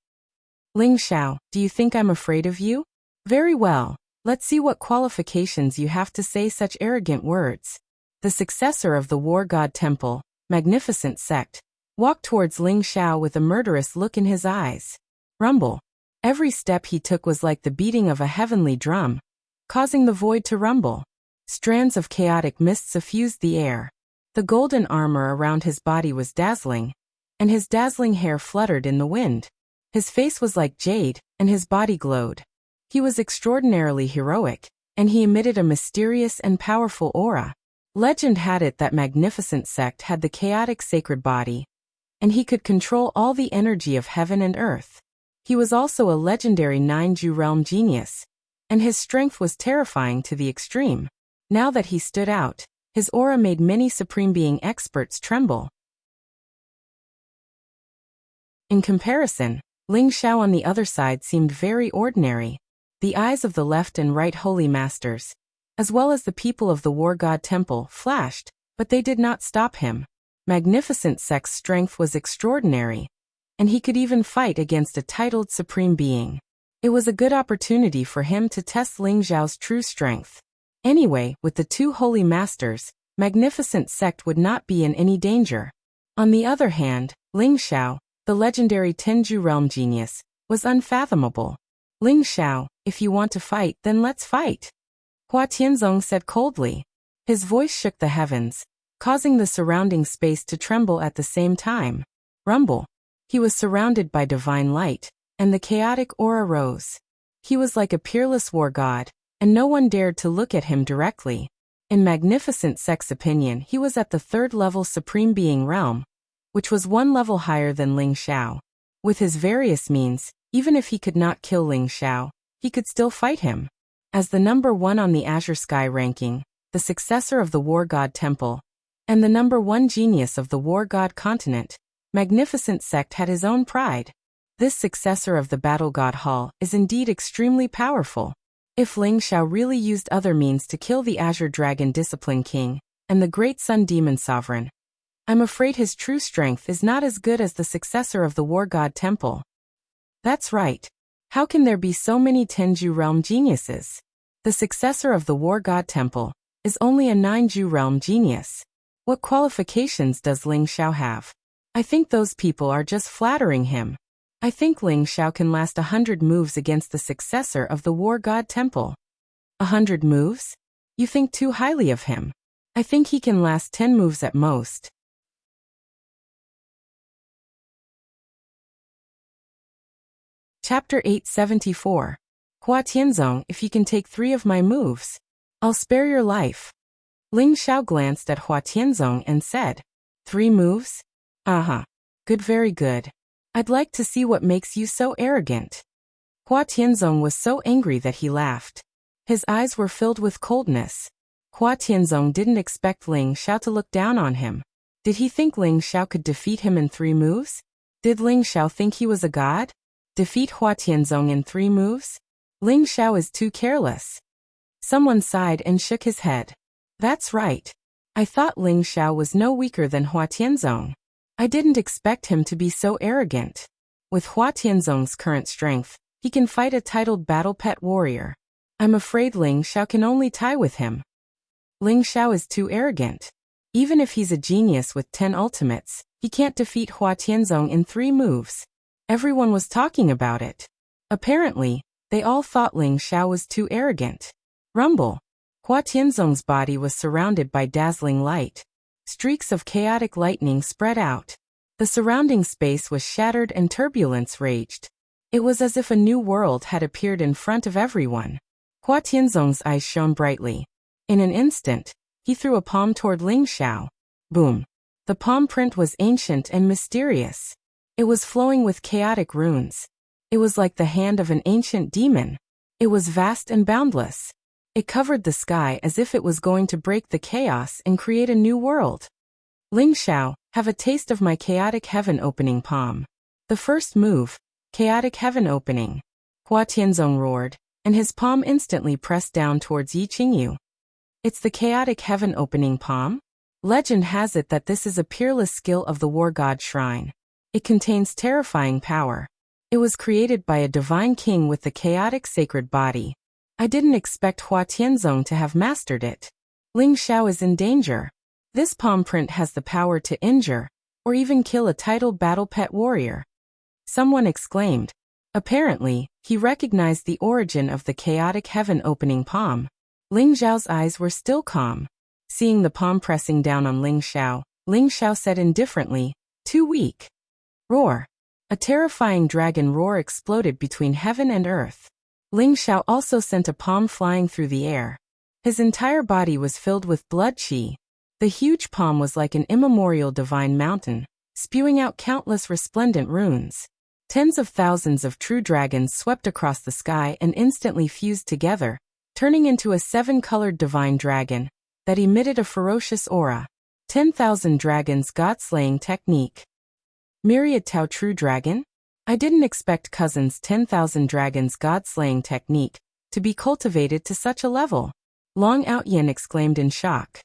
Ling Xiao, do you think I'm afraid of you? Very well. Let's see what qualifications you have to say such arrogant words. The successor of the War God Temple, Magnificent Sect, walked towards Ling Xiao with a murderous look in his eyes. Rumble. Every step he took was like the beating of a heavenly drum, causing the void to rumble. Strands of chaotic mist suffused the air. The golden armor around his body was dazzling, and his dazzling hair fluttered in the wind. His face was like jade, and his body glowed. He was extraordinarily heroic, and he emitted a mysterious and powerful aura. Legend had it that Magnificent Sect had the chaotic sacred body, and he could control all the energy of heaven and earth. He was also a legendary Ninju realm genius, and his strength was terrifying to the extreme. Now that he stood out, his aura made many Supreme Being experts tremble. In comparison, Ling Xiao on the other side seemed very ordinary. The eyes of the left and right holy masters, as well as the people of the War God Temple, flashed, but they did not stop him. Magnificent Sect's strength was extraordinary, and he could even fight against a titled Supreme Being. It was a good opportunity for him to test Ling Xiao's true strength. Anyway, with the two holy masters, Magnificent Sect would not be in any danger. On the other hand, Ling Xiao, the legendary Tenju realm genius, was unfathomable. Ling Xiao, if you want to fight, then let's fight, Hua Tianzong said coldly. His voice shook the heavens, causing the surrounding space to tremble at the same time. Rumble. He was surrounded by divine light, and the chaotic aura rose. He was like a peerless war god, and no one dared to look at him directly. In Magnificent Sect's opinion, he was at the third-level Supreme Being realm, which was one level higher than Ling Xiao. With his various means, even if he could not kill Ling Xiao, he could still fight him. As the number 1 on the Azure Sky ranking, the successor of the War God Temple, and the number 1 genius of the War God continent, Magnificent Sect had his own pride. This successor of the Battle God Hall is indeed extremely powerful. If Ling Xiao really used other means to kill the Azure Dragon Discipline King and the Great Sun Demon Sovereign, I'm afraid his true strength is not as good as the successor of the War God Temple. That's right. How can there be so many Tenju realm geniuses? The successor of the War God Temple is only a Ninju realm genius. What qualifications does Ling Xiao have? I think those people are just flattering him. I think Ling Xiao can last 100 moves against the successor of the War God Temple. 100 moves? You think too highly of him. I think he can last 10 moves at most. Chapter 874. Hua Tianzong, if you can take 3 of my moves, I'll spare your life. Ling Xiao glanced at Hua Tianzong and said, 3 moves? Uh-huh. Good, very good. I'd like to see what makes you so arrogant. Hua Tianzong was so angry that he laughed. His eyes were filled with coldness. Hua Tianzong didn't expect Ling Xiao to look down on him. Did he think Ling Xiao could defeat him in 3 moves? Did Ling Xiao think he was a god? Defeat Hua Tianzong in 3 moves? Ling Xiao is too careless. Someone sighed and shook his head. That's right. I thought Ling Xiao was no weaker than Hua Tianzong. I didn't expect him to be so arrogant. With Hua Tianzong's current strength, he can fight a titled battle pet warrior. I'm afraid Ling Xiao can only tie with him. Ling Xiao is too arrogant. Even if he's a genius with 10 ultimates, he can't defeat Hua Tianzong in 3 moves. Everyone was talking about it. Apparently, they all thought Ling Xiao was too arrogant. Rumble. Hua Tianzong's body was surrounded by dazzling light. Streaks of chaotic lightning spread out. The surrounding space was shattered and turbulence raged. It was as if a new world had appeared in front of everyone. Hua Tianzong's eyes shone brightly. In an instant, he threw a palm toward Ling Xiao. Boom. The palm print was ancient and mysterious. It was flowing with chaotic runes. It was like the hand of an ancient demon. It was vast and boundless. It covered the sky as if it was going to break the chaos and create a new world. Ling Xiao, have a taste of my chaotic heaven opening palm. The first move, chaotic heaven opening. Hua Tianzong roared, and his palm instantly pressed down towards Yi Qingyu. It's the chaotic heaven opening palm? Legend has it that this is a peerless skill of the War God Shrine. It contains terrifying power. It was created by a divine king with the chaotic sacred body. I didn't expect Hua Tianzong to have mastered it. Ling Xiao is in danger. This palm print has the power to injure, or even kill a titled battle pet warrior. Someone exclaimed. Apparently, he recognized the origin of the chaotic heaven-opening palm. Ling Xiao's eyes were still calm. Seeing the palm pressing down on Ling Xiao said indifferently, "Too weak." Roar. A terrifying dragon roar exploded between heaven and earth. Ling Xiao also sent a palm flying through the air. His entire body was filled with blood qi. The huge palm was like an immemorial divine mountain, spewing out countless resplendent runes. Tens of thousands of true dragons swept across the sky and instantly fused together, turning into a 7-colored divine dragon that emitted a ferocious aura. 10,000 dragons god-slaying technique. Myriad Tao True Dragon? I didn't expect Cousin's 10,000 dragons god-slaying technique to be cultivated to such a level. Long Outyin exclaimed in shock.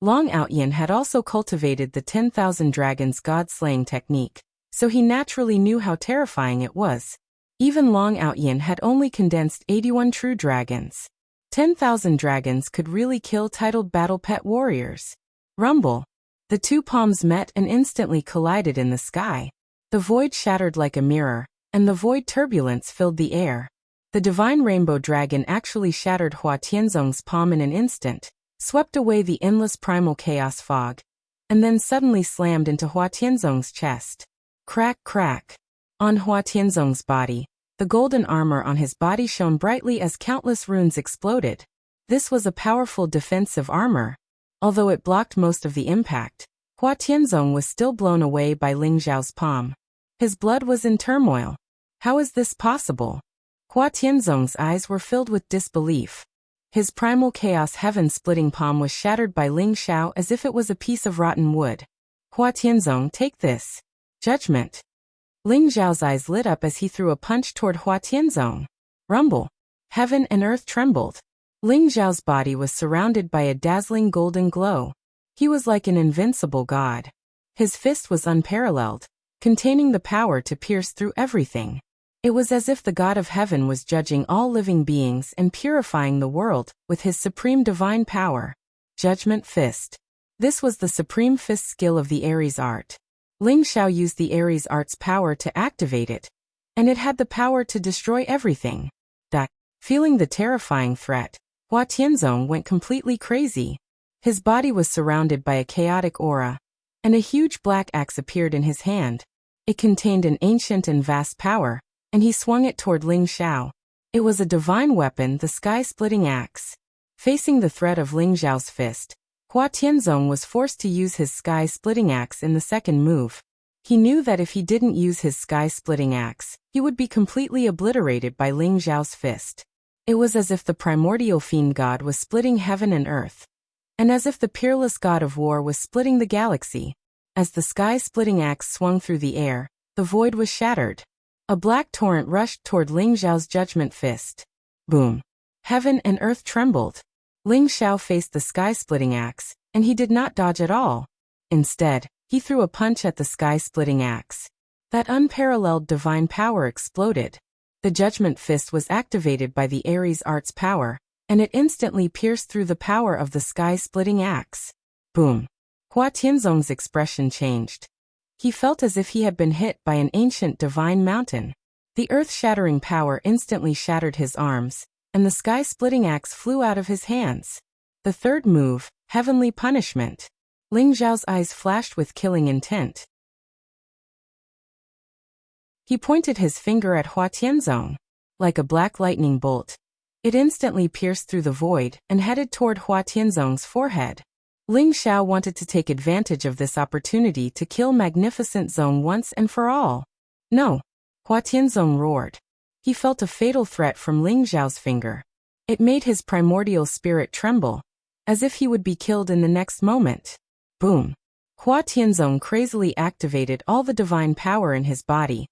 Long Outyin had also cultivated the 10,000 dragons god-slaying technique, so he naturally knew how terrifying it was. Even Long Outyin had only condensed 81 true dragons. 10,000 dragons could really kill titled battle pet warriors. Rumble. The two palms met and instantly collided in the sky. The void shattered like a mirror, and the void turbulence filled the air. The divine rainbow dragon actually shattered Hua Tianzong's palm in an instant, swept away the endless primal chaos fog, and then suddenly slammed into Hua Tianzong's chest. Crack, crack. On Hua Tianzong's body, the golden armor on his body shone brightly as countless runes exploded. This was a powerful defensive armor. Although it blocked most of the impact, Hua Tianzong was still blown away by Ling Xiao's palm. His blood was in turmoil. How is this possible? Hua Tianzong's eyes were filled with disbelief. His primal chaos heaven-splitting palm was shattered by Ling Xiao as if it was a piece of rotten wood. Hua Tianzong, take this. Judgment. Ling Xiao's eyes lit up as he threw a punch toward Hua Tianzong. Rumble. Heaven and earth trembled. Ling Xiao's body was surrounded by a dazzling golden glow. He was like an invincible god. His fist was unparalleled, containing the power to pierce through everything. It was as if the God of heaven was judging all living beings and purifying the world with his supreme divine power. Judgment Fist. This was the supreme fist skill of the Ares art. Ling Xiao used the Ares art's power to activate it, and it had the power to destroy everything. Feeling the terrifying threat, Hua Tianzong went completely crazy. His body was surrounded by a chaotic aura, and a huge black axe appeared in his hand. It contained an ancient and vast power, and he swung it toward Ling Xiao. It was a divine weapon, the sky-splitting axe. Facing the threat of Ling Xiao's fist, Hua Tianzong was forced to use his sky-splitting axe in the second move. He knew that if he didn't use his sky-splitting axe, he would be completely obliterated by Ling Xiao's fist. It was as if the primordial fiend god was splitting heaven and earth, and as if the peerless god of war was splitting the galaxy. As the sky-splitting axe swung through the air, the void was shattered. A black torrent rushed toward Ling Xiao's judgment fist. Boom. Heaven and earth trembled. Ling Xiao faced the sky-splitting axe, and he did not dodge at all. Instead, he threw a punch at the sky-splitting axe. That unparalleled divine power exploded. The judgment fist was activated by the Ares art's power, and it instantly pierced through the power of the sky-splitting axe. Boom. Hua Tianzong's expression changed. He felt as if he had been hit by an ancient divine mountain. The earth-shattering power instantly shattered his arms, and the sky-splitting axe flew out of his hands. The third move, Heavenly Punishment. Ling Xiao's eyes flashed with killing intent. He pointed his finger at Hua Tianzong. Like a black lightning bolt, it instantly pierced through the void and headed toward Hua Tianzong's forehead. Ling Xiao wanted to take advantage of this opportunity to kill Magnificent Zone once and for all. No! Hua Tianzong roared. He felt a fatal threat from Ling Xiao's finger. It made his primordial spirit tremble, as if he would be killed in the next moment. Boom! Hua Tianzong crazily activated all the divine power in his body,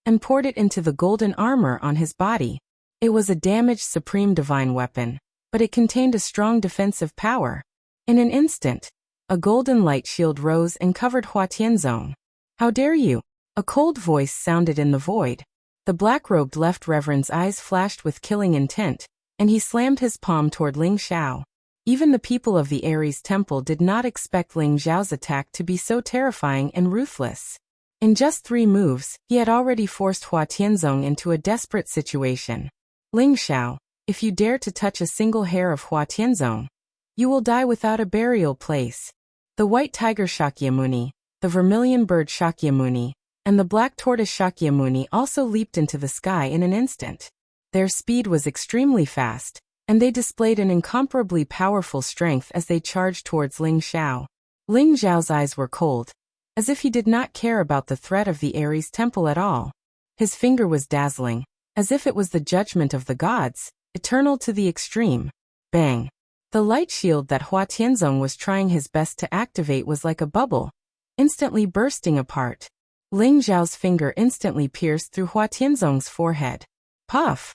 and poured it into the golden armor on his body. It was a damaged supreme divine weapon, but it contained a strong defensive power. In an instant, a golden light shield rose and covered Hua Tianzong. How dare you? A cold voice sounded in the void. The black-robed left reverend's eyes flashed with killing intent, and he slammed his palm toward Ling Xiao. Even the people of the Ares temple did not expect Ling Xiao's attack to be so terrifying and ruthless. In just 3 moves, he had already forced Hua Tianzong into a desperate situation. Ling Xiao, if you dare to touch a single hair of Hua Tianzong, you will die without a burial place. The white tiger Shakyamuni, the vermilion bird Shakyamuni, and the black tortoise Shakyamuni also leaped into the sky in an instant. Their speed was extremely fast, and they displayed an incomparably powerful strength as they charged towards Ling Xiao. Ling Xiao's eyes were cold, as if he did not care about the threat of the Ares temple at all. His finger was dazzling, as if it was the judgment of the gods, eternal to the extreme. Bang! The light shield that Hua Tianzong was trying his best to activate was like a bubble, instantly bursting apart. Ling Xiao's finger instantly pierced through Hua Tianzong's forehead. Puff!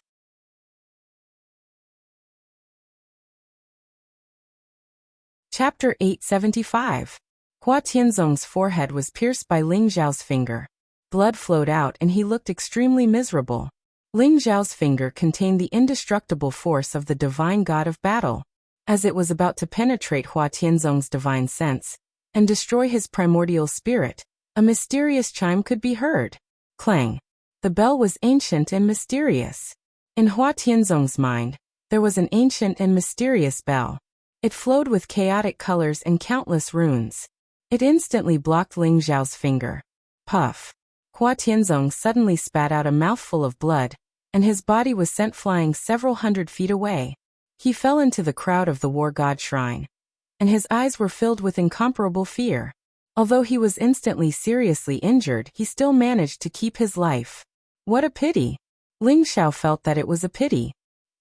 Chapter 875. Hua Tianzong's forehead was pierced by Ling Xiao's finger. Blood flowed out and he looked extremely miserable. Ling Xiao's finger contained the indestructible force of the divine god of battle. As it was about to penetrate Hua Tianzong's divine sense and destroy his primordial spirit, a mysterious chime could be heard. Clang! The bell was ancient and mysterious. In Hua Tianzong's mind, there was an ancient and mysterious bell. It flowed with chaotic colors and countless runes. It instantly blocked Ling Xiao's finger. Puff! Hua Tianzong suddenly spat out a mouthful of blood, and his body was sent flying several hundred feet away. He fell into the crowd of the war god shrine, and his eyes were filled with incomparable fear. Although he was instantly seriously injured, he still managed to keep his life. What a pity! Ling Xiao felt that it was a pity.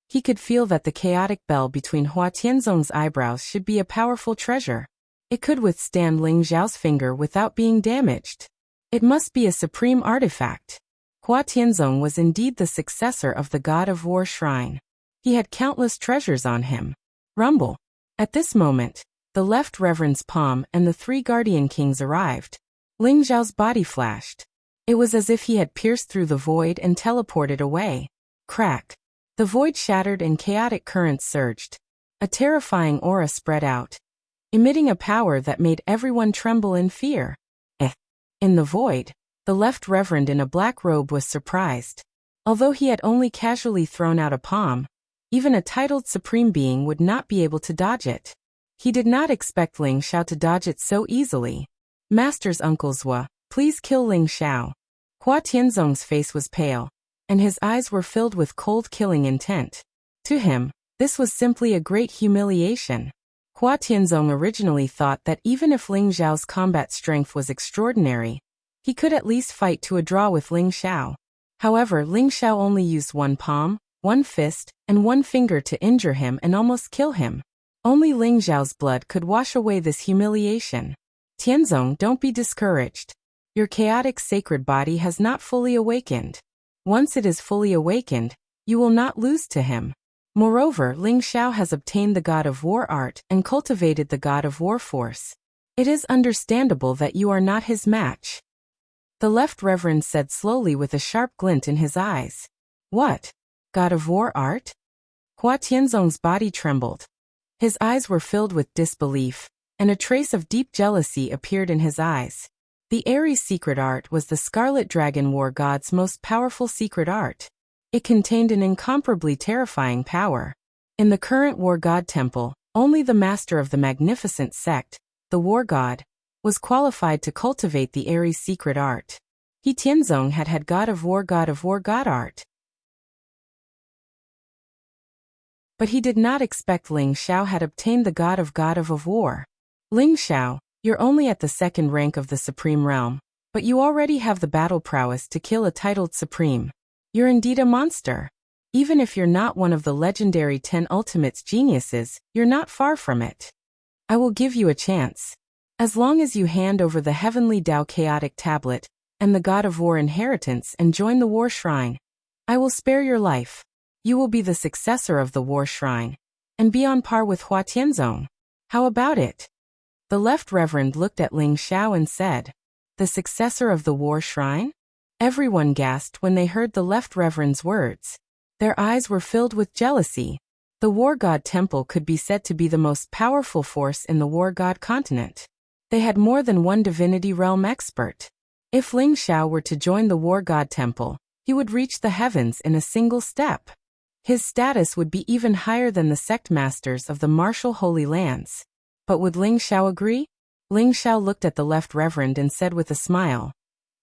He could feel that the chaotic bell between Hua Tianzong's eyebrows should be a powerful treasure. It could withstand Ling Xiao's finger without being damaged. It must be a supreme artifact. Hua Tianzong was indeed the successor of the god of war shrine. He had countless treasures on him. Rumble! At this moment, the left reverend's palm and the 3 guardian kings arrived. Ling Xiao's body flashed. It was as if he had pierced through the void and teleported away. Crack! The void shattered and chaotic currents surged. A terrifying aura spread out, emitting a power that made everyone tremble in fear. In the void, the left reverend in a black robe was surprised. Although he had only casually thrown out a palm, even a titled supreme being would not be able to dodge it. He did not expect Ling Xiao to dodge it so easily. Master's Uncle Zhua, please kill Ling Xiao. Hua Tianzong's face was pale, and his eyes were filled with cold killing intent. To him, this was simply a great humiliation. Hua Tianzong originally thought that even if Ling Xiao's combat strength was extraordinary, he could at least fight to a draw with Ling Xiao. However, Ling Xiao only used 1 palm, 1 fist, and 1 finger to injure him and almost kill him. Only Ling Xiao's blood could wash away this humiliation. Tianzong, don't be discouraged. Your chaotic sacred body has not fully awakened. Once it is fully awakened, you will not lose to him. Moreover, Ling Xiao has obtained the god of war art and cultivated the god of war force. It is understandable that you are not his match. The left reverend said slowly with a sharp glint in his eyes. What? God of war art? Hua Tianzong's body trembled. His eyes were filled with disbelief, and a trace of deep jealousy appeared in his eyes. The Ares secret art was the Scarlet Dragon war god's most powerful secret art. It contained an incomparably terrifying power. In the current war god temple, only the master of the magnificent sect, the war god, was qualified to cultivate the Ares secret art. He Tianzong had god of war god art. But he did not expect Ling Xiao had obtained the god of war. Ling Xiao, you're only at the 2nd rank of the supreme realm, but you already have the battle prowess to kill a titled supreme. You're indeed a monster. Even if you're not one of the legendary 10 Ultimates geniuses, you're not far from it. I will give you a chance. As long as you hand over the Heavenly Tao Chaotic Tablet and the God of War inheritance and join the War Shrine, I will spare your life. You will be the successor of the War Shrine and be on par with Hua Tianzong. How about it? The left reverend looked at Ling Xiao and said, the successor of the War Shrine? Everyone gasped when they heard the left reverend's words. Their eyes were filled with jealousy. The War God Temple could be said to be the most powerful force in the War God continent. They had more than one divinity realm expert. If Ling Xiao were to join the War God Temple, he would reach the heavens in a single step. His status would be even higher than the sect masters of the martial Holy Lands. But would Ling Xiao agree? Ling Xiao looked at the left reverend and said with a smile,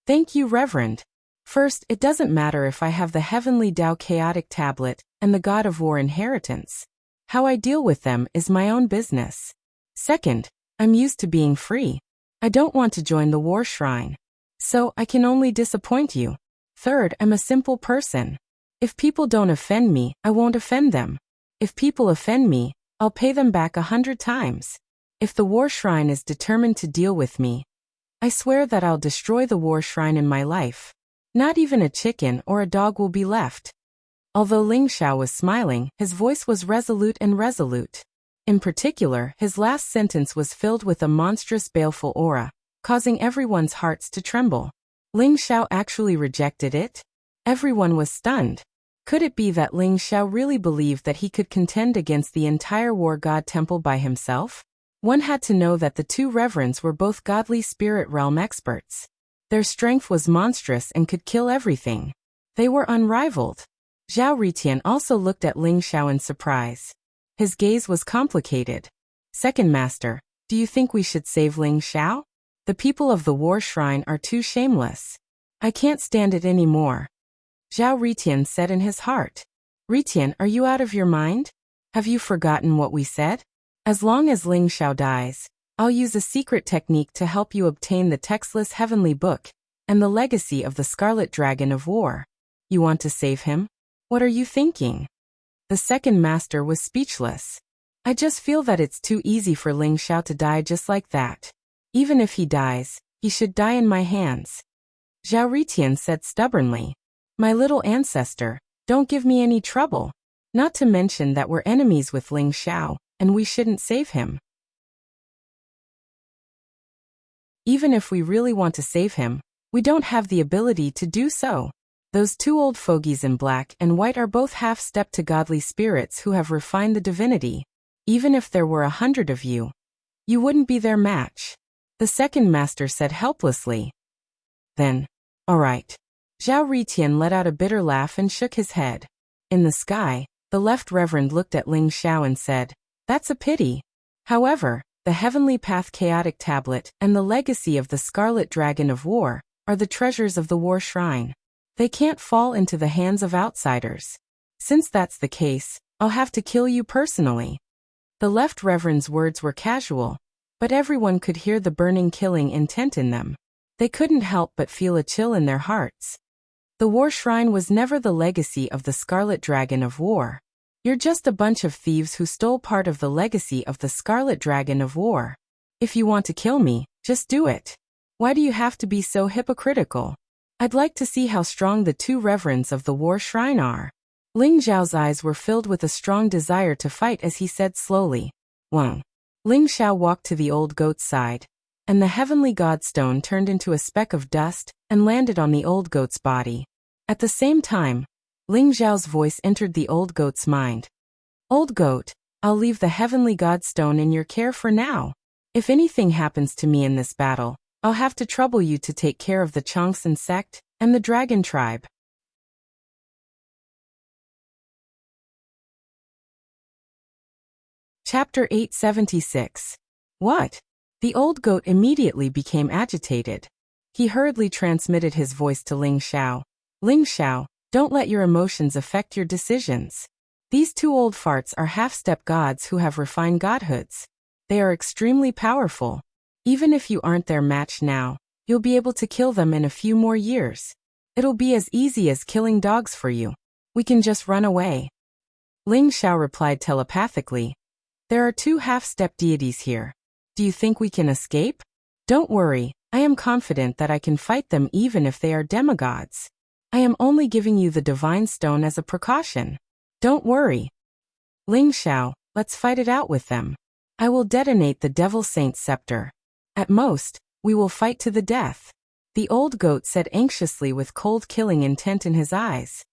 "Thank you, Reverend. First, it doesn't matter if I have the Heavenly Tao Chaotic Tablet and the God of War inheritance. How I deal with them is my own business. Second, I'm used to being free. I don't want to join the War Shrine. So I can only disappoint you. Third, I'm a simple person. If people don't offend me, I won't offend them. If people offend me, I'll pay them back 100 times. If the War Shrine is determined to deal with me, I swear that I'll destroy the War Shrine in my life. Not even a chicken or a dog will be left." Although Ling Xiao was smiling, his voice was resolute and resolute. In particular, his last sentence was filled with a monstrous baleful aura, causing everyone's hearts to tremble. Ling Xiao actually rejected it? Everyone was stunned. Could it be that Ling Xiao really believed that he could contend against the entire War God Temple by himself? One had to know that the two reverends were both godly spirit realm experts. Their strength was monstrous and could kill everything. They were unrivaled. Zhao Ritian also looked at Ling Xiao in surprise. His gaze was complicated. "Second Master, do you think we should save Ling Xiao? The people of the War Shrine are too shameless. I can't stand it anymore." Zhao Ritian said in his heart. "Ritian, are you out of your mind? Have you forgotten what we said? As long as Ling Xiao dies, I'll use a secret technique to help you obtain the textless heavenly book and the legacy of the Scarlet Dragon of War. You want to save him? What are you thinking?" The second master was speechless. "I just feel that it's too easy for Ling Xiao to die just like that. Even if he dies, he should die in my hands." Zhao Ritian said stubbornly, "My little ancestor, don't give me any trouble. Not to mention that we're enemies with Ling Xiao, and we shouldn't save him. Even if we really want to save him, we don't have the ability to do so. Those two old fogies in black and white are both half-stepped to godly spirits who have refined the divinity. Even if there were 100 of you, you wouldn't be their match." The second master said helplessly. "Then, all right." Zhao Ritian let out a bitter laugh and shook his head. In the sky, the left reverend looked at Ling Xiao and said, "That's a pity. However, the Heavenly Path Chaotic Tablet and the legacy of the Scarlet Dragon of War are the treasures of the War Shrine. They can't fall into the hands of outsiders. Since that's the case, I'll have to kill you personally." The left reverend's words were casual, but everyone could hear the burning killing intent in them. They couldn't help but feel a chill in their hearts. The War Shrine was never the legacy of the Scarlet Dragon of War. You're just a bunch of thieves who stole part of the legacy of the Scarlet Dragon of War. If you want to kill me, just do it. Why do you have to be so hypocritical? I'd like to see how strong the two reverends of the War Shrine are. Ling Xiao's eyes were filled with a strong desire to fight as he said slowly, "Wang." Ling Xiao walked to the old goat's side, and the heavenly godstone turned into a speck of dust and landed on the old goat's body. At the same time, Ling Xiao's voice entered the old goat's mind. "Old goat, I'll leave the heavenly godstone in your care for now. If anything happens to me in this battle, I'll have to trouble you to take care of the Changsun sect and the dragon tribe." Chapter 876. What? The old goat immediately became agitated. He hurriedly transmitted his voice to Ling Xiao. "Ling Xiao, don't let your emotions affect your decisions. These two old farts are half-step gods who have refined godhoods. They are extremely powerful. Even if you aren't their match now, you'll be able to kill them in a few more years. It'll be as easy as killing dogs for you. We can just run away." Ling Xiao replied telepathically, "There are two half-step deities here. Do you think we can escape? Don't worry, I am confident that I can fight them even if they are demigods. I am only giving you the divine stone as a precaution. Don't worry. Ling Xiao, let's fight it out with them. I will detonate the Devil Saint's scepter. At most, we will fight to the death," the old goat said anxiously with cold killing intent in his eyes.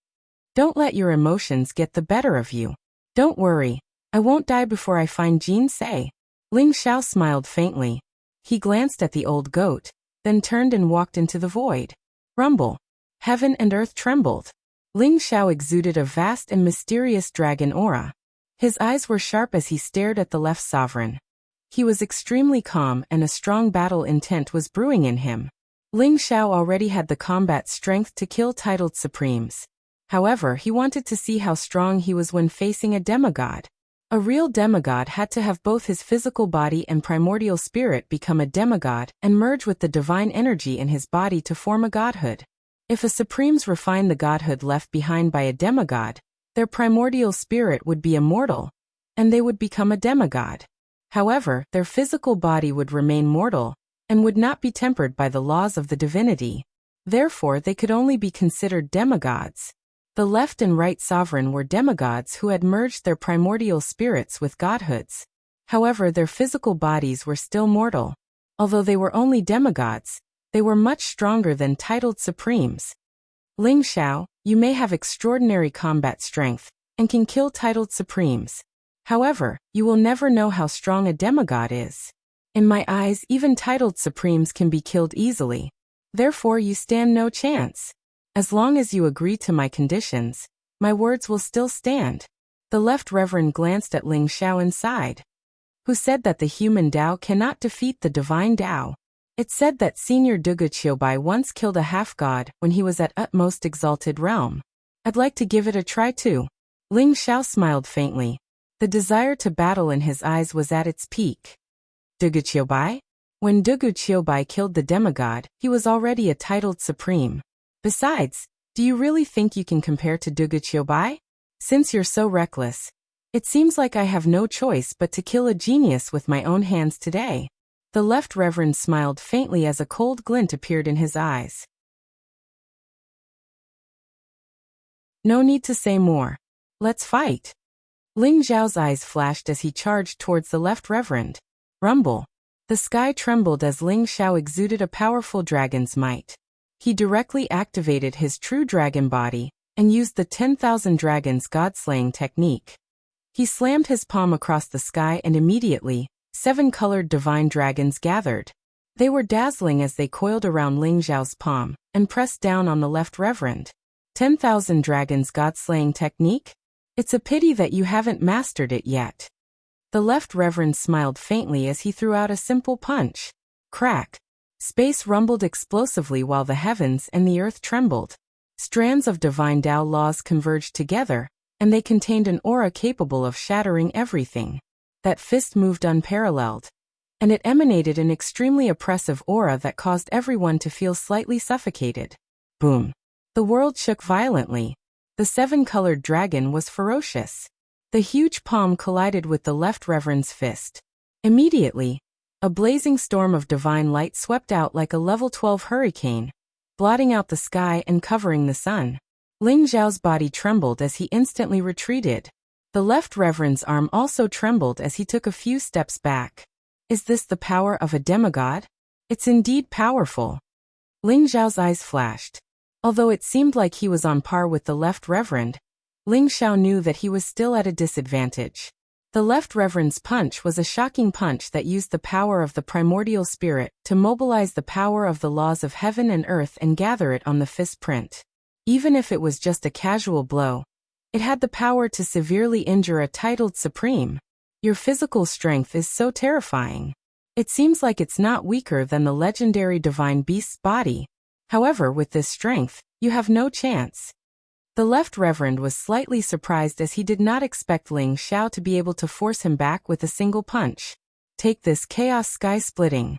"Don't let your emotions get the better of you. Don't worry, I won't die before I find Jin Se." Ling Xiao smiled faintly. He glanced at the old goat, then turned and walked into the void. Rumble. Heaven and earth trembled. Ling Xiao exuded a vast and mysterious dragon aura. His eyes were sharp as he stared at the left sovereign. He was extremely calm and a strong battle intent was brewing in him. Ling Xiao already had the combat strength to kill titled supremes. However, he wanted to see how strong he was when facing a demigod. A real demigod had to have both his physical body and primordial spirit become a demigod and merge with the divine energy in his body to form a godhood. If a supremes refine the godhood left behind by a demigod, their primordial spirit would be immortal, and they would become a demigod. However, their physical body would remain mortal, and would not be tempered by the laws of the divinity. Therefore, they could only be considered demigods. The left and right sovereign were demigods who had merged their primordial spirits with godhoods. However, their physical bodies were still mortal. Although they were only demigods, they were much stronger than titled supremes. Ling Xiao, you may have extraordinary combat strength, and can kill titled supremes. However, you will never know how strong a demigod is. In my eyes, even titled supremes can be killed easily. Therefore, you stand no chance. As long as you agree to my conditions, my words will still stand. The left reverend glanced at Ling Xiao and sighed. Who said that the human Tao cannot defeat the divine Tao? It said that Senior Dugu Qiubai once killed a half-god when he was at utmost exalted realm. I'd like to give it a try too. Ling Xiao smiled faintly. The desire to battle in his eyes was at its peak. Dugu Qiubai? When Dugu Qiubai killed the demigod, he was already a titled supreme. Besides, do you really think you can compare to Dugu Qiubai? Since you're so reckless, it seems like I have no choice but to kill a genius with my own hands today. The left reverend smiled faintly as a cold glint appeared in his eyes. No need to say more. Let's fight. Ling Xiao's eyes flashed as he charged towards the left reverend. Rumble. The sky trembled as Ling Xiao exuded a powerful dragon's might. He directly activated his true dragon body and used the 10,000 dragons god-slaying technique. He slammed his palm across the sky and immediately, 7 colored divine dragons gathered. They were dazzling as they coiled around Ling Xiao's palm and pressed down on the left reverend. 10,000 dragons god-slaying technique? It's a pity that you haven't mastered it yet. The left reverend smiled faintly as he threw out a simple punch. Crack. Space rumbled explosively while the heavens and the earth trembled. Strands of divine Tao laws converged together, and they contained an aura capable of shattering everything. That fist moved unparalleled, and it emanated an extremely oppressive aura that caused everyone to feel slightly suffocated. Boom. The world shook violently. The 7-colored dragon was ferocious. The huge palm collided with the left reverend's fist. Immediately, a blazing storm of divine light swept out like a level 12 hurricane, blotting out the sky and covering the sun. Ling Xiao's body trembled as he instantly retreated. The left reverend's arm also trembled as he took a few steps back. Is this the power of a demigod? It's indeed powerful. Ling Xiao's eyes flashed. Although it seemed like he was on par with the left reverend, Ling Xiao knew that he was still at a disadvantage. The left reverend's punch was a shocking punch that used the power of the primordial spirit to mobilize the power of the laws of heaven and earth and gather it on the fist print. Even if it was just a casual blow, it had the power to severely injure a titled supreme. Your physical strength is so terrifying. It seems like it's not weaker than the legendary divine beast's body. However, with this strength, you have no chance. The left reverend was slightly surprised as he did not expect Ling Xiao to be able to force him back with a single punch. Take this chaos sky-splitting.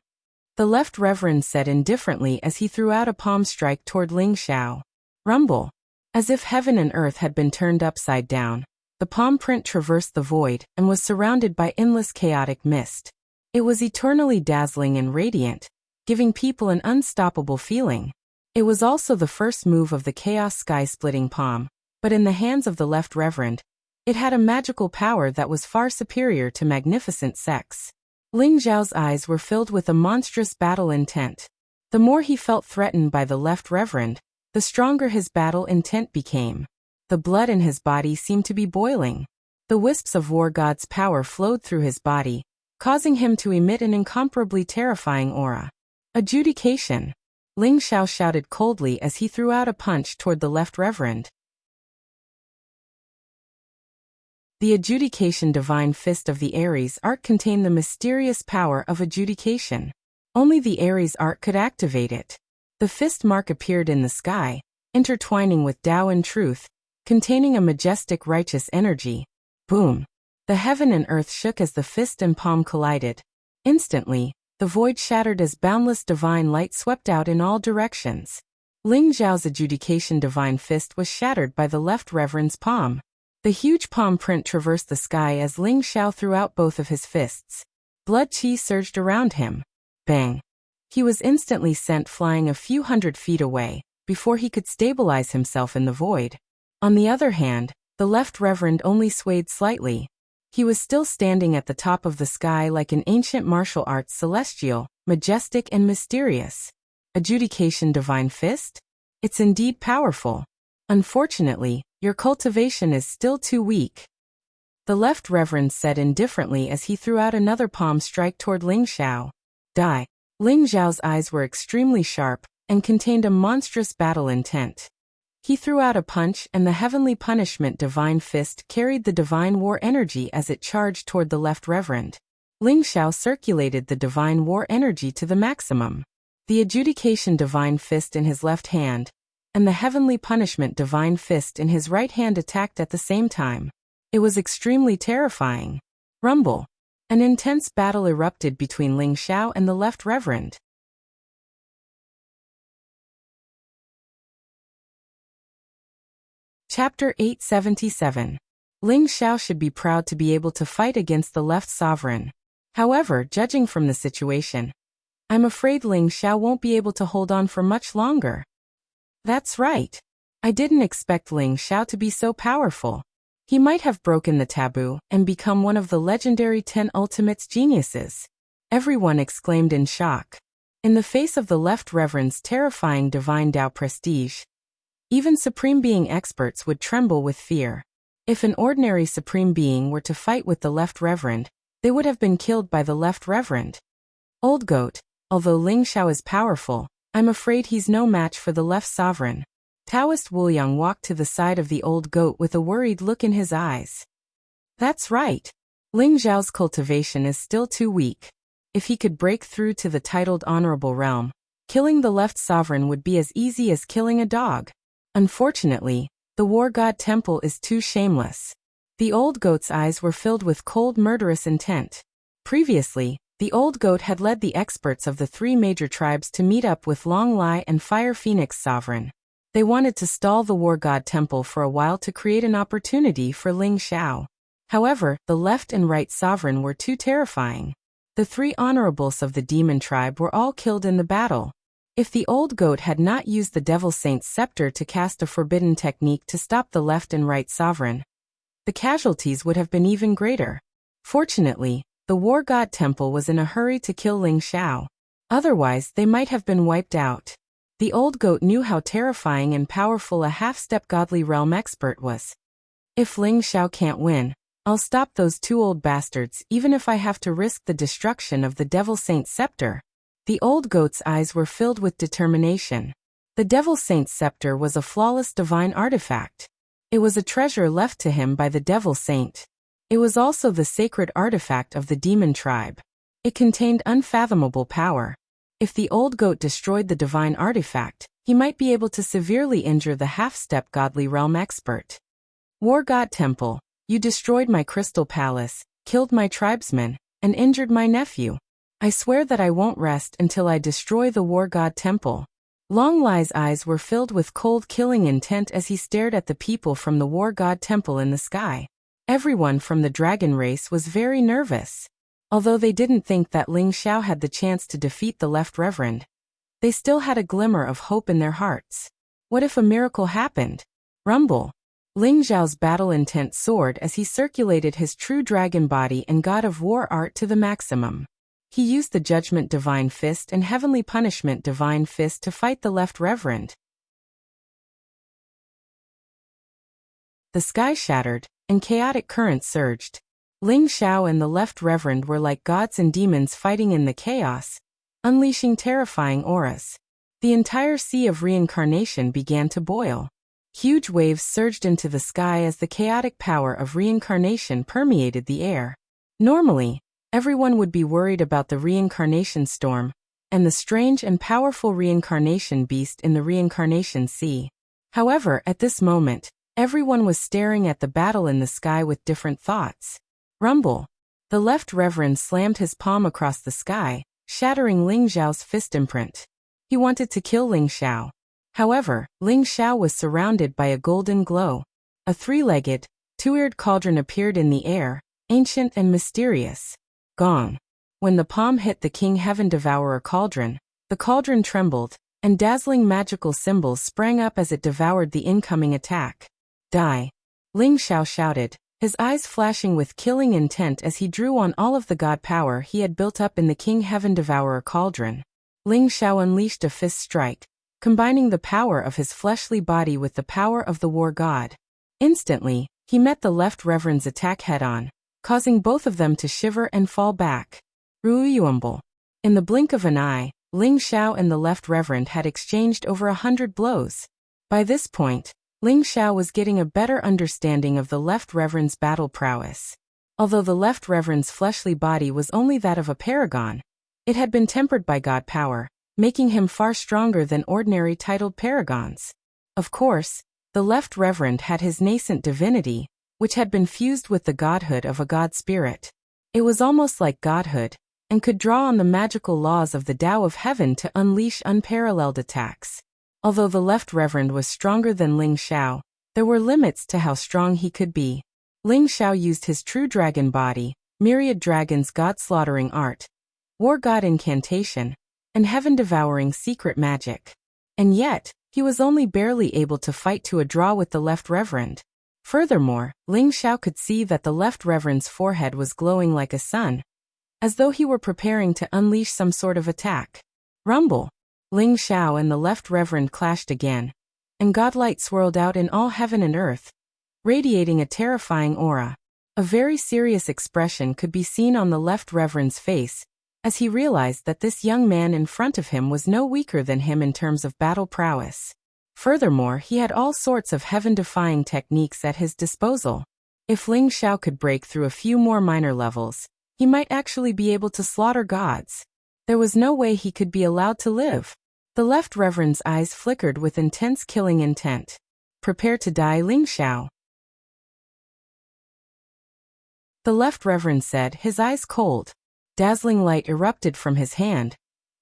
The left reverend said indifferently as he threw out a palm strike toward Ling Xiao. Rumble. As if heaven and earth had been turned upside down, the palm print traversed the void and was surrounded by endless chaotic mist. It was eternally dazzling and radiant, giving people an unstoppable feeling. It was also the first move of the chaos sky-splitting palm, but in the hands of the left reverend, it had a magical power that was far superior to magnificent sex. Ling Xiao's eyes were filled with a monstrous battle intent. The more he felt threatened by the left reverend, the stronger his battle intent became. The blood in his body seemed to be boiling. The wisps of war god's power flowed through his body, causing him to emit an incomparably terrifying aura. Adjudication. Ling Xiao shouted coldly as he threw out a punch toward the left reverend. The adjudication divine fist of the Aries art contained the mysterious power of adjudication. Only the Aries art could activate it. The fist mark appeared in the sky, intertwining with Tao and truth, containing a majestic righteous energy. Boom! The heaven and earth shook as the fist and palm collided. Instantly, the void shattered as boundless divine light swept out in all directions. Ling Xiao's adjudication divine fist was shattered by the left reverend's palm. The huge palm print traversed the sky as Ling Xiao threw out both of his fists. Blood qi surged around him. Bang! He was instantly sent flying a few hundred feet away, before he could stabilize himself in the void. On the other hand, the left reverend only swayed slightly. He was still standing at the top of the sky like an ancient martial arts celestial, majestic and mysterious. Adjudication divine fist? It's indeed powerful. Unfortunately, your cultivation is still too weak. The left reverend said indifferently as he threw out another palm strike toward Ling Xiao. Die. Ling Xiao's eyes were extremely sharp, and contained a monstrous battle intent. He threw out a punch and the heavenly punishment divine fist carried the divine war energy as it charged toward the left reverend. Ling Xiao circulated the divine war energy to the maximum. The adjudication divine fist in his left hand, and the heavenly punishment divine fist in his right hand attacked at the same time. It was extremely terrifying. Rumble. An intense battle erupted between Ling Xiao and the left reverend. Chapter 877. Ling Xiao should be proud to be able to fight against the left sovereign. However, judging from the situation, I'm afraid Ling Xiao won't be able to hold on for much longer. That's right. I didn't expect Ling Xiao to be so powerful. He might have broken the taboo and become one of the legendary 10 Ultimates geniuses. Everyone exclaimed in shock. In the face of the left reverend's terrifying divine Tao prestige, even Supreme Being experts would tremble with fear. If an ordinary Supreme Being were to fight with the left reverend, they would have been killed by the left reverend. Old Goat, although Ling Xiao is powerful, I'm afraid he's no match for the left sovereign. Taoist Wuliang walked to the side of the old goat with a worried look in his eyes. That's right. Ling Xiao's cultivation is still too weak. If he could break through to the titled honorable realm, killing the left sovereign would be as easy as killing a dog. Unfortunately, the war god temple is too shameless. The old goat's eyes were filled with cold murderous intent. Previously, the old goat had led the experts of the 3 major tribes to meet up with Long Lai and Fire Phoenix sovereign. They wanted to stall the war god temple for a while to create an opportunity for Ling Xiao. However, the left and right sovereign were too terrifying. The 3 honorables of the demon tribe were all killed in the battle. If the old goat had not used the Devil Saint's scepter to cast a forbidden technique to stop the left and right sovereign, the casualties would have been even greater. Fortunately, the war god temple was in a hurry to kill Ling Xiao. Otherwise, they might have been wiped out. The old goat knew how terrifying and powerful a half-step godly realm expert was. If Ling Xiao can't win, I'll stop those 2 old bastards even if I have to risk the destruction of the Devil Saint's scepter. The old goat's eyes were filled with determination. The Devil Saint's scepter was a flawless divine artifact. It was a treasure left to him by the Devil Saint. It was also the sacred artifact of the demon tribe. It contained unfathomable power. If the old goat destroyed the divine artifact, he might be able to severely injure the half-step godly realm expert. War god temple, you destroyed my crystal palace, killed my tribesmen, and injured my nephew. I swear that I won't rest until I destroy the war god temple. Long Lai's eyes were filled with cold killing intent as he stared at the people from the war god temple in the sky. Everyone from the dragon race was very nervous. Although they didn't think that Ling Xiao had the chance to defeat the left reverend, they still had a glimmer of hope in their hearts. What if a miracle happened? Rumble. Ling Xiao's battle intent soared as he circulated his true dragon body and god of war art to the maximum. He used the Judgment Divine Fist and Heavenly Punishment Divine Fist to fight the left reverend. The sky shattered, and chaotic currents surged. Ling Xiao and the left reverend were like gods and demons fighting in the chaos. unleashing terrifying auras. The entire sea of reincarnation began to boil. Huge waves surged into the sky as the chaotic power of reincarnation permeated the air. Normally, everyone would be worried about the reincarnation storm and the strange and powerful reincarnation beast in the reincarnation sea. However, at this moment, everyone was staring at the battle in the sky with different thoughts. Rumble. The left reverend slammed his palm across the sky, shattering Ling Xiao's fist imprint. He wanted to kill Ling Xiao. However, Ling Xiao was surrounded by a golden glow. A three-legged, two-eared cauldron appeared in the air, ancient and mysterious. Gong. When the palm hit the King Heaven Devourer cauldron, the cauldron trembled, and dazzling magical symbols sprang up as it devoured the incoming attack. Die. Ling Xiao shouted, his eyes flashing with killing intent as he drew on all of the god power he had built up in the King Heaven Devourer cauldron. Ling Xiao unleashed a fist strike, combining the power of his fleshly body with the power of the war god. Instantly, he met the left reverend's attack head-on, causing both of them to shiver and fall back. Ruiyuumble. In the blink of an eye, Ling Xiao and the left reverend had exchanged over 100 blows. By this point, Ling Xiao was getting a better understanding of the left reverend's battle prowess. Although the left reverend's fleshly body was only that of a paragon, it had been tempered by god power, making him far stronger than ordinary titled paragons. Of course, the left reverend had his nascent divinity, which had been fused with the godhood of a god spirit. It was almost like godhood, and could draw on the magical laws of the Tao of Heaven to unleash unparalleled attacks. Although the left reverend was stronger than Ling Xiao, there were limits to how strong he could be. Ling Xiao used his true dragon body, myriad dragons god-slaughtering art, war god incantation, and heaven-devouring secret magic. And yet, he was only barely able to fight to a draw with the left reverend. Furthermore, Ling Xiao could see that the left reverend's forehead was glowing like a sun, as though he were preparing to unleash some sort of attack. Rumble. Ling Xiao and the left reverend clashed again, and godlight swirled out in all heaven and earth, radiating a terrifying aura. A very serious expression could be seen on the left reverend's face, as he realized that this young man in front of him was no weaker than him in terms of battle prowess. Furthermore, he had all sorts of heaven-defying techniques at his disposal. If Ling Xiao could break through a few more minor levels, he might actually be able to slaughter gods. There was no way he could be allowed to live. The left reverend's eyes flickered with intense killing intent. Prepare to die, Ling Xiao. The left reverend said, his eyes cold. Dazzling light erupted from his hand,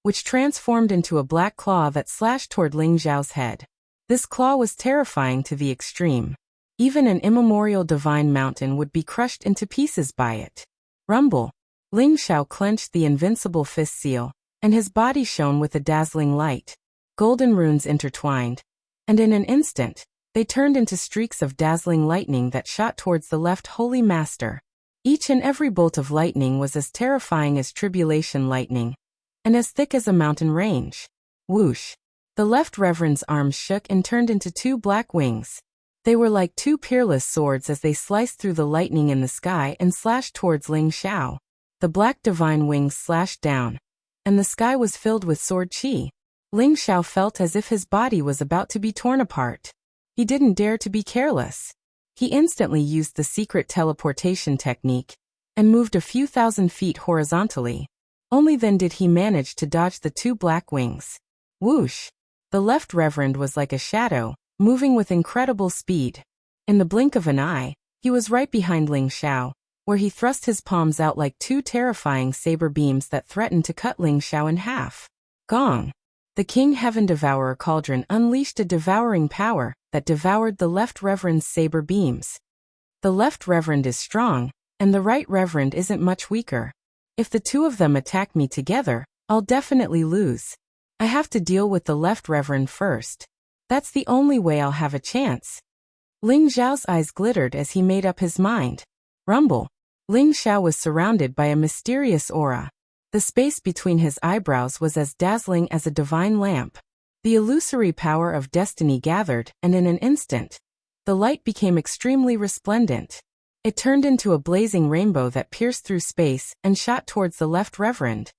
which transformed into a black claw that slashed toward Ling Xiao's head. This claw was terrifying to the extreme. Even an immemorial divine mountain would be crushed into pieces by it. Rumble. Ling Xiao clenched the invincible fist seal, and his body shone with a dazzling light. Golden runes intertwined, and in an instant, they turned into streaks of dazzling lightning that shot towards the left holy master. Each and every bolt of lightning was as terrifying as tribulation lightning, and as thick as a mountain range. Whoosh! The left reverend's arms shook and turned into two black wings. They were like two peerless swords as they sliced through the lightning in the sky and slashed towards Ling Xiao. The black divine wings slashed down, and the sky was filled with sword chi. Ling Xiao felt as if his body was about to be torn apart. He didn't dare to be careless. He instantly used the secret teleportation technique and moved a few thousand feet horizontally. Only then did he manage to dodge the two black wings. Whoosh! The left reverend was like a shadow, moving with incredible speed. In the blink of an eye, he was right behind Ling Xiao, where he thrust his palms out like two terrifying saber beams that threatened to cut Ling Xiao in half. Gong! The King Heaven Devourer cauldron unleashed a devouring power that devoured the left reverend's saber beams. The left reverend is strong, and the right reverend isn't much weaker. If the two of them attack me together, I'll definitely lose. I have to deal with the left reverend first. That's the only way I'll have a chance. Ling Xiao's eyes glittered as he made up his mind. Rumble. Ling Xiao was surrounded by a mysterious aura. The space between his eyebrows was as dazzling as a divine lamp. The illusory power of destiny gathered, and in an instant, the light became extremely resplendent. It turned into a blazing rainbow that pierced through space and shot towards the left reverend.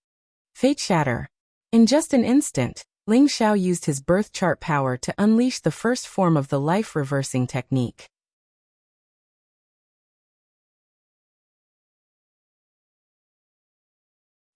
Fate shatter. In just an instant, Ling Xiao used his birth chart power to unleash the first form of the life reversing technique.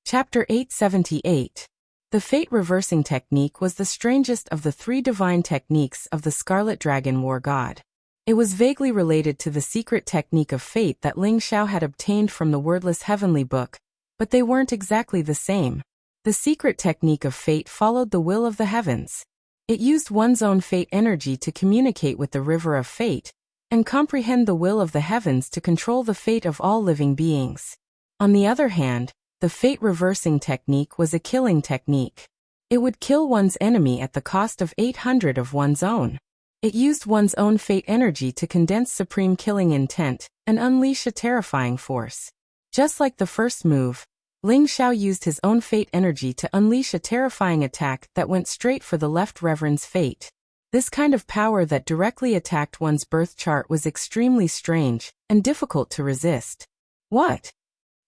Chapter 878. The fate reversing technique was the strangest of the 3 divine techniques of the Scarlet Dragon War God. It was vaguely related to the secret technique of fate that Ling Xiao had obtained from the wordless heavenly book, but they weren't exactly the same. The secret technique of fate followed the will of the heavens. It used one's own fate energy to communicate with the river of fate, and comprehend the will of the heavens to control the fate of all living beings. On the other hand, the fate reversing technique was a killing technique. It would kill one's enemy at the cost of 800 of one's own. It used one's own fate energy to condense supreme killing intent and unleash a terrifying force. Just like the first move, Ling Xiao used his own fate energy to unleash a terrifying attack that went straight for the Left Reverend's fate. This kind of power that directly attacked one's birth chart was extremely strange and difficult to resist. What?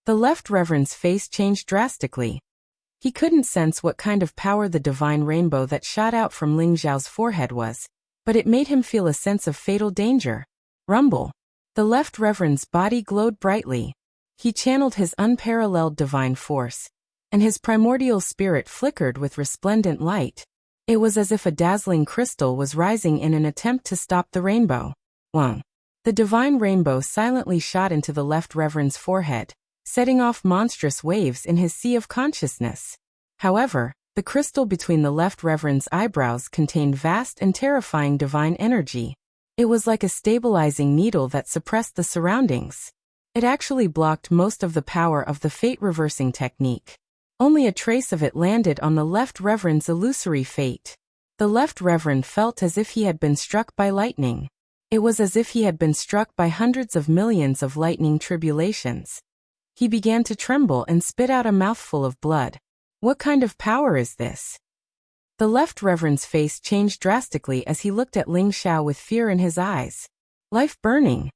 The Left Reverend's face changed drastically. He couldn't sense what kind of power the divine rainbow that shot out from Ling Xiao's forehead was, but it made him feel a sense of fatal danger. Rumble. The Left Reverend's body glowed brightly. He channeled his unparalleled divine force, and his primordial spirit flickered with resplendent light. It was as if a dazzling crystal was rising in an attempt to stop the rainbow. Wang. The divine rainbow silently shot into the Left Reverend's forehead, setting off monstrous waves in his sea of consciousness. However, the crystal between the Left Reverend's eyebrows contained vast and terrifying divine energy. It was like a stabilizing needle that suppressed the surroundings. It actually blocked most of the power of the fate reversing technique. Only a trace of it landed on the Left Reverend's illusory fate. The Left Reverend felt as if he had been struck by lightning. It was as if he had been struck by hundreds of millions of lightning tribulations. He began to tremble and spit out a mouthful of blood. What kind of power is this? The Left Reverend's face changed drastically as he looked at Ling Xiao with fear in his eyes. Life burning.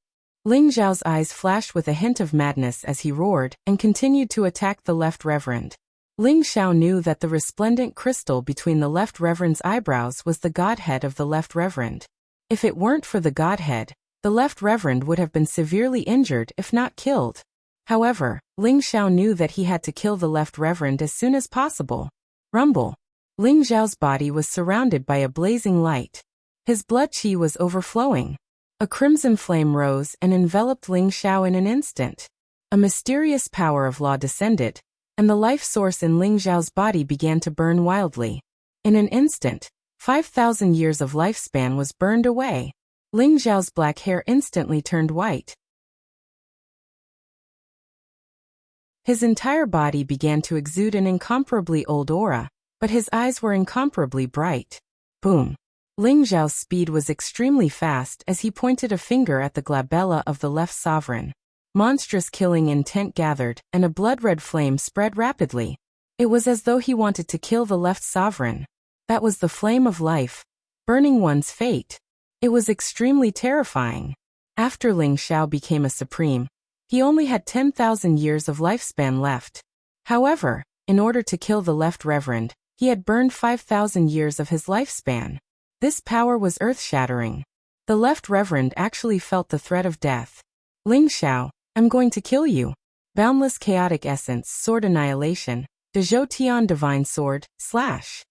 Ling Xiao's eyes flashed with a hint of madness as he roared and continued to attack the Left Reverend. Ling Xiao knew that the resplendent crystal between the Left Reverend's eyebrows was the godhead of the Left Reverend. If it weren't for the godhead, the Left Reverend would have been severely injured if not killed. However, Ling Xiao knew that he had to kill the Left Reverend as soon as possible. Rumble. Ling Xiao's body was surrounded by a blazing light. His blood qi was overflowing. A crimson flame rose and enveloped Ling Xiao in an instant. A mysterious power of law descended, and the life source in Ling Xiao's body began to burn wildly. In an instant, 5,000 years of lifespan was burned away. Ling Xiao's black hair instantly turned white. His entire body began to exude an incomparably old aura, but his eyes were incomparably bright. Boom. Ling Xiao's speed was extremely fast as he pointed a finger at the glabella of the Left Sovereign. Monstrous killing intent gathered, and a blood-red flame spread rapidly. It was as though he wanted to kill the Left Sovereign. That was the flame of life, burning one's fate. It was extremely terrifying. After Ling Xiao became a supreme, he only had 10,000 years of lifespan left. However, in order to kill the Left Reverend, he had burned 5,000 years of his lifespan. This power was earth-shattering. The Left Reverend actually felt the threat of death. Ling Xiao, I'm going to kill you. Boundless chaotic essence, sword annihilation, De Zhou Tian divine sword, slash.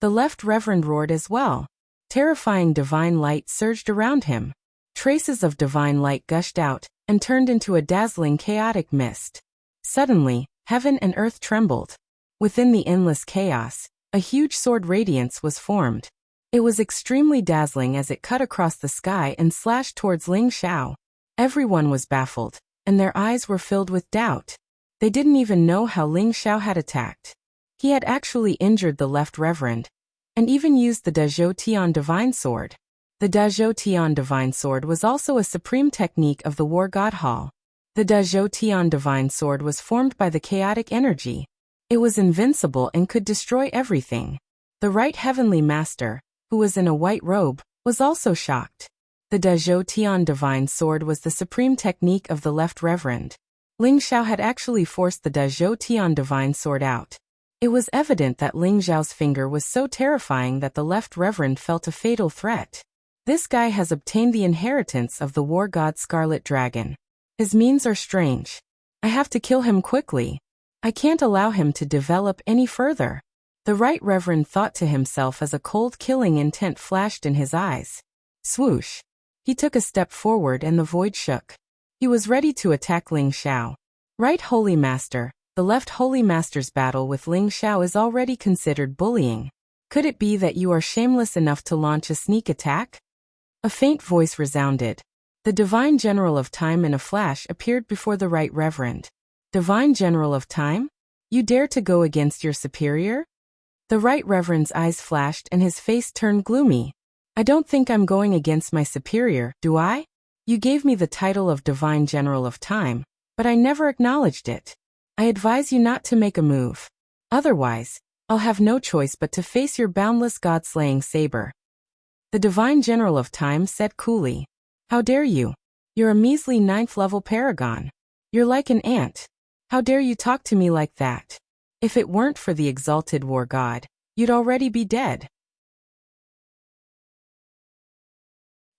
The Left Reverend roared as well. Terrifying divine light surged around him. Traces of divine light gushed out and turned into a dazzling chaotic mist. Suddenly, heaven and earth trembled. Within the endless chaos, a huge sword radiance was formed. It was extremely dazzling as it cut across the sky and slashed towards Ling Xiao. Everyone was baffled, and their eyes were filled with doubt. They didn't even know how Ling Xiao had attacked. He had actually injured the Left Reverend, and even used the De Zhou Tian divine sword. The De Zhou Tian divine sword was also a supreme technique of the War God Hall. The De Zhou Tian divine sword was formed by the chaotic energy. It was invincible and could destroy everything. The right heavenly master, who was in a white robe, was also shocked. The De Zhou Tian divine sword was the supreme technique of the Left Reverend. Ling Xiao had actually forced the De Zhou Tian divine sword out. It was evident that Ling Zhao's finger was so terrifying that the left reverend felt a fatal threat. This guy has obtained the inheritance of the war god Scarlet Dragon. His means are strange. I have to kill him quickly. I can't allow him to develop any further. The right reverend thought to himself as a cold killing intent flashed in his eyes. Swoosh. He took a step forward and the void shook. He was ready to attack Ling Xiao. Right Holy Master. The left Holy Master's battle with Ling Xiao is already considered bullying. Could it be that you are shameless enough to launch a sneak attack? A faint voice resounded. The Divine General of Time in a flash appeared before the Right Reverend. Divine General of Time? You dare to go against your superior? The Right Reverend's eyes flashed and his face turned gloomy. I don't think I'm going against my superior, do I? You gave me the title of Divine General of Time, but I never acknowledged it. I advise you not to make a move. Otherwise, I'll have no choice but to face your boundless god-slaying saber. The Divine General of Time said coolly. How dare you? You're a measly 9th-level paragon. You're like an ant. How dare you talk to me like that? If it weren't for the exalted war god, you'd already be dead.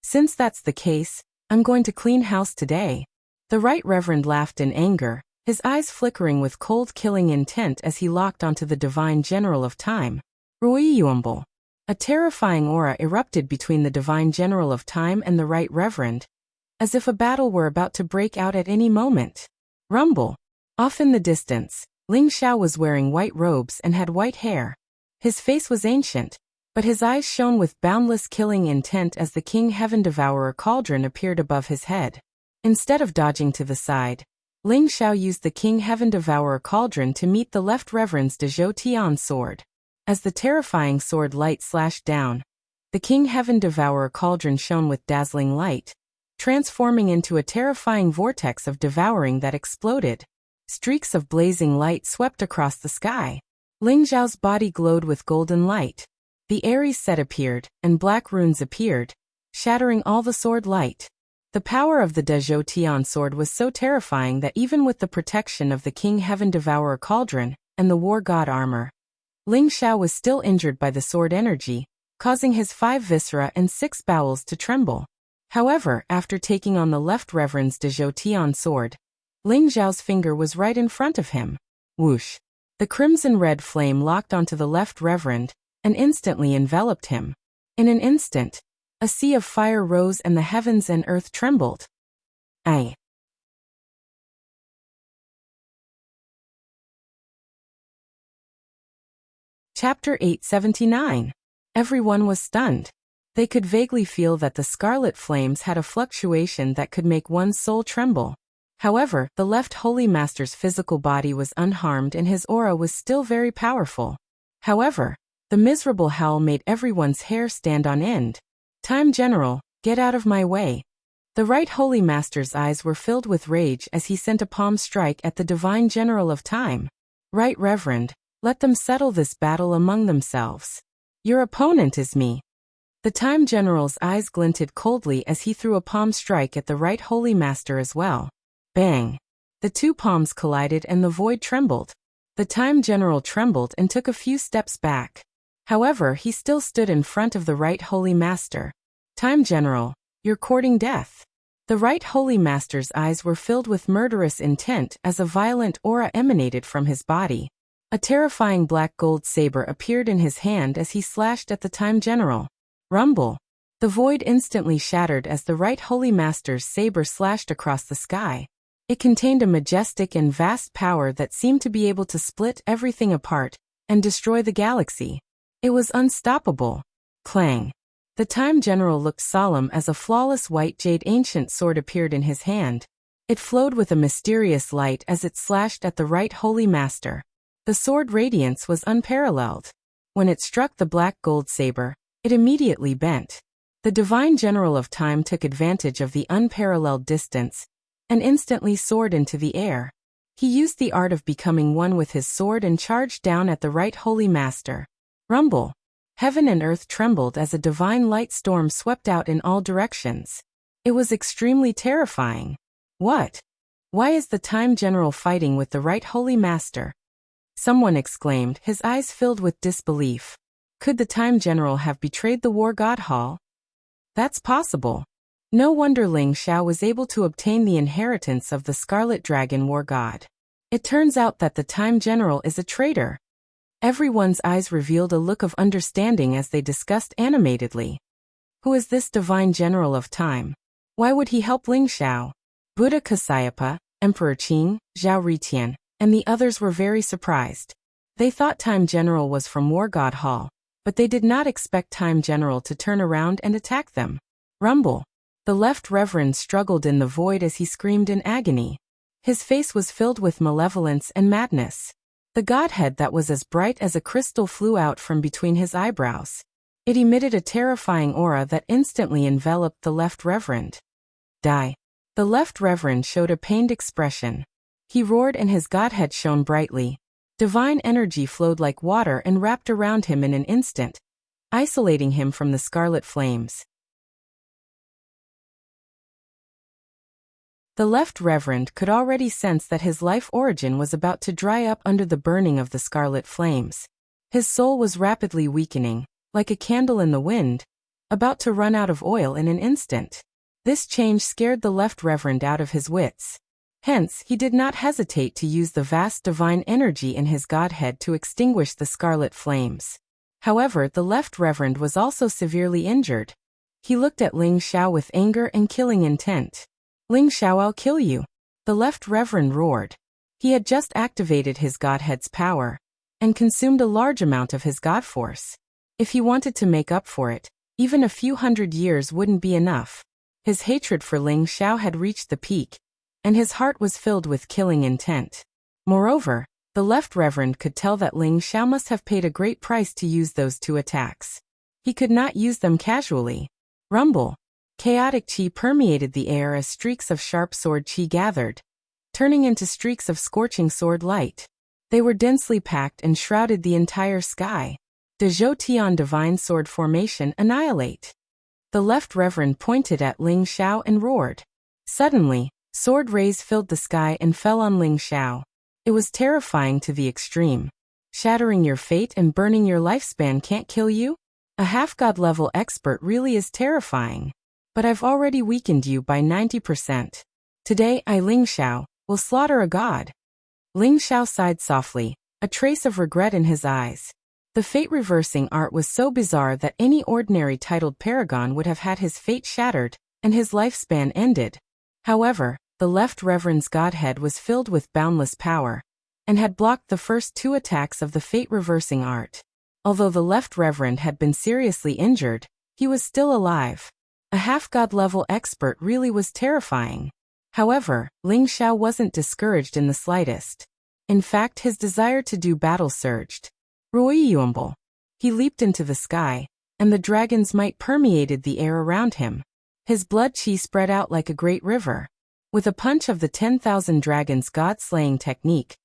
Since that's the case, I'm going to clean house today. The Right Reverend laughed in anger, his eyes flickering with cold killing intent as he locked onto the Divine General of Time. Ruiyuumble. A terrifying aura erupted between the Divine General of Time and the Right Reverend, as if a battle were about to break out at any moment. Rumble. Off in the distance, Ling Xiao was wearing white robes and had white hair. His face was ancient, but his eyes shone with boundless killing intent as the King Heaven Devourer cauldron appeared above his head. Instead of dodging to the side, Ling Xiao used the King Heaven Devourer cauldron to meet the left reverend's De Zhou Tian sword. As the terrifying sword light slashed down, the King Heaven Devourer cauldron shone with dazzling light, transforming into a terrifying vortex of devouring that exploded. Streaks of blazing light swept across the sky. Ling Zhao's body glowed with golden light. The Aries set appeared, and black runes appeared, shattering all the sword light. The power of the De Zhou Tian sword was so terrifying that even with the protection of the King Heaven Devourer cauldron and the War God armor, Ling Xiao was still injured by the sword energy, causing his 5 viscera and 6 bowels to tremble. However, after taking on the left reverend's De Zhou Tian sword, Ling Zhao's finger was right in front of him. Whoosh! The crimson-red flame locked onto the left reverend and instantly enveloped him. In an instant, a sea of fire rose and the heavens and earth trembled. Aye. Chapter 879. Everyone was stunned. They could vaguely feel that the scarlet flames had a fluctuation that could make one's soul tremble. However, the left Holy Master's physical body was unharmed and his aura was still very powerful. However, the miserable howl made everyone's hair stand on end. Time General, get out of my way. The right Holy Master's eyes were filled with rage as he sent a palm strike at the Divine General of Time. Right Reverend, let them settle this battle among themselves. Your opponent is me. The Time General's eyes glinted coldly as he threw a palm strike at the right Holy Master as well. Bang! The 2 palms collided and the void trembled. The Time General trembled and took a few steps back. However, he still stood in front of the right Holy Master. Time General, you're courting death. The right Holy Master's eyes were filled with murderous intent as a violent aura emanated from his body. A terrifying black gold saber appeared in his hand as he slashed at the Time General. Rumble! The void instantly shattered as the right Holy Master's saber slashed across the sky. It contained a majestic and vast power that seemed to be able to split everything apart and destroy the galaxy. It was unstoppable. Clang! The Time General looked solemn as a flawless white jade ancient sword appeared in his hand. It flowed with a mysterious light as it slashed at the right Holy Master. The sword radiance was unparalleled. When it struck the black gold saber, it immediately bent. The Divine General of Time took advantage of the unparalleled distance and instantly soared into the air. He used the art of becoming one with his sword and charged down at the right Holy Master. Rumble! Heaven and earth trembled as a divine light storm swept out in all directions. It was extremely terrifying. What? Why is the Time General fighting with the right Holy Master? Someone exclaimed, his eyes filled with disbelief. Could the Time General have betrayed the War God Hall? That's possible. No wonder Ling Xiao was able to obtain the inheritance of the Scarlet Dragon War God. It turns out that the Time General is a traitor. Everyone's eyes revealed a look of understanding as they discussed animatedly. Who is this divine general of time? Why would he help Ling Xiao? Buddha Kasyapa, Emperor Qing, Zhao Ritian, and the others were very surprised. They thought Time General was from War God Hall, but they did not expect Time General to turn around and attack them. Rumble. The left reverend struggled in the void as he screamed in agony. His face was filled with malevolence and madness. The godhead that was as bright as a crystal flew out from between his eyebrows. It emitted a terrifying aura that instantly enveloped the left reverend. Die. The left reverend showed a pained expression. He roared and his godhead shone brightly. Divine energy flowed like water and wrapped around him in an instant, isolating him from the scarlet flames. The left reverend could already sense that his life origin was about to dry up under the burning of the scarlet flames. His soul was rapidly weakening, like a candle in the wind, about to run out of oil in an instant. This change scared the left reverend out of his wits. Hence, he did not hesitate to use the vast divine energy in his godhead to extinguish the scarlet flames. However, the left reverend was also severely injured. He looked at Ling Xiao with anger and killing intent. Ling Xiao, I'll kill you. The left reverend roared. He had just activated his godhead's power and consumed a large amount of his god force. If he wanted to make up for it, even a few hundred years wouldn't be enough. His hatred for Ling Xiao had reached the peak, and his heart was filled with killing intent. Moreover, the left reverend could tell that Ling Xiao must have paid a great price to use those two attacks. He could not use them casually. Rumble. Chaotic qi permeated the air as streaks of sharp sword qi gathered, turning into streaks of scorching sword light. They were densely packed and shrouded the entire sky. De Zhou Tian divine sword formation annihilate. The left reverend pointed at Ling Xiao and roared. Suddenly, sword rays filled the sky and fell on Ling Xiao. It was terrifying to the extreme. Shattering your fate and burning your lifespan can't kill you? A half-god level expert really is terrifying. But I've already weakened you by 90%. Today I, Ling Xiao, will slaughter a god. Ling Xiao sighed softly, a trace of regret in his eyes. The fate-reversing art was so bizarre that any ordinary titled paragon would have had his fate shattered, and his lifespan ended. However, the left reverend's godhead was filled with boundless power, and had blocked the first two attacks of the fate-reversing art. Although the left reverend had been seriously injured, he was still alive. A half-god level expert really was terrifying. However, Ling Xiao wasn't discouraged in the slightest. In fact, his desire to do battle surged. Ruiyuambul. He leaped into the sky, and the dragon's might permeated the air around him. His blood qi spread out like a great river. With a punch of the 10,000 dragons god-slaying technique,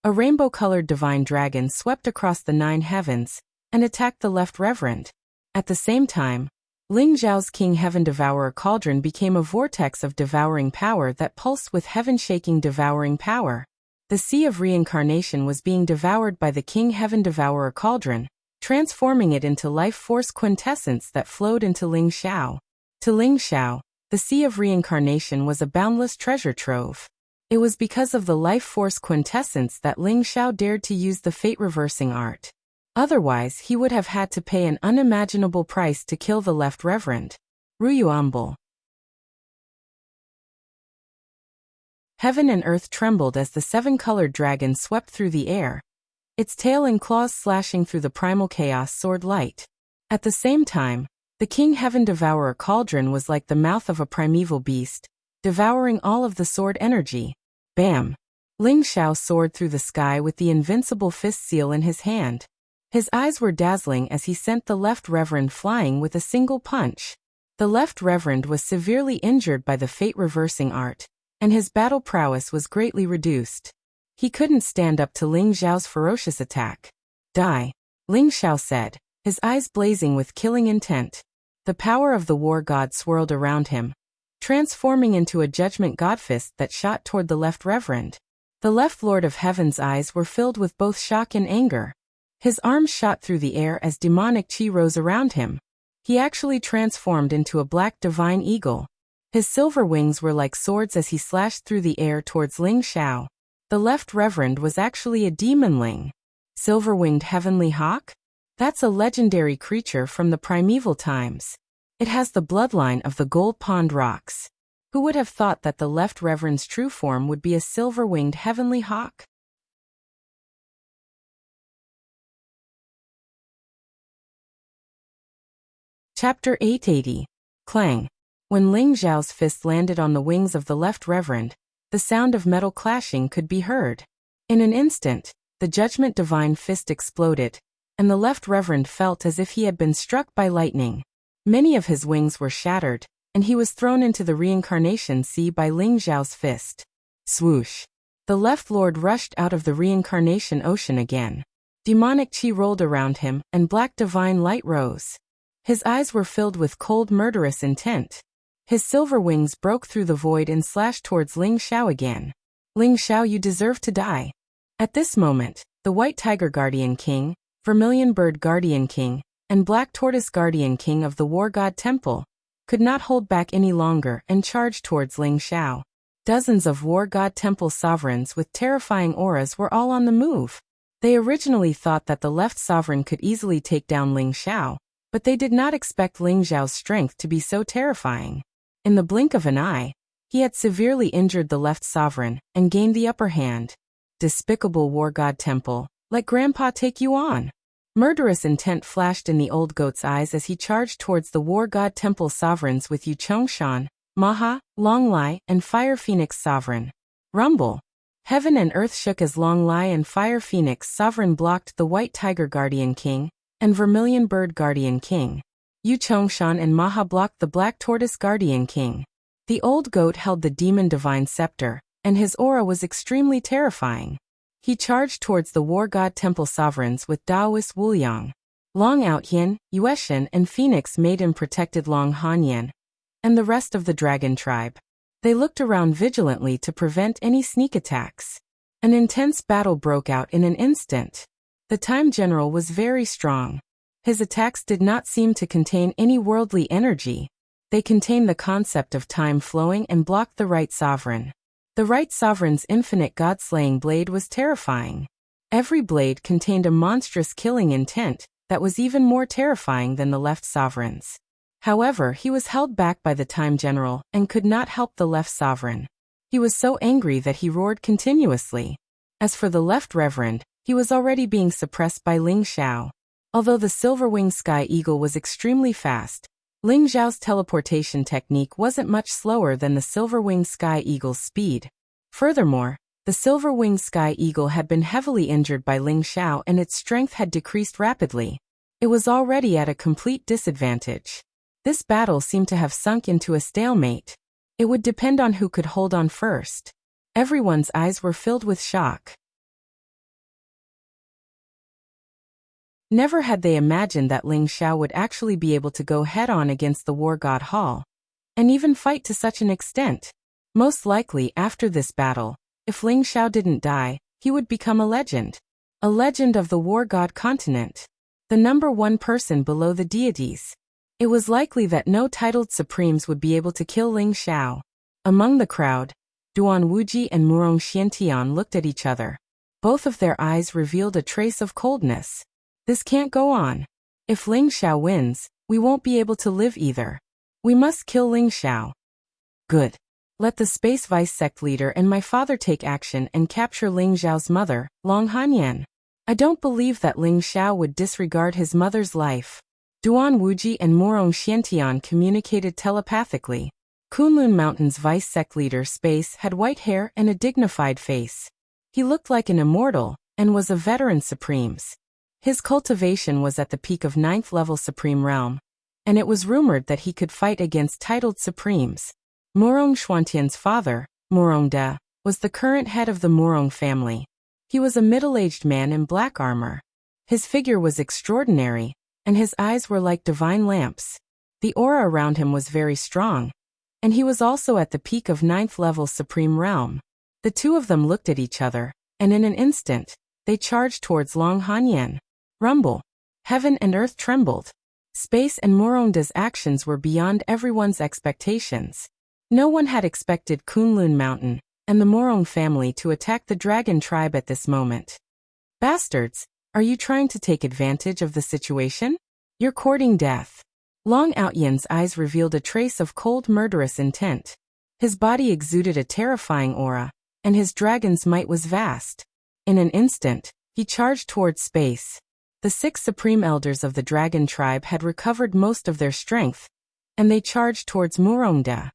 a rainbow-colored divine dragon swept across the 9 heavens and attacked the left reverend. At the same time, Ling Zhao's King Heaven Devourer cauldron became a vortex of devouring power that pulsed with heaven-shaking devouring power. The Sea of Reincarnation was being devoured by the King Heaven Devourer cauldron, transforming it into life force quintessence that flowed into Ling Xiao. To Ling Xiao, the Sea of Reincarnation was a boundless treasure trove. It was because of the life force quintessence that Ling Xiao dared to use the fate-reversing art. Otherwise, he would have had to pay an unimaginable price to kill the left reverend. Ruiyuambul. Heaven and earth trembled as the 7-colored dragon swept through the air, its tail and claws slashing through the primal chaos sword light. At the same time, the King Heaven Devourer cauldron was like the mouth of a primeval beast, devouring all of the sword energy. Bam! Ling Xiao soared through the sky with the invincible fist seal in his hand. His eyes were dazzling as he sent the left reverend flying with a single punch. The left reverend was severely injured by the fate-reversing art, and his battle prowess was greatly reduced. He couldn't stand up to Ling Xiao's ferocious attack. Die, Ling Xiao said, his eyes blazing with killing intent. The power of the war god swirled around him, transforming into a judgment god fist that shot toward the left reverend. The left Lord of Heaven's eyes were filled with both shock and anger. His arms shot through the air as demonic chi rose around him. He actually transformed into a black divine eagle. His silver wings were like swords as he slashed through the air towards Ling Xiao. The left reverend was actually a demon Ling. Silver-winged heavenly hawk? That's a legendary creature from the primeval times. It has the bloodline of the Gold Pond Rocks. Who would have thought that the left reverend's true form would be a silver-winged heavenly hawk? Chapter 880. Clang. When Ling Xiao's fist landed on the wings of the left reverend, the sound of metal clashing could be heard. In an instant, the Judgment Divine Fist exploded, and the left reverend felt as if he had been struck by lightning. Many of his wings were shattered, and he was thrown into the reincarnation sea by Ling Xiao's fist. Swoosh! The left lord rushed out of the reincarnation ocean again. Demonic chi rolled around him, and black divine light rose. His eyes were filled with cold murderous intent. His silver wings broke through the void and slashed towards Ling Xiao again. Ling Xiao, you deserve to die. At this moment, the White Tiger Guardian King, Vermilion Bird Guardian King, and Black Tortoise Guardian King of the War God Temple could not hold back any longer and charged towards Ling Xiao. Dozens of War God Temple sovereigns with terrifying auras were all on the move. They originally thought that the left sovereign could easily take down Ling Xiao, but they did not expect Ling Xiao's strength to be so terrifying. In the blink of an eye, he had severely injured the left sovereign and gained the upper hand. Despicable War God Temple, let Grandpa take you on. Murderous intent flashed in the old goat's eyes as he charged towards the War God Temple sovereigns with Yu Chongshan, Maha, Long Lai, and Fire Phoenix sovereign. Rumble! Heaven and earth shook as Long Lai and Fire Phoenix sovereign blocked the White Tiger Guardian King and Vermilion Bird Guardian King. Yu Chongshan and Maha blocked the Black Tortoise Guardian King. The old goat held the Demon Divine Scepter, and his aura was extremely terrifying. He charged towards the War God Temple sovereigns with Daoist Wuliang. Long Outyan, Yueshan, and Phoenix Maiden protected Long Hanyan and the rest of the dragon tribe. They looked around vigilantly to prevent any sneak attacks. An intense battle broke out in an instant. The Time General was very strong. His attacks did not seem to contain any worldly energy. They contained the concept of time flowing and blocked the right sovereign. The right sovereign's infinite god-slaying blade was terrifying. Every blade contained a monstrous killing intent that was even more terrifying than the left sovereign's. However, he was held back by the Time General and could not help the left sovereign. He was so angry that he roared continuously. As for the left reverend, he was already being suppressed by Ling Xiao. Although the silver-winged sky eagle was extremely fast, Ling Xiao's teleportation technique wasn't much slower than the silver-winged sky eagle's speed. Furthermore, the silver-winged sky eagle had been heavily injured by Ling Xiao and its strength had decreased rapidly. It was already at a complete disadvantage. This battle seemed to have sunk into a stalemate. It would depend on who could hold on first. Everyone's eyes were filled with shock. Never had they imagined that Ling Xiao would actually be able to go head-on against the War God Hall, and even fight to such an extent. Most likely, after this battle, if Ling Xiao didn't die, he would become a legend. A legend of the War God continent. The number one person below the deities. It was likely that no titled supremes would be able to kill Ling Xiao. Among the crowd, Duan Wuji and Murong Xiantian looked at each other. Both of their eyes revealed a trace of coldness. This can't go on. If Ling Xiao wins, we won't be able to live either. We must kill Ling Xiao. Good. Let the Space Vice Sect leader and my father take action and capture Ling Xiao's mother, Long Hanyan. I don't believe that Ling Xiao would disregard his mother's life. Duan Wuji and Murong Xiantian communicated telepathically. Kunlun Mountain's Vice Sect leader Space had white hair and a dignified face. He looked like an immortal, and was a veteran supremes. His cultivation was at the peak of 9th level Supreme Realm, and it was rumored that he could fight against titled Supremes. Murong Xuantian's father, Murong De, was the current head of the Murong family. He was a middle-aged man in black armor. His figure was extraordinary, and his eyes were like divine lamps. The aura around him was very strong, and he was also at the peak of 9th level Supreme Realm. The two of them looked at each other, and in an instant, they charged towards Long Hanyan. Rumble. Heaven and earth trembled. Space and Moronda's actions were beyond everyone's expectations. No one had expected Kunlun Mountain and the Morong family to attack the dragon tribe at this moment. Bastards, are you trying to take advantage of the situation? You're courting death. Long Outyan's eyes revealed a trace of cold murderous intent. His body exuded a terrifying aura, and his dragon's might was vast. In an instant, he charged towards space. The 6 supreme elders of the dragon tribe had recovered most of their strength, and they charged towards Murongda.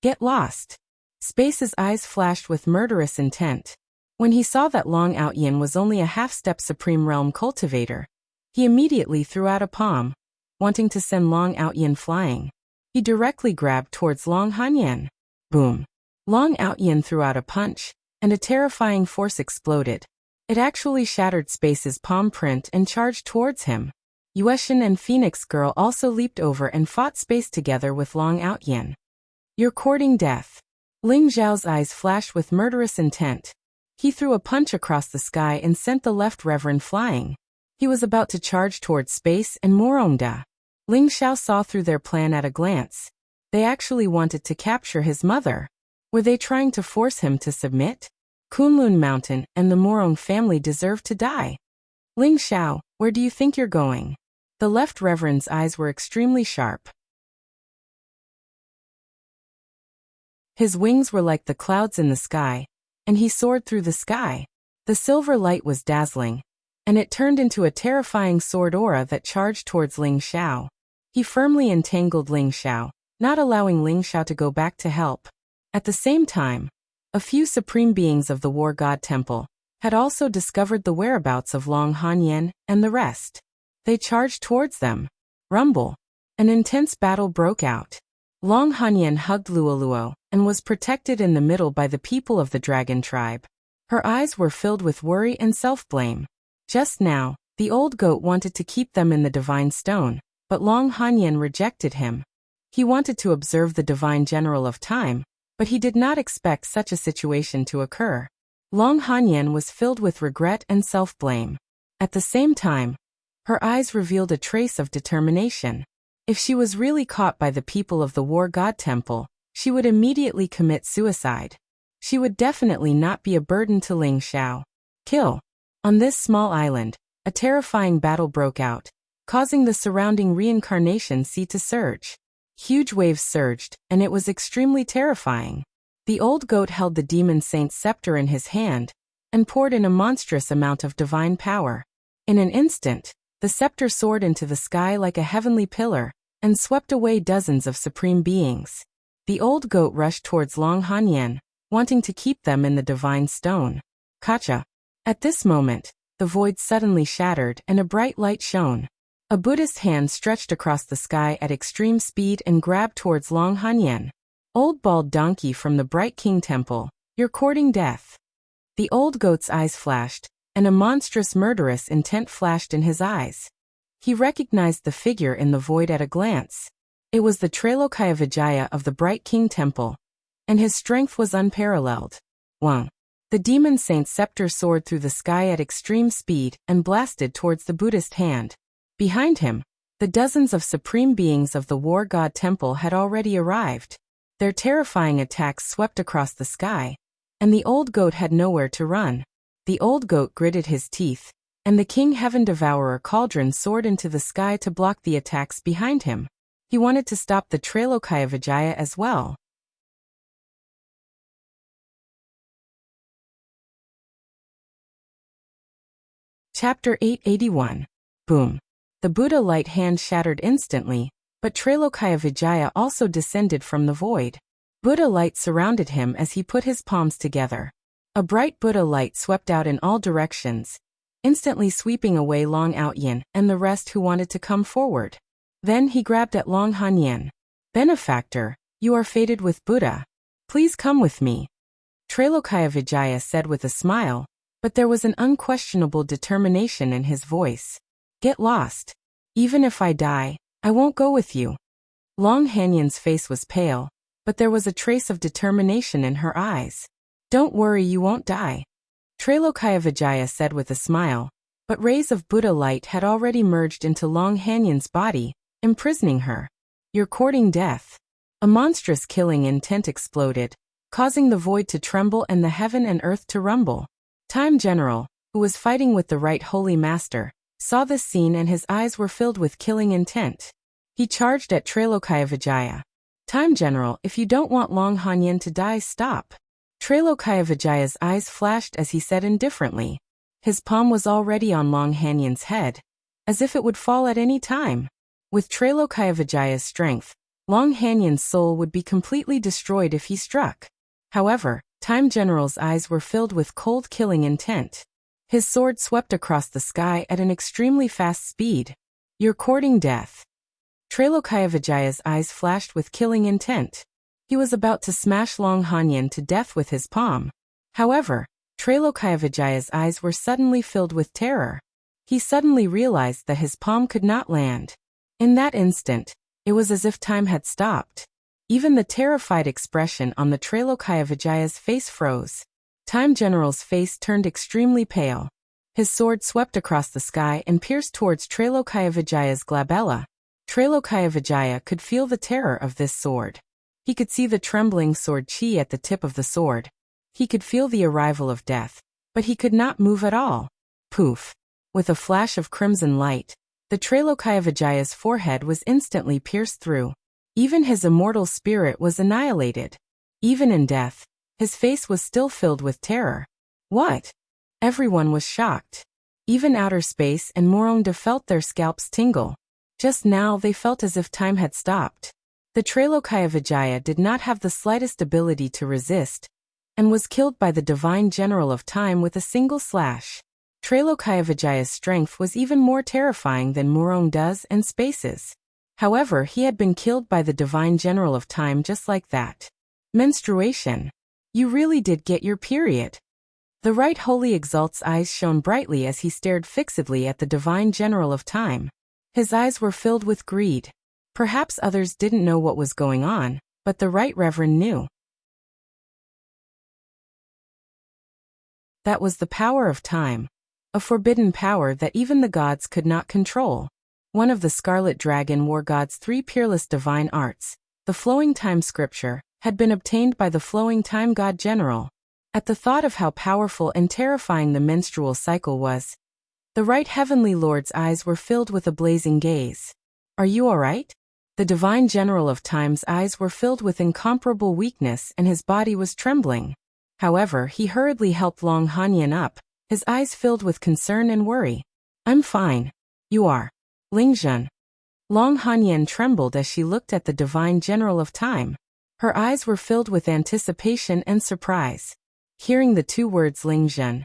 Get lost. Space's eyes flashed with murderous intent. When he saw that Long Outyan was only a half-step supreme realm cultivator, he immediately threw out a palm, wanting to send Long Outyan flying. He directly grabbed towards Long Hanyan. Boom. Long Outyan threw out a punch, and a terrifying force exploded. It actually shattered Space's palm print and charged towards him. Yueshin and Phoenix Girl also leaped over and fought Space together with Long Outyan. You're courting death. Ling Zhao's eyes flashed with murderous intent. He threw a punch across the sky and sent the left reverend flying. He was about to charge towards Space and Morongda. Ling Xiao saw through their plan at a glance. They actually wanted to capture his mother. Were they trying to force him to submit? Kunlun Mountain and the Morong family deserve to die. Ling Xiao, where do you think you're going? The left reverend's eyes were extremely sharp. His wings were like the clouds in the sky, and he soared through the sky. The silver light was dazzling, and it turned into a terrifying sword aura that charged towards Ling Xiao. He firmly entangled Ling Xiao, not allowing Ling Xiao to go back to help. At the same time, a few supreme beings of the War God Temple had also discovered the whereabouts of Long Hanyan and the rest. They charged towards them. Rumble. An intense battle broke out. Long Hanyan hugged Luoluo and was protected in the middle by the people of the dragon tribe. Her eyes were filled with worry and self-blame. Just now, the old goat wanted to keep them in the divine stone, but Long Hanyan rejected him. He wanted to observe the divine general of time, but he did not expect such a situation to occur. Long Hanyan was filled with regret and self-blame. At the same time, her eyes revealed a trace of determination. If she was really caught by the people of the War God Temple, she would immediately commit suicide. She would definitely not be a burden to Ling Xiao. Kill. On this small island, a terrifying battle broke out, causing the surrounding reincarnation sea to surge. Huge waves surged, and it was extremely terrifying. The old goat held the demon saint's scepter in his hand, and poured in a monstrous amount of divine power. In an instant, the scepter soared into the sky like a heavenly pillar, and swept away dozens of supreme beings. The old goat rushed towards Long Hanyan, wanting to keep them in the divine stone. Kacha. At this moment, the void suddenly shattered and a bright light shone. A Buddhist hand stretched across the sky at extreme speed and grabbed towards Long Hanyan. Old bald donkey from the Bright King Temple, you're courting death. The old goat's eyes flashed, and a monstrous murderous intent flashed in his eyes. He recognized the figure in the void at a glance. It was the Trailokaya Vijaya of the Bright King Temple, and his strength was unparalleled. Wang. The demon saint's scepter soared through the sky at extreme speed and blasted towards the Buddhist hand. Behind him, the dozens of supreme beings of the War God Temple had already arrived. Their terrifying attacks swept across the sky, and the old goat had nowhere to run. The old goat gritted his teeth, and the King Heaven Devourer cauldron soared into the sky to block the attacks behind him. He wanted to stop the Trailokaya Vijaya as well. Chapter 881. Boom. The Buddha light hand shattered instantly, but Trailokaya Vijaya also descended from the void. Buddha light surrounded him as he put his palms together. A bright Buddha light swept out in all directions, instantly sweeping away Long Outyan and the rest who wanted to come forward. Then he grabbed at Long Hanyan. Benefactor, you are fated with Buddha. Please come with me. Trailokaya Vijaya said with a smile, but there was an unquestionable determination in his voice. Get lost. Even if I die, I won't go with you. Long Hanyan's face was pale, but there was a trace of determination in her eyes. Don't worry, you won't die, Trailokaya said with a smile, but rays of Buddha light had already merged into Long Hanyan's body, imprisoning her. You're courting death. A monstrous killing intent exploded, causing the void to tremble and the heaven and earth to rumble. Time General, who was fighting with the right holy master, saw this scene and his eyes were filled with killing intent. He charged at Trailokaya. Time General, if you don't want Long Hanyan to die, stop. Trailokaya eyes flashed as he said indifferently. His palm was already on Long Hanyan's head, as if it would fall at any time. With Trailokaya strength, Long Hanyan's soul would be completely destroyed if he struck. However, Time General's eyes were filled with cold killing intent. His sword swept across the sky at an extremely fast speed. You're courting death. Trailokaya eyes flashed with killing intent. He was about to smash Long Hanyan to death with his palm. However, Trailokaya eyes were suddenly filled with terror. He suddenly realized that his palm could not land. In that instant, it was as if time had stopped. Even the terrified expression on the Trailokaya face froze. Time General's face turned extremely pale. His sword swept across the sky and pierced towards Trailokaya glabella. Trailokaya could feel the terror of this sword. He could see the trembling sword chi at the tip of the sword. He could feel the arrival of death, but he could not move at all. Poof! With a flash of crimson light, the Trailokaya forehead was instantly pierced through. Even his immortal spirit was annihilated. Even in death, his face was still filled with terror. What? Everyone was shocked. Even outer space and Moronda felt their scalps tingle. Just now they felt as if time had stopped. The Trailokaya did not have the slightest ability to resist, and was killed by the Divine General of Time with a single slash. Trailokaya strength was even more terrifying than Moronda's and Space's. However, he had been killed by the Divine General of Time just like that. Menstruation. You really did get your period. The right holy exalt's eyes shone brightly as he stared fixedly at the Divine General of Time. His eyes were filled with greed. Perhaps others didn't know what was going on, but the Right Reverend knew. That was the power of time. A forbidden power that even the gods could not control. One of the Scarlet Dragon War God's 3 peerless divine arts, the Flowing Time Scripture, had been obtained by the Flowing Time God General. At the thought of how powerful and terrifying the menstrual cycle was, the Right Heavenly Lord's eyes were filled with a blazing gaze. Are you alright? The Divine General of Time's eyes were filled with incomparable weakness and his body was trembling. However, he hurriedly helped Long Hanyan up, his eyes filled with concern and worry. I'm fine. You are. Lingzhen. Long Hanyan trembled as she looked at the Divine General of Time. Her eyes were filled with anticipation and surprise. Hearing the 2 words Lingzhen,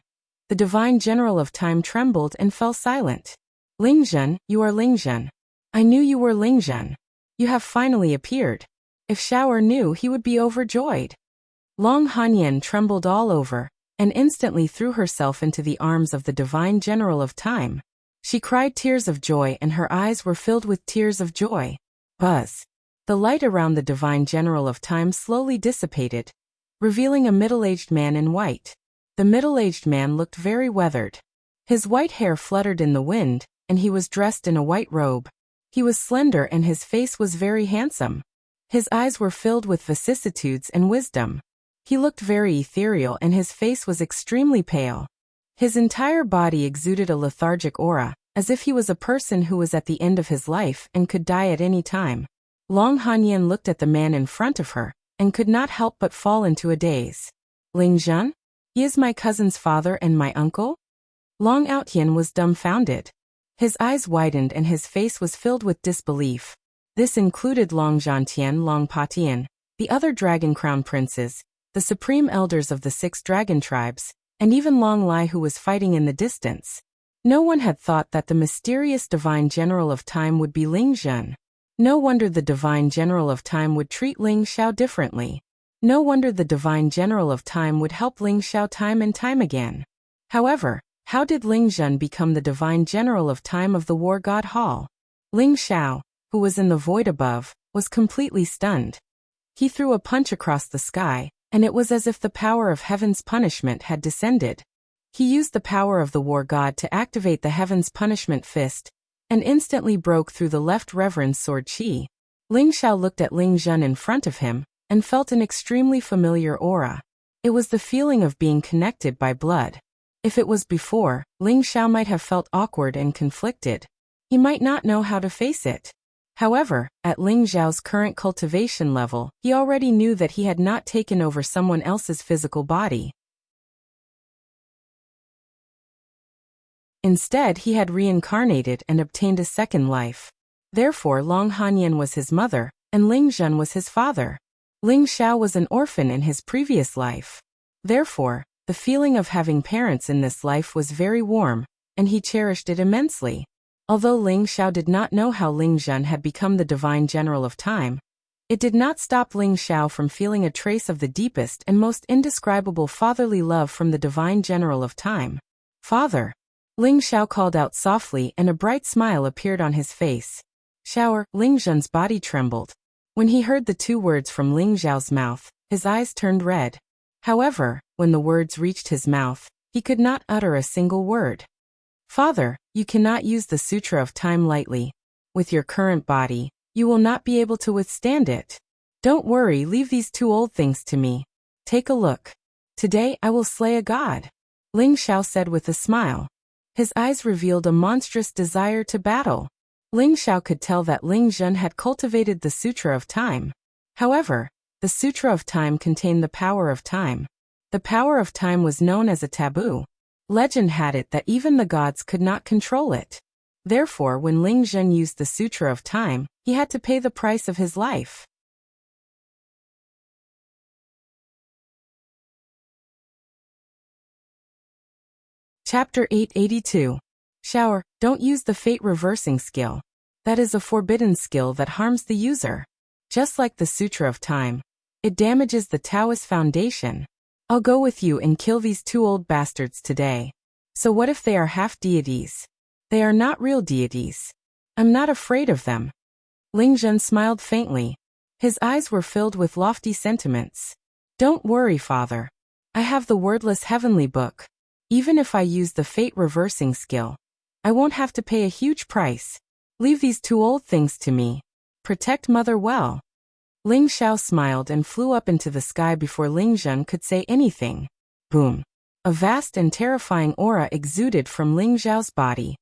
the Divine General of Time trembled and fell silent. Lingzhen, you are Lingzhen. I knew you were Lingzhen. You have finally appeared. If Xiao knew, he would be overjoyed. Long Hanyan trembled all over, and instantly threw herself into the arms of the Divine General of Time. She cried tears of joy and her eyes were filled with tears of joy. Buzz. The light around the Divine General of Time slowly dissipated, revealing a middle-aged man in white. The middle-aged man looked very weathered. His white hair fluttered in the wind, and he was dressed in a white robe. He was slender and his face was very handsome. His eyes were filled with vicissitudes and wisdom. He looked very ethereal and his face was extremely pale. His entire body exuded a lethargic aura, as if he was a person who was at the end of his life and could die at any time. Long Hanyan looked at the man in front of her, and could not help but fall into a daze. Lingzhen? He is my cousin's father and my uncle? Long Outyan was dumbfounded. His eyes widened and his face was filled with disbelief. This included Long Zhantian, Long Patian, the other Dragon Crown princes, the supreme elders of the 6 dragon tribes, and even Long Lai who was fighting in the distance. No one had thought that the mysterious Divine General of Time would be Lingzhen. No wonder the Divine General of Time would treat Ling Xiao differently. No wonder the Divine General of Time would help Ling Xiao time and time again. However, how did Lingzhen become the Divine General of Time of the War God Hall? Ling Xiao, who was in the void above, was completely stunned. He threw a punch across the sky, and it was as if the power of heaven's punishment had descended. He used the power of the war god to activate the heaven's punishment fist, and instantly broke through the left reverend's sword chi. Ling Xiao looked at Ling Zhen in front of him, and felt an extremely familiar aura. It was the feeling of being connected by blood. If it was before, Ling Xiao might have felt awkward and conflicted. He might not know how to face it. However, at Ling Zhao's current cultivation level, he already knew that he had not taken over someone else's physical body. Instead, he had reincarnated and obtained a second life. Therefore, Long Hanyan was his mother, and Ling Zhen was his father. Ling Xiao was an orphan in his previous life. Therefore, the feeling of having parents in this life was very warm, and he cherished it immensely. Although Ling Xiao did not know how Ling Zhen had become the divine general of time, it did not stop Ling Xiao from feeling a trace of the deepest and most indescribable fatherly love from the divine general of time. Father! Ling Xiao called out softly, and a bright smile appeared on his face. Xiao, Ling Zhen's body trembled. When he heard the two words from Ling Zhao's mouth, his eyes turned red. However, when the words reached his mouth, he could not utter a single word. Father, you cannot use the Sutra of Time lightly. With your current body, you will not be able to withstand it. Don't worry, leave these two old things to me. Take a look. Today I will slay a god. Ling Xiao said with a smile. His eyes revealed a monstrous desire to battle. Ling Xiao could tell that Ling Zhen had cultivated the Sutra of Time. However, the Sutra of Time contained the power of time. The power of time was known as a taboo. Legend had it that even the gods could not control it. Therefore, when Ling Zhen used the Sutra of Time, he had to pay the price of his life. Chapter 882. Shower, don't use the fate reversing skill. That is a forbidden skill that harms the user. Just like the Sutra of Time, it damages the Taoist foundation. I'll go with you and kill these two old bastards today. So what if they are half deities? They are not real deities. I'm not afraid of them. Ling Zhen smiled faintly. His eyes were filled with lofty sentiments. Don't worry, father. I have the wordless heavenly book. Even if I use the fate reversing skill, I won't have to pay a huge price. Leave these two old things to me. Protect mother well. Ling Xiao smiled and flew up into the sky before Ling Zhen could say anything. Boom. A vast and terrifying aura exuded from Ling Zhao's body.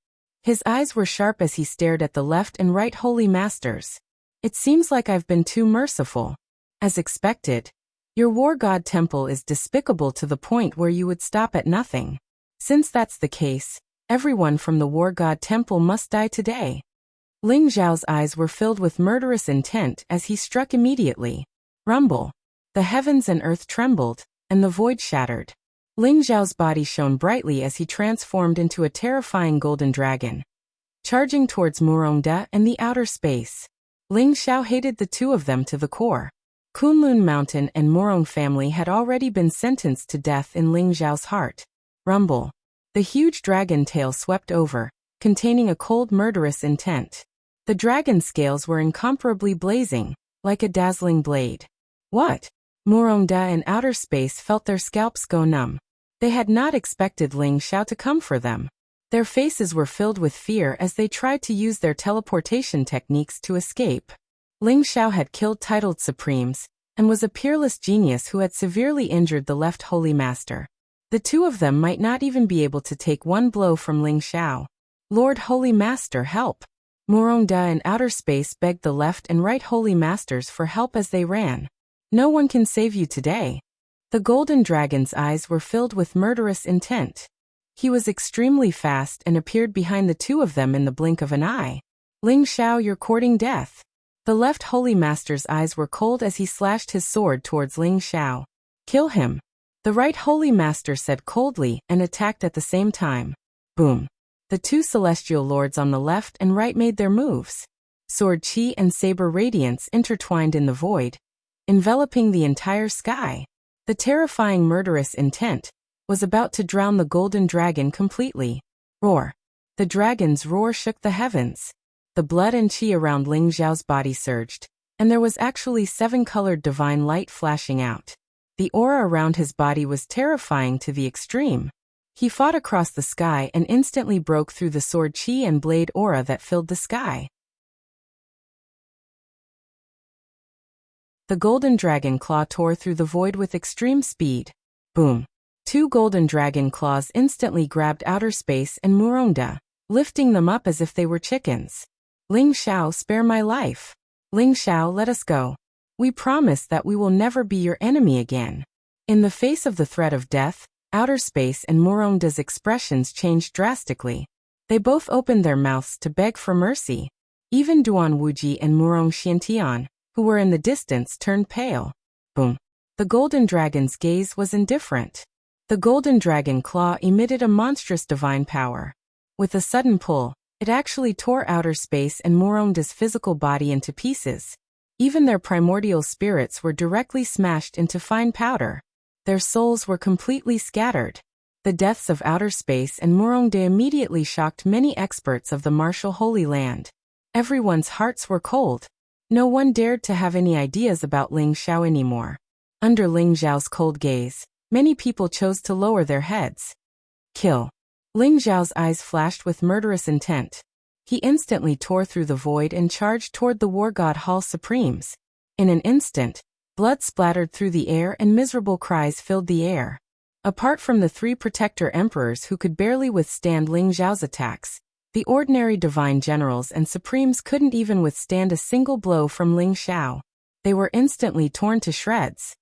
His eyes were sharp as he stared at the left and right holy masters. It seems like I've been too merciful. As expected, your war god temple is despicable to the point where you would stop at nothing. Since that's the case, everyone from the war god temple must die today. Ling Zhao's eyes were filled with murderous intent as he struck immediately. Rumble. The heavens and earth trembled, and the void shattered. Ling Zhao's body shone brightly as he transformed into a terrifying golden dragon, charging towards Murongda and the outer space. Ling Xiao hated the two of them to the core. Kunlun Mountain and Murong family had already been sentenced to death in Ling Zhao's heart. Rumble. The huge dragon tail swept over, containing a cold murderous intent. The dragon scales were incomparably blazing, like a dazzling blade. What? Murongda and outer space felt their scalps go numb. They had not expected Ling Xiao to come for them. Their faces were filled with fear as they tried to use their teleportation techniques to escape. Ling Xiao had killed titled Supremes, and was a peerless genius who had severely injured the left Holy Master. The two of them might not even be able to take one blow from Ling Xiao. Lord Holy Master, help! Murongda and outer space begged the left and right Holy Masters for help as they ran. No one can save you today. The golden dragon's eyes were filled with murderous intent. He was extremely fast and appeared behind the two of them in the blink of an eye. Ling Xiao, you're courting death. The left Holy Master's eyes were cold as he slashed his sword towards Ling Xiao. Kill him. The right Holy Master said coldly and attacked at the same time. Boom. The two celestial lords on the left and right made their moves. Sword chi and saber radiance intertwined in the void, enveloping the entire sky. The terrifying murderous intent was about to drown the golden dragon completely. Roar. The dragon's roar shook the heavens. The blood and chi around Ling Zhao's body surged, and there was actually 7-colored divine light flashing out. The aura around his body was terrifying to the extreme. He fought across the sky and instantly broke through the sword chi and blade aura that filled the sky. The golden dragon claw tore through the void with extreme speed. Boom! 2 golden dragon claws instantly grabbed outer space and Muronda, lifting them up as if they were chickens. Ling Xiao, spare my life. Ling Xiao, let us go. We promise that we will never be your enemy again. In the face of the threat of death, outer space and Muronda's expressions changed drastically. They both opened their mouths to beg for mercy. Even Duan Wuji and Murong Xiantian, who were in the distance, turned pale. Boom! The golden dragon's gaze was indifferent. The golden dragon claw emitted a monstrous divine power. With a sudden pull, it actually tore outer space and Muronda's physical body into pieces. Even their primordial spirits were directly smashed into fine powder. Their souls were completely scattered. The deaths of outer space and Muronda immediately shocked many experts of the martial Holy Land. Everyone's hearts were cold. No one dared to have any ideas about Ling Xiao anymore. Under Ling Xiao's cold gaze, many people chose to lower their heads. Kill. Ling Xiao's eyes flashed with murderous intent. He instantly tore through the void and charged toward the War God Hall Supremes. In an instant, blood splattered through the air and miserable cries filled the air. Apart from the 3 protector emperors who could barely withstand Ling Xiao's attacks, the ordinary divine generals and supremes couldn't even withstand a single blow from Ling Xiao. They were instantly torn to shreds.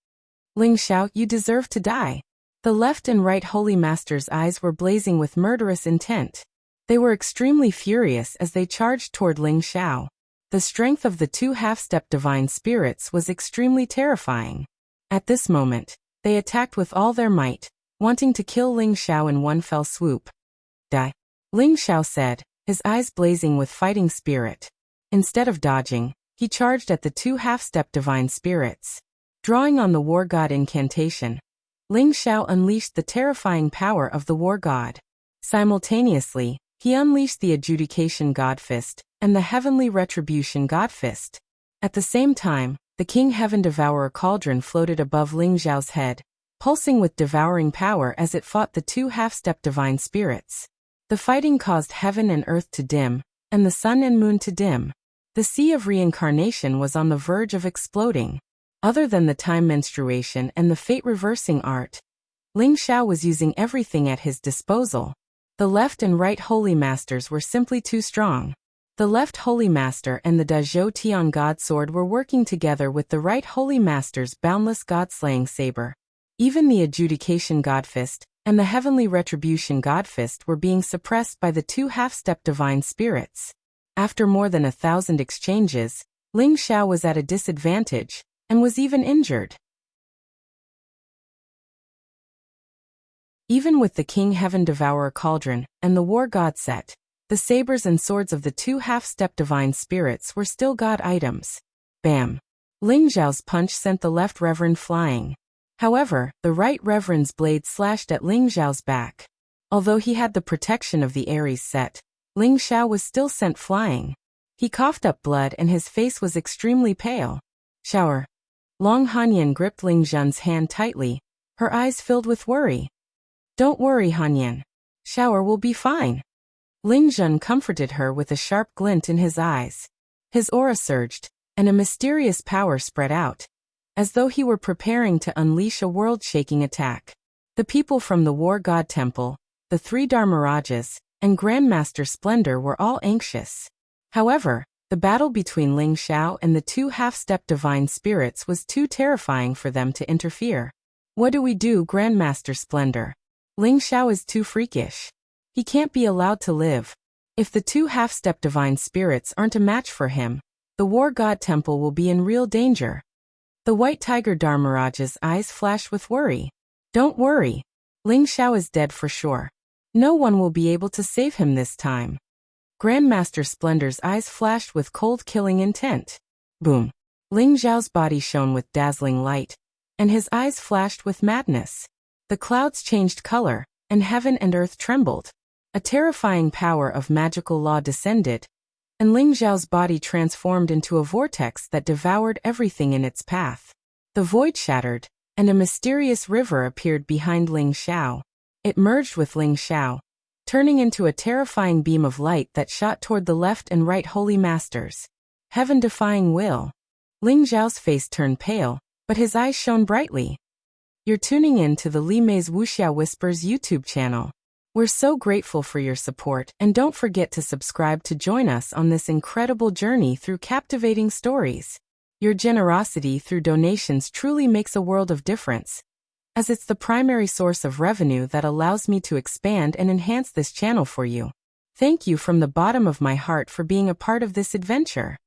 Ling Xiao, you deserve to die. The left and right holy masters' eyes were blazing with murderous intent. They were extremely furious as they charged toward Ling Xiao. The strength of the 2 half-step divine spirits was extremely terrifying. At this moment, they attacked with all their might, wanting to kill Ling Xiao in one fell swoop. Die. Ling Xiao said, his eyes blazing with fighting spirit. Instead of dodging, he charged at the 2 half-step divine spirits. Drawing on the war god incantation, Ling Xiao unleashed the terrifying power of the war god. Simultaneously, he unleashed the adjudication god fist and the heavenly retribution god fist. At the same time, the King Heaven Devourer cauldron floated above Ling Xiao's head, pulsing with devouring power as it fought the 2 half-step divine spirits. The fighting caused heaven and earth to dim, and the sun and moon to dim. The sea of reincarnation was on the verge of exploding. Other than the time menstruation and the fate-reversing art, Ling Xiao was using everything at his disposal. The left and right holy masters were simply too strong. The left holy master and the Dazhou Tian god sword were working together with the right holy master's boundless god-slaying saber. Even the adjudication god fist and the heavenly retribution god fist were being suppressed by the 2 half-step divine spirits. After more than 1,000 exchanges, Ling Xiao was at a disadvantage, and was even injured. Even with the King Heaven Devourer cauldron and the war god set, the sabers and swords of the 2 half-step divine spirits were still god items. Bam! Ling Xiao's punch sent the left reverend flying. However, the right reverend's blade slashed at Ling Xiao's back. Although he had the protection of the Aries set, Ling Xiao was still sent flying. He coughed up blood and his face was extremely pale. Shower. Long Hanyan gripped Ling Zhen's hand tightly, her eyes filled with worry. Don't worry, Hanyan. Shower will be fine. Ling Zhen comforted her with a sharp glint in his eyes. His aura surged, and a mysterious power spread out, as though he were preparing to unleash a world-shaking attack. The people from the War God Temple, the 3 Dharmarajas, and Grandmaster Splendor were all anxious. However, the battle between Ling Xiao and the 2 half-step divine spirits was too terrifying for them to interfere. What do we do, Grandmaster Splendor? Ling Xiao is too freakish. He can't be allowed to live. If the 2 half-step divine spirits aren't a match for him, the War God Temple will be in real danger. The White Tiger Dharmaraja's eyes flashed with worry. Don't worry. Ling Xiao is dead for sure. No one will be able to save him this time. Grandmaster Splendor's eyes flashed with cold killing intent. Boom. Ling Xiao's body shone with dazzling light, and his eyes flashed with madness. The clouds changed color, and heaven and earth trembled. A terrifying power of magical law descended, and Ling Xiao's body transformed into a vortex that devoured everything in its path. The void shattered, and a mysterious river appeared behind Ling Xiao. It merged with Ling Xiao, turning into a terrifying beam of light that shot toward the left and right holy masters. Heaven-defying will. Ling Xiao's face turned pale, but his eyes shone brightly. You're tuning in to the Li Mei's Wuxia Whispers YouTube channel. We're so grateful for your support, and don't forget to subscribe to join us on this incredible journey through captivating stories. Your generosity through donations truly makes a world of difference, as it's the primary source of revenue that allows me to expand and enhance this channel for you. Thank you from the bottom of my heart for being a part of this adventure.